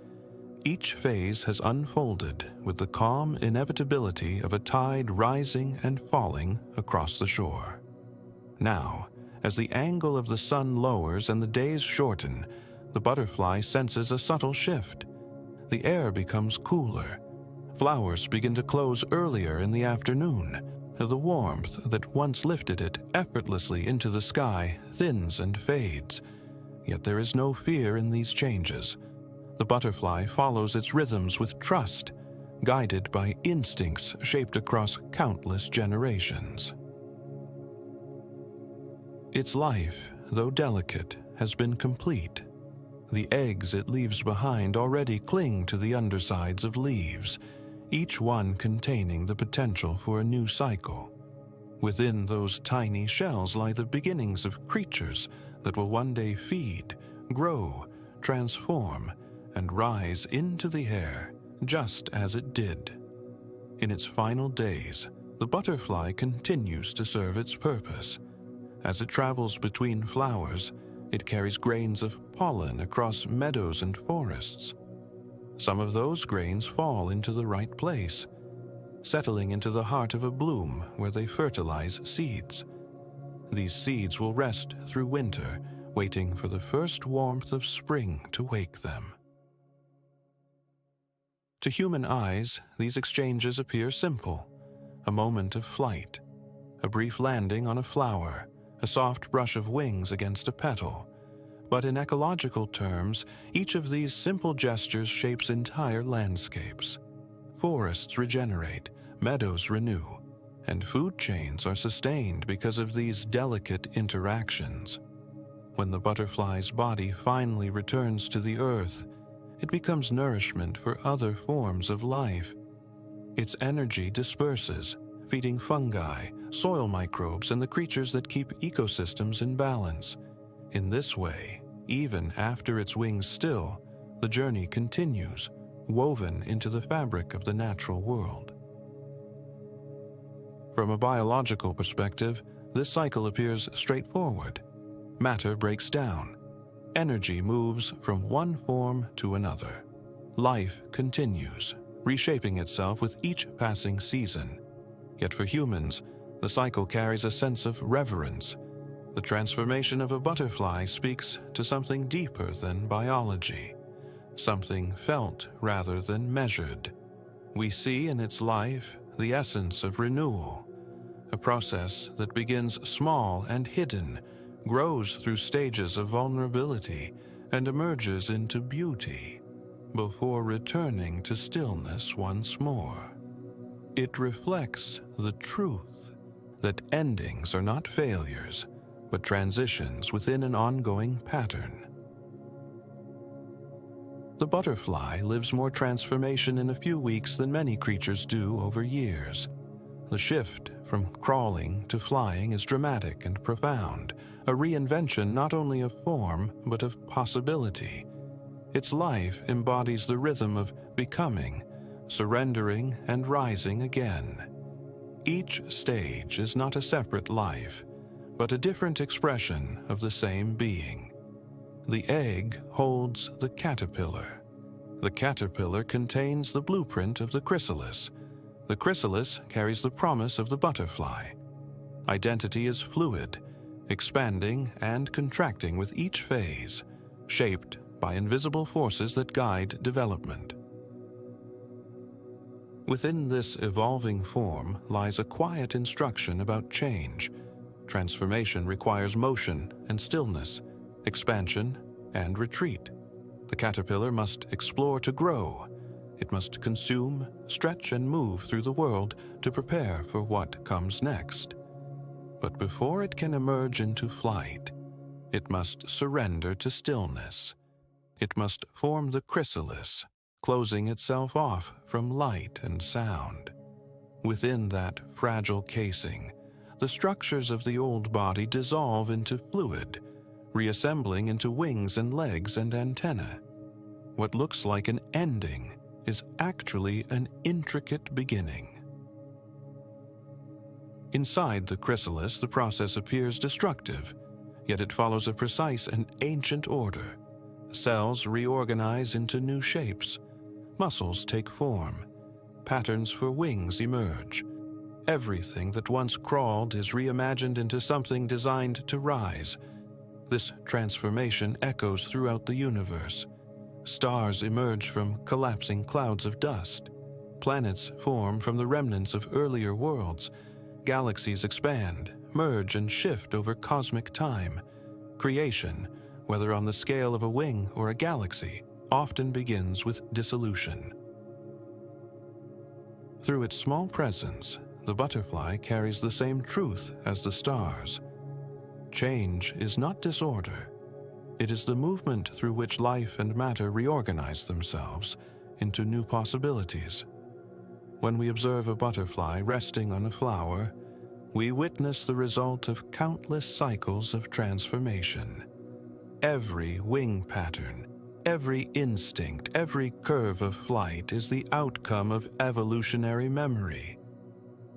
each phase has unfolded with the calm inevitability of a tide rising and falling across the shore. Now, as the angle of the sun lowers and the days shorten, the butterfly senses a subtle shift. The air becomes cooler. Flowers begin to close earlier in the afternoon. The warmth that once lifted it effortlessly into the sky thins and fades. Yet there is no fear in these changes. The butterfly follows its rhythms with trust, guided by instincts shaped across countless generations. Its life, though delicate, has been complete. The eggs it leaves behind already cling to the undersides of leaves, each one containing the potential for a new cycle. Within those tiny shells lie the beginnings of creatures that will one day feed, grow, transform, and rise into the air, just as it did. In its final days, the butterfly continues to serve its purpose. As it travels between flowers, it carries grains of pollen across meadows and forests. Some of those grains fall into the right place, settling into the heart of a bloom where they fertilize seeds. These seeds will rest through winter, waiting for the first warmth of spring to wake them. To human eyes, these exchanges appear simple: a moment of flight, a brief landing on a flower, a soft brush of wings against a petal. But in ecological terms, each of these simple gestures shapes entire landscapes. Forests regenerate, meadows renew, and food chains are sustained because of these delicate interactions. When the butterfly's body finally returns to the earth, it becomes nourishment for other forms of life. Its energy disperses, feeding fungi, soil microbes, and the creatures that keep ecosystems in balance. In this way, even after its wings still, the journey continues, woven into the fabric of the natural world. From a biological perspective, this cycle appears straightforward. Matter breaks down. Energy moves from one form to another. Life continues, reshaping itself with each passing season. Yet for humans, the cycle carries a sense of reverence. The transformation of a butterfly speaks to something deeper than biology, something felt rather than measured. We see in its life the essence of renewal, a process that begins small and hidden, grows through stages of vulnerability, and emerges into beauty, before returning to stillness once more. It reflects the truth that endings are not failures, but transitions within an ongoing pattern. The butterfly lives more transformation in a few weeks than many creatures do over years. The shift from crawling to flying is dramatic and profound, a reinvention not only of form but of possibility. Its life embodies the rhythm of becoming, surrendering, and rising again. Each stage is not a separate life, but a different expression of the same being. The egg holds the caterpillar. The caterpillar contains the blueprint of the chrysalis. The chrysalis carries the promise of the butterfly. Identity is fluid, expanding and contracting with each phase, shaped by invisible forces that guide development. Within this evolving form lies a quiet instruction about change. Transformation requires motion and stillness, expansion and retreat. The caterpillar must explore to grow, It must consume, stretch, and move through the world to prepare for what comes next. But before it can emerge into flight, it must surrender to stillness. It must form the chrysalis, closing itself off from light and sound. Within that fragile casing, the structures of the old body dissolve into fluid, reassembling into wings and legs and antennae. What looks like an ending is actually an intricate beginning. Inside the chrysalis, the process appears destructive, yet it follows a precise and ancient order. Cells reorganize into new shapes, muscles take form, patterns for wings emerge. Everything that once crawled is reimagined into something designed to rise. This transformation echoes throughout the universe. Stars emerge from collapsing clouds of dust. Planets form from the remnants of earlier worlds. Galaxies expand, merge, and shift over cosmic time. Creation, whether on the scale of a wing or a galaxy, often begins with dissolution. Through its small presence, the butterfly carries the same truth as the stars. Change is not disorder. It is the movement through which life and matter reorganize themselves into new possibilities. When we observe a butterfly resting on a flower, we witness the result of countless cycles of transformation. Every wing pattern, every instinct, every curve of flight is the outcome of evolutionary memory.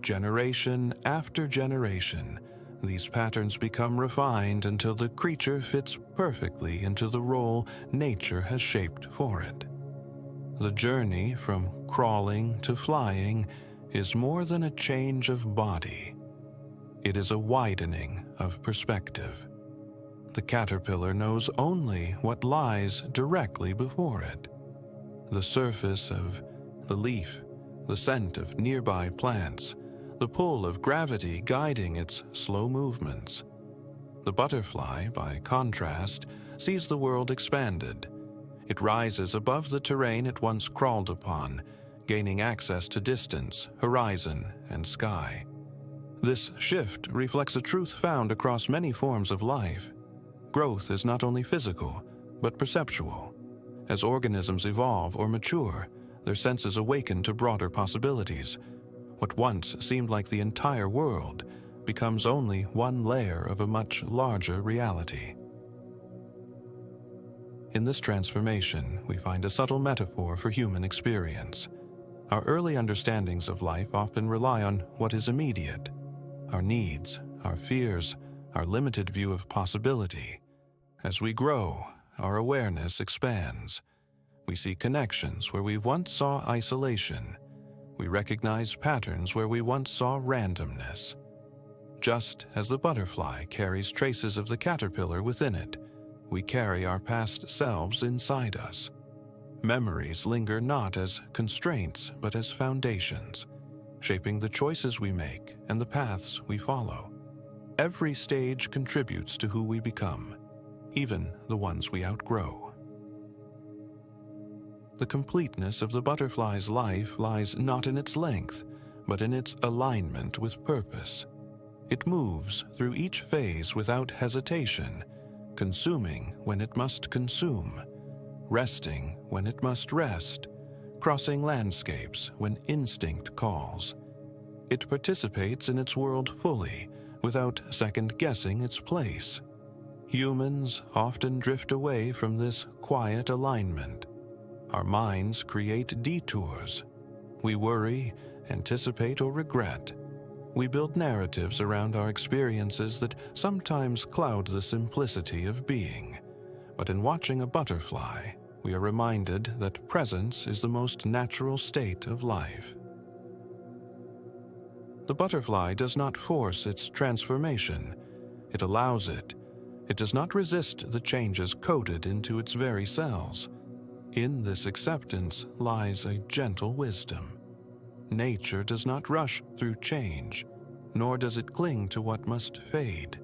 Generation after generation, these patterns become refined until the creature fits perfectly into the role nature has shaped for it. The journey from crawling to flying is more than a change of body. It is a widening of perspective. The caterpillar knows only what lies directly before it. The surface of the leaf, the scent of nearby plants, the pull of gravity guiding its slow movements. The butterfly, by contrast, sees the world expanded. It rises above the terrain it once crawled upon, gaining access to distance, horizon, and sky. This shift reflects a truth found across many forms of life. Growth is not only physical, but perceptual. As organisms evolve or mature, their senses awaken to broader possibilities. What once seemed like the entire world becomes only one layer of a much larger reality. In this transformation, we find a subtle metaphor for human experience. Our early understandings of life often rely on what is immediate: our needs, our fears, our limited view of possibility. As we grow, our awareness expands. We see connections where we once saw isolation. We recognize patterns where we once saw randomness. Just as the butterfly carries traces of the caterpillar within it, we carry our past selves inside us. Memories linger not as constraints but as foundations, shaping the choices we make and the paths we follow. Every stage contributes to who we become, even the ones we outgrow. The completeness of the butterfly's life lies not in its length, but in its alignment with purpose. It moves through each phase without hesitation, consuming when it must consume, resting when it must rest, crossing landscapes when instinct calls. It participates in its world fully, without second-guessing its place. Humans often drift away from this quiet alignment. Our minds create detours. We worry, anticipate, or regret. We build narratives around our experiences that sometimes cloud the simplicity of being. But in watching a butterfly, we are reminded that presence is the most natural state of life. The butterfly does not force its transformation. It allows it. It does not resist the changes coded into its very cells. In this acceptance lies a gentle wisdom. Nature does not rush through change, nor does it cling to what must fade.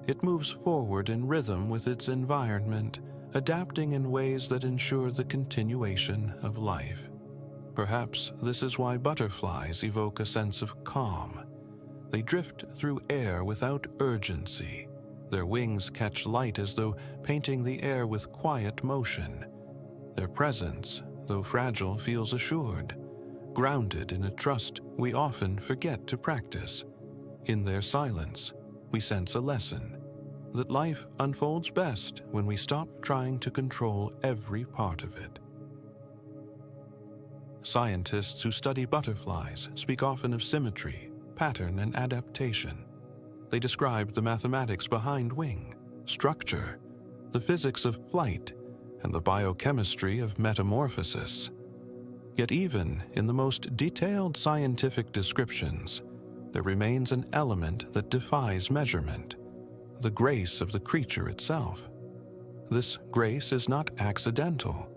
It moves forward in rhythm with its environment, adapting in ways that ensure the continuation of life. Perhaps this is why butterflies evoke a sense of calm. They drift through air without urgency. Their wings catch light as though painting the air with quiet motion. Their presence, though fragile, feels assured, grounded in a trust we often forget to practice. In their silence, we sense a lesson that life unfolds best when we stop trying to control every part of it. Scientists who study butterflies speak often of symmetry, pattern, and adaptation. They describe the mathematics behind wing, structure, the physics of flight, and the biochemistry of metamorphosis. Yet even in the most detailed scientific descriptions, there remains an element that defies measurement: the grace of the creature itself. This grace is not accidental.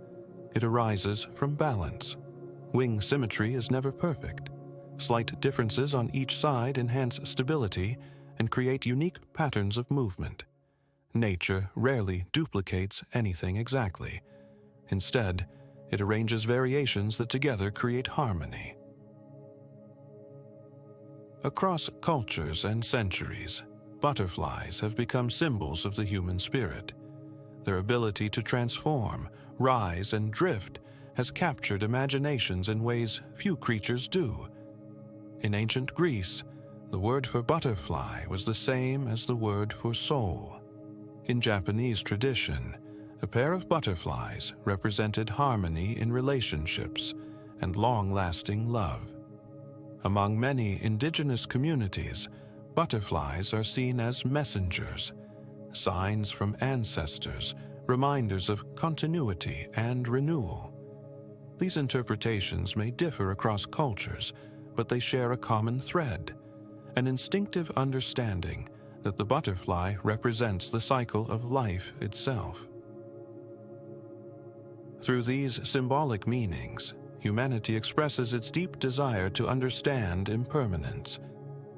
It arises from balance. Wing symmetry is never perfect. Slight differences on each side enhance stability and create unique patterns of movement. Nature rarely duplicates anything exactly. Instead, it arranges variations that together create harmony. Across cultures and centuries, butterflies have become symbols of the human spirit. Their ability to transform, rise, and drift has captured imaginations in ways few creatures do. In ancient Greece, the word for butterfly was the same as the word for soul. In Japanese tradition, a pair of butterflies represented harmony in relationships and long-lasting love. Among many indigenous communities, butterflies are seen as messengers, signs from ancestors, reminders of continuity and renewal. These interpretations may differ across cultures, but they share a common thread: an instinctive understanding that the butterfly represents the cycle of life itself. Through these symbolic meanings, humanity expresses its deep desire to understand impermanence.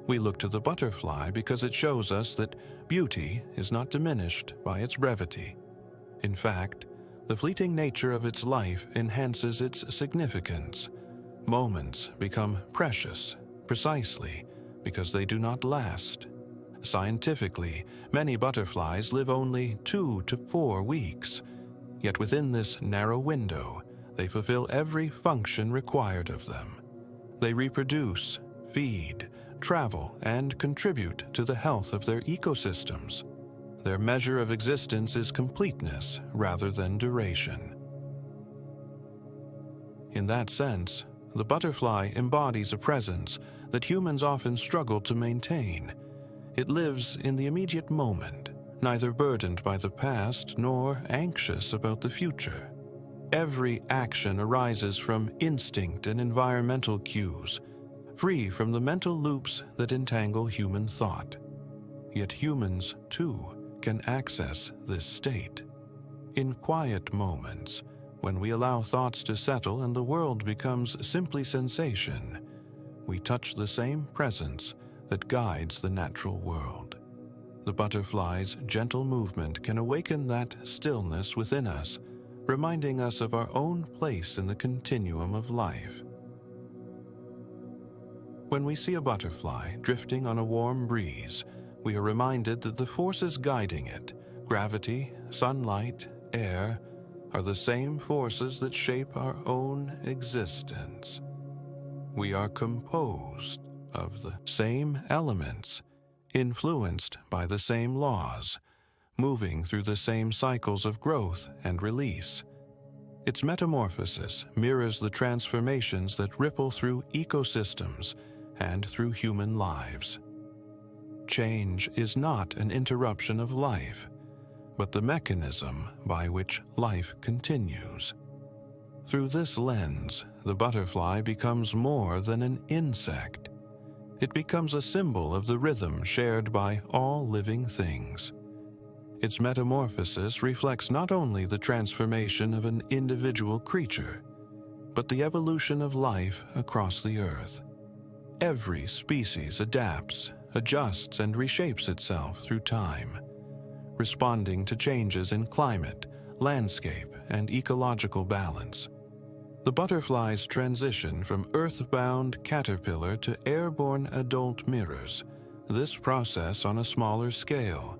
We look to the butterfly because it shows us that beauty is not diminished by its brevity. In fact, the fleeting nature of its life enhances its significance. Moments become precious precisely because they do not last. Scientifically, many butterflies live only 2 to 4 weeks. Yet within this narrow window, they fulfill every function required of them. They reproduce, feed, travel, and contribute to the health of their ecosystems. Their measure of existence is completeness rather than duration. In that sense, the butterfly embodies a presence that humans often struggle to maintain. It lives in the immediate moment, neither burdened by the past nor anxious about the future. Every action arises from instinct and environmental cues, free from the mental loops that entangle human thought. Yet humans, too, can access this state. In quiet moments, when we allow thoughts to settle and the world becomes simply sensation, we touch the same presence that guides the natural world. The butterfly's gentle movement can awaken that stillness within us, reminding us of our own place in the continuum of life. When we see a butterfly drifting on a warm breeze, we are reminded that the forces guiding it, gravity, sunlight, air, are the same forces that shape our own existence. We are composed of the same elements, influenced by the same laws, moving through the same cycles of growth and release. Its metamorphosis mirrors the transformations that ripple through ecosystems and through human lives. Change is not an interruption of life, but the mechanism by which life continues. Through this lens, the butterfly becomes more than an insect. It becomes a symbol of the rhythm shared by all living things. Its metamorphosis reflects not only the transformation of an individual creature, but the evolution of life across the earth. Every species adapts, adjusts, and reshapes itself through time, responding to changes in climate, landscape, and ecological balance. The butterfly's transition from earthbound caterpillar to airborne adult mirrors this process on a smaller scale,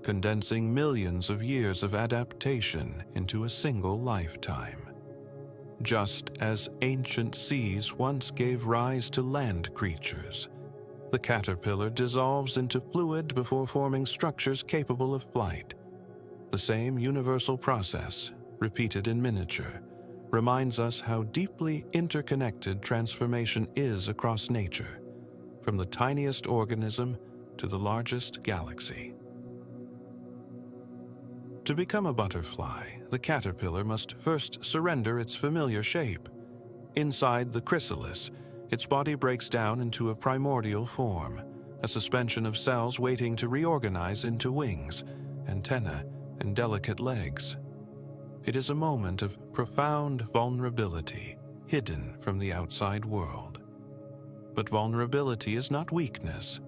condensing millions of years of adaptation into a single lifetime. Just as ancient seas once gave rise to land creatures, the caterpillar dissolves into fluid before forming structures capable of flight. The same universal process, repeated in miniature, reminds us how deeply interconnected transformation is across nature, from the tiniest organism to the largest galaxy. To become a butterfly, the caterpillar must first surrender its familiar shape. Inside the chrysalis, its body breaks down into a primordial form, a suspension of cells waiting to reorganize into wings, antennae, and delicate legs. It is a moment of profound vulnerability, hidden from the outside world. But vulnerability is not weakness.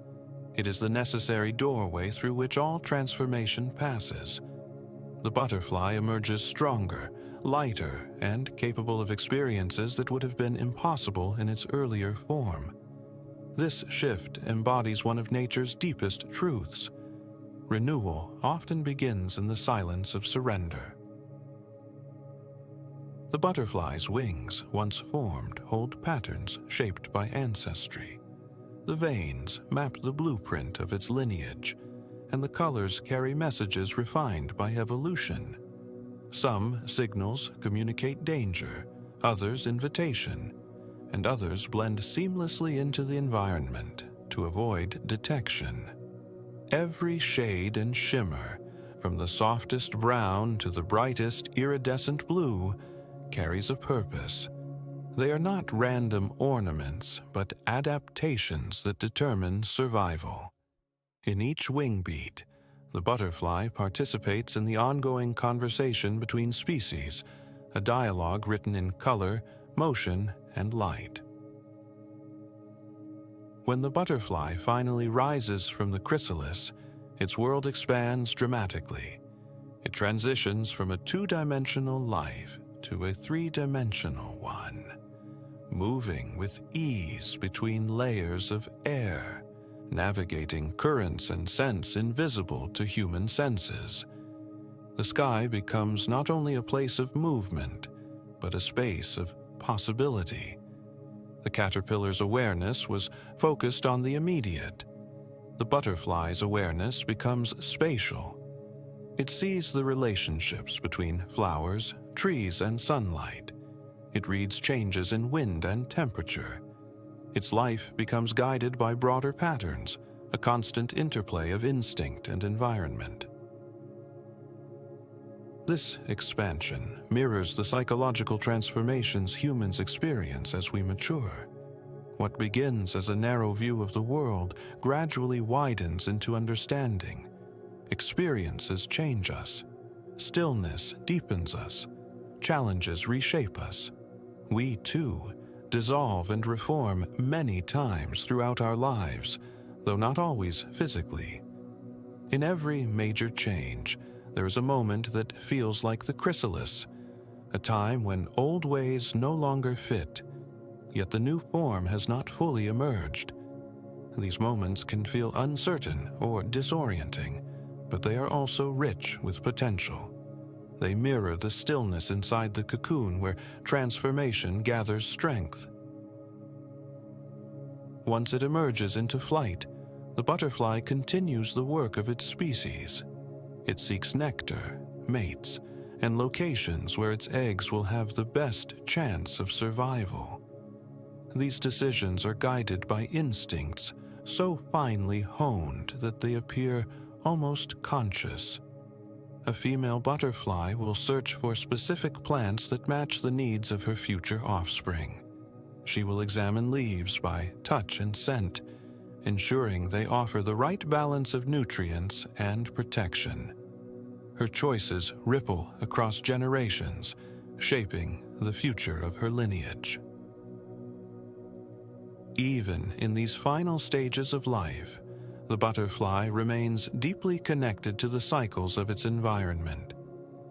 It is the necessary doorway through which all transformation passes. The butterfly emerges stronger, lighter, and capable of experiences that would have been impossible in its earlier form. This shift embodies one of nature's deepest truths. Renewal often begins in the silence of surrender. The butterfly's wings, once formed, hold patterns shaped by ancestry. The veins map the blueprint of its lineage, and the colors carry messages refined by evolution. Some signals communicate danger, others invitation, and others blend seamlessly into the environment to avoid detection. Every shade and shimmer, from the softest brown to the brightest iridescent blue, carries a purpose. They are not random ornaments, but adaptations that determine survival. In each wing beat, the butterfly participates in the ongoing conversation between species, a dialogue written in color, motion, and light. When the butterfly finally rises from the chrysalis, its world expands dramatically. It transitions from a two-dimensional life to a three-dimensional one, moving with ease between layers of air, navigating currents and scents invisible to human senses. The sky becomes not only a place of movement, but a space of possibility. The caterpillar's awareness was focused on the immediate. The butterfly's awareness becomes spatial. It sees the relationships between flowers, trees, and sunlight. It reads changes in wind and temperature. Its life becomes guided by broader patterns, a constant interplay of instinct and environment. This expansion mirrors the psychological transformations humans experience as we mature. What begins as a narrow view of the world gradually widens into understanding. Experiences change us. Stillness deepens us. Challenges reshape us. We, too, dissolve and reform many times throughout our lives, though not always physically. In every major change, there is a moment that feels like the chrysalis, a time when old ways no longer fit, yet the new form has not fully emerged. These moments can feel uncertain or disorienting, but they are also rich with potential. They mirror the stillness inside the cocoon where transformation gathers strength. Once it emerges into flight, the butterfly continues the work of its species. It seeks nectar, mates, and locations where its eggs will have the best chance of survival. These decisions are guided by instincts so finely honed that they appear almost conscious. A female butterfly will search for specific plants that match the needs of her future offspring. She will examine leaves by touch and scent, ensuring they offer the right balance of nutrients and protection. Her choices ripple across generations, shaping the future of her lineage. Even in these final stages of life, the butterfly remains deeply connected to the cycles of its environment,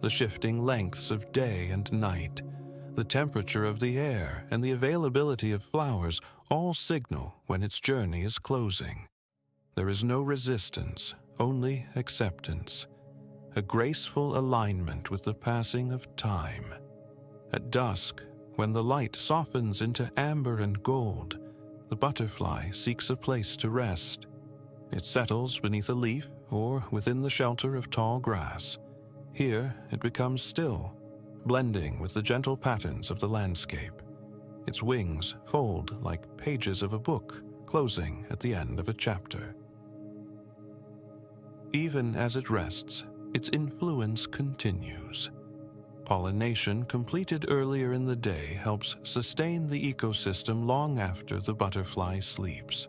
the shifting lengths of day and night, The temperature of the air and the availability of flowers all signal when its journey is closing. There is no resistance, only acceptance, a graceful alignment with the passing of time. At dusk, when the light softens into amber and gold, the butterfly seeks a place to rest. It settles beneath a leaf or within the shelter of tall grass. Here it becomes still, blending with the gentle patterns of the landscape. Its wings fold like pages of a book, closing at the end of a chapter. Even as it rests, its influence continues. Pollination completed earlier in the day helps sustain the ecosystem long after the butterfly sleeps.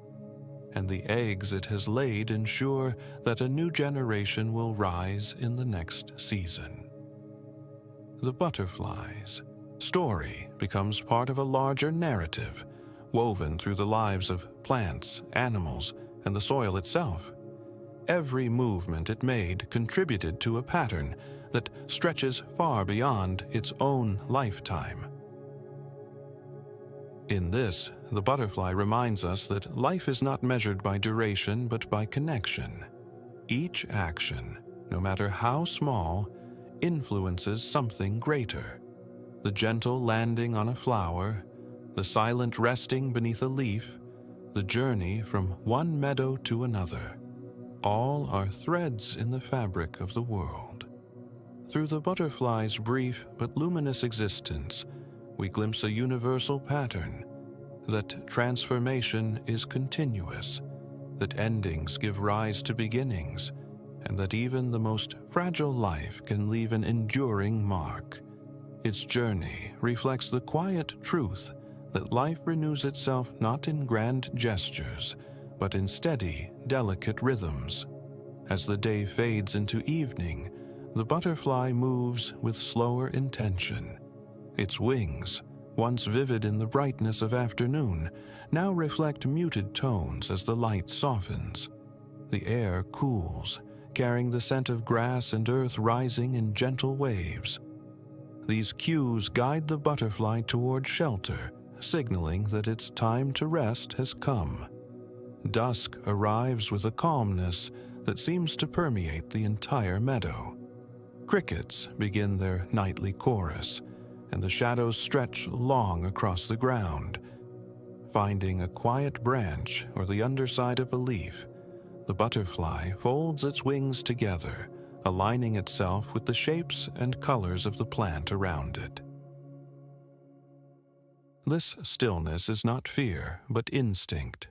And the eggs it has laid ensure that a new generation will rise in the next season. The butterfly's story becomes part of a larger narrative, woven through the lives of plants, animals, and the soil itself. Every movement it made contributed to a pattern that stretches far beyond its own lifetime. In this, the butterfly reminds us that life is not measured by duration but by connection. Each action, no matter how small, influences something greater. The gentle landing on a flower, the silent resting beneath a leaf, the journey from one meadow to another. All are threads in the fabric of the world. Through the butterfly's brief but luminous existence, we glimpse a universal pattern, that transformation is continuous, that endings give rise to beginnings, and that even the most fragile life can leave an enduring mark. Its journey reflects the quiet truth that life renews itself not in grand gestures, but in steady, delicate rhythms. As the day fades into evening, the butterfly moves with slower intention. Its wings, once vivid in the brightness of afternoon, now reflect muted tones as the light softens. The air cools, carrying the scent of grass and earth rising in gentle waves. These cues guide the butterfly toward shelter, signaling that its time to rest has come. Dusk arrives with a calmness that seems to permeate the entire meadow. Crickets begin their nightly chorus, and the shadows stretch long across the ground. Finding a quiet branch or the underside of a leaf, the butterfly folds its wings together, aligning itself with the shapes and colors of the plant around it. This stillness is not fear, but instinct.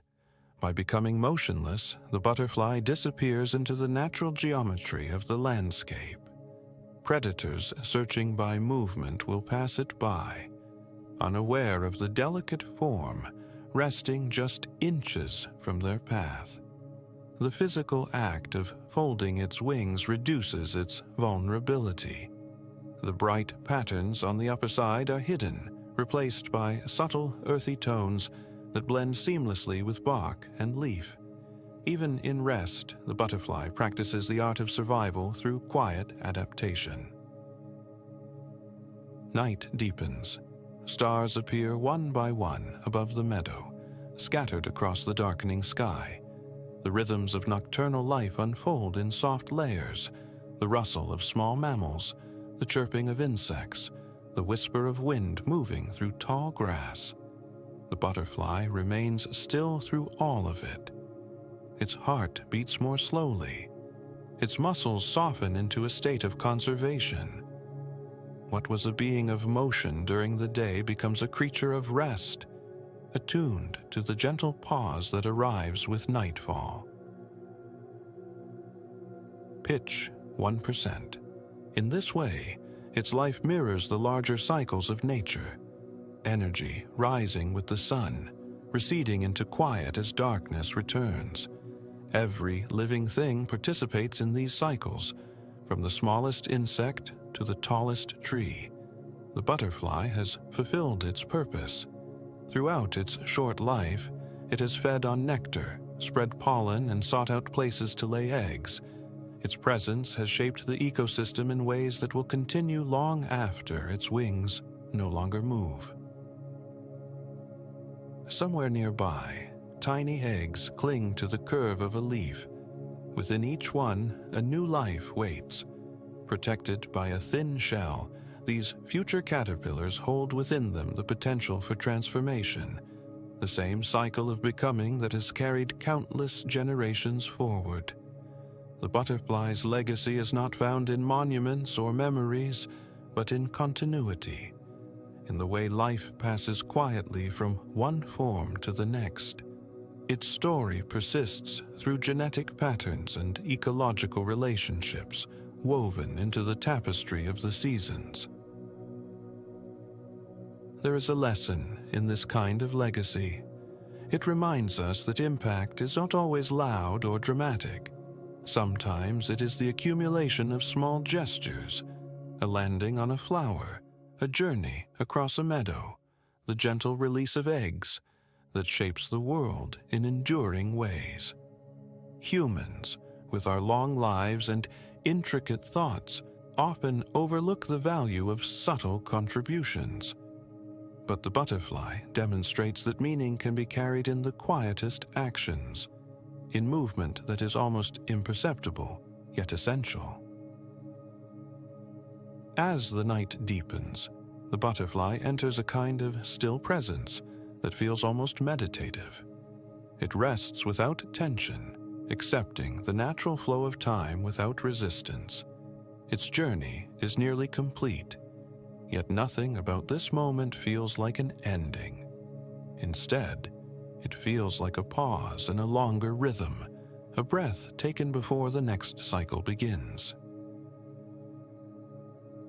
By becoming motionless, the butterfly disappears into the natural geometry of the landscape. Predators searching by movement will pass it by, unaware of the delicate form resting just inches from their path. The physical act of folding its wings reduces its vulnerability. The bright patterns on the upper side are hidden, replaced by subtle, earthy tones that blend seamlessly with bark and leaf. Even in rest, the butterfly practices the art of survival through quiet adaptation. Night deepens. Stars appear one by one above the meadow, scattered across the darkening sky. The rhythms of nocturnal life unfold in soft layers, the rustle of small mammals, the chirping of insects, the whisper of wind moving through tall grass. The butterfly remains still through all of it. Its heart beats more slowly. Its muscles soften into a state of conservation. What was a being of motion during the day becomes a creature of rest, attuned to the gentle pause that arrives with nightfall. Pitch 1%. In this way, its life mirrors the larger cycles of nature. Energy rising with the sun, receding into quiet as darkness returns. Every living thing participates in these cycles, from the smallest insect to the tallest tree. The butterfly has fulfilled its purpose. Throughout its short life, it has fed on nectar, spread pollen, and sought out places to lay eggs. Its presence has shaped the ecosystem in ways that will continue long after its wings no longer move. Somewhere nearby, tiny eggs cling to the curve of a leaf. Within each one, a new life waits. Protected by a thin shell, these future caterpillars hold within them the potential for transformation, the same cycle of becoming that has carried countless generations forward. The butterfly's legacy is not found in monuments or memories, but in continuity, in the way life passes quietly from one form to the next. Its story persists through genetic patterns and ecological relationships woven into the tapestry of the seasons. There is a lesson in this kind of legacy. It reminds us that impact is not always loud or dramatic. Sometimes it is the accumulation of small gestures, a landing on a flower, a journey across a meadow, the gentle release of eggs, that shapes the world in enduring ways. Humans, with our long lives and intricate thoughts, often overlook the value of subtle contributions. But the butterfly demonstrates that meaning can be carried in the quietest actions, in movement that is almost imperceptible, yet essential. As the night deepens, the butterfly enters a kind of still presence that feels almost meditative. It rests without tension, accepting the natural flow of time without resistance. Its journey is nearly complete, yet nothing about this moment feels like an ending. Instead, it feels like a pause in a longer rhythm, a breath taken before the next cycle begins.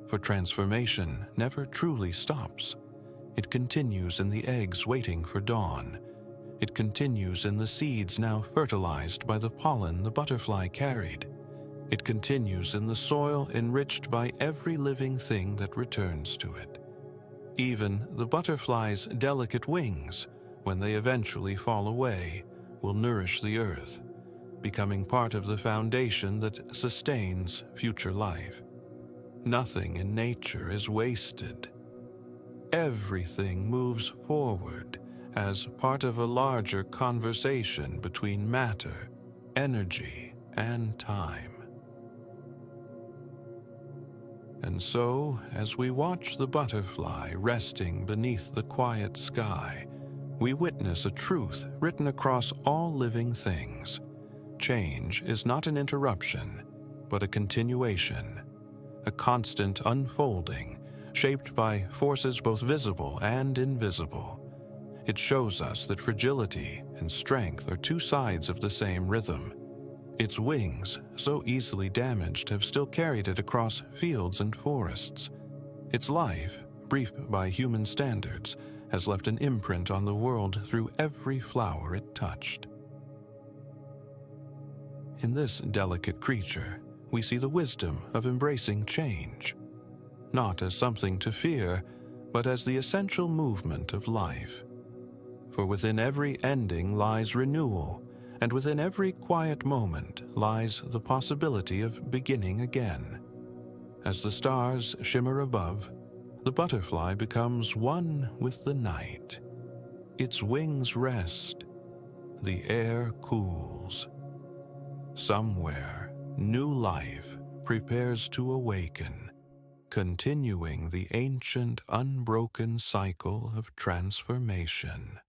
For transformation never truly stops. It continues in the eggs waiting for dawn. It continues in the seeds now fertilized by the pollen the butterfly carried. It continues in the soil enriched by every living thing that returns to it. Even the butterfly's delicate wings, when they eventually fall away, will nourish the earth, becoming part of the foundation that sustains future life. Nothing in nature is wasted. Everything moves forward as part of a larger conversation between matter, energy, and time. And so, as we watch the butterfly resting beneath the quiet sky, we witness a truth written across all living things. Change is not an interruption, but a continuation, a constant unfolding, shaped by forces both visible and invisible. It shows us that fragility and strength are two sides of the same rhythm. Its wings, so easily damaged, have still carried it across fields and forests. Its life, brief by human standards, has left an imprint on the world through every flower it touched. In this delicate creature, we see the wisdom of embracing change, not as something to fear, but as the essential movement of life. For within every ending lies renewal, and within every quiet moment lies the possibility of beginning again. As the stars shimmer above, the butterfly becomes one with the night. Its wings rest, the air cools. Somewhere, new life prepares to awaken, continuing the ancient, unbroken cycle of transformation.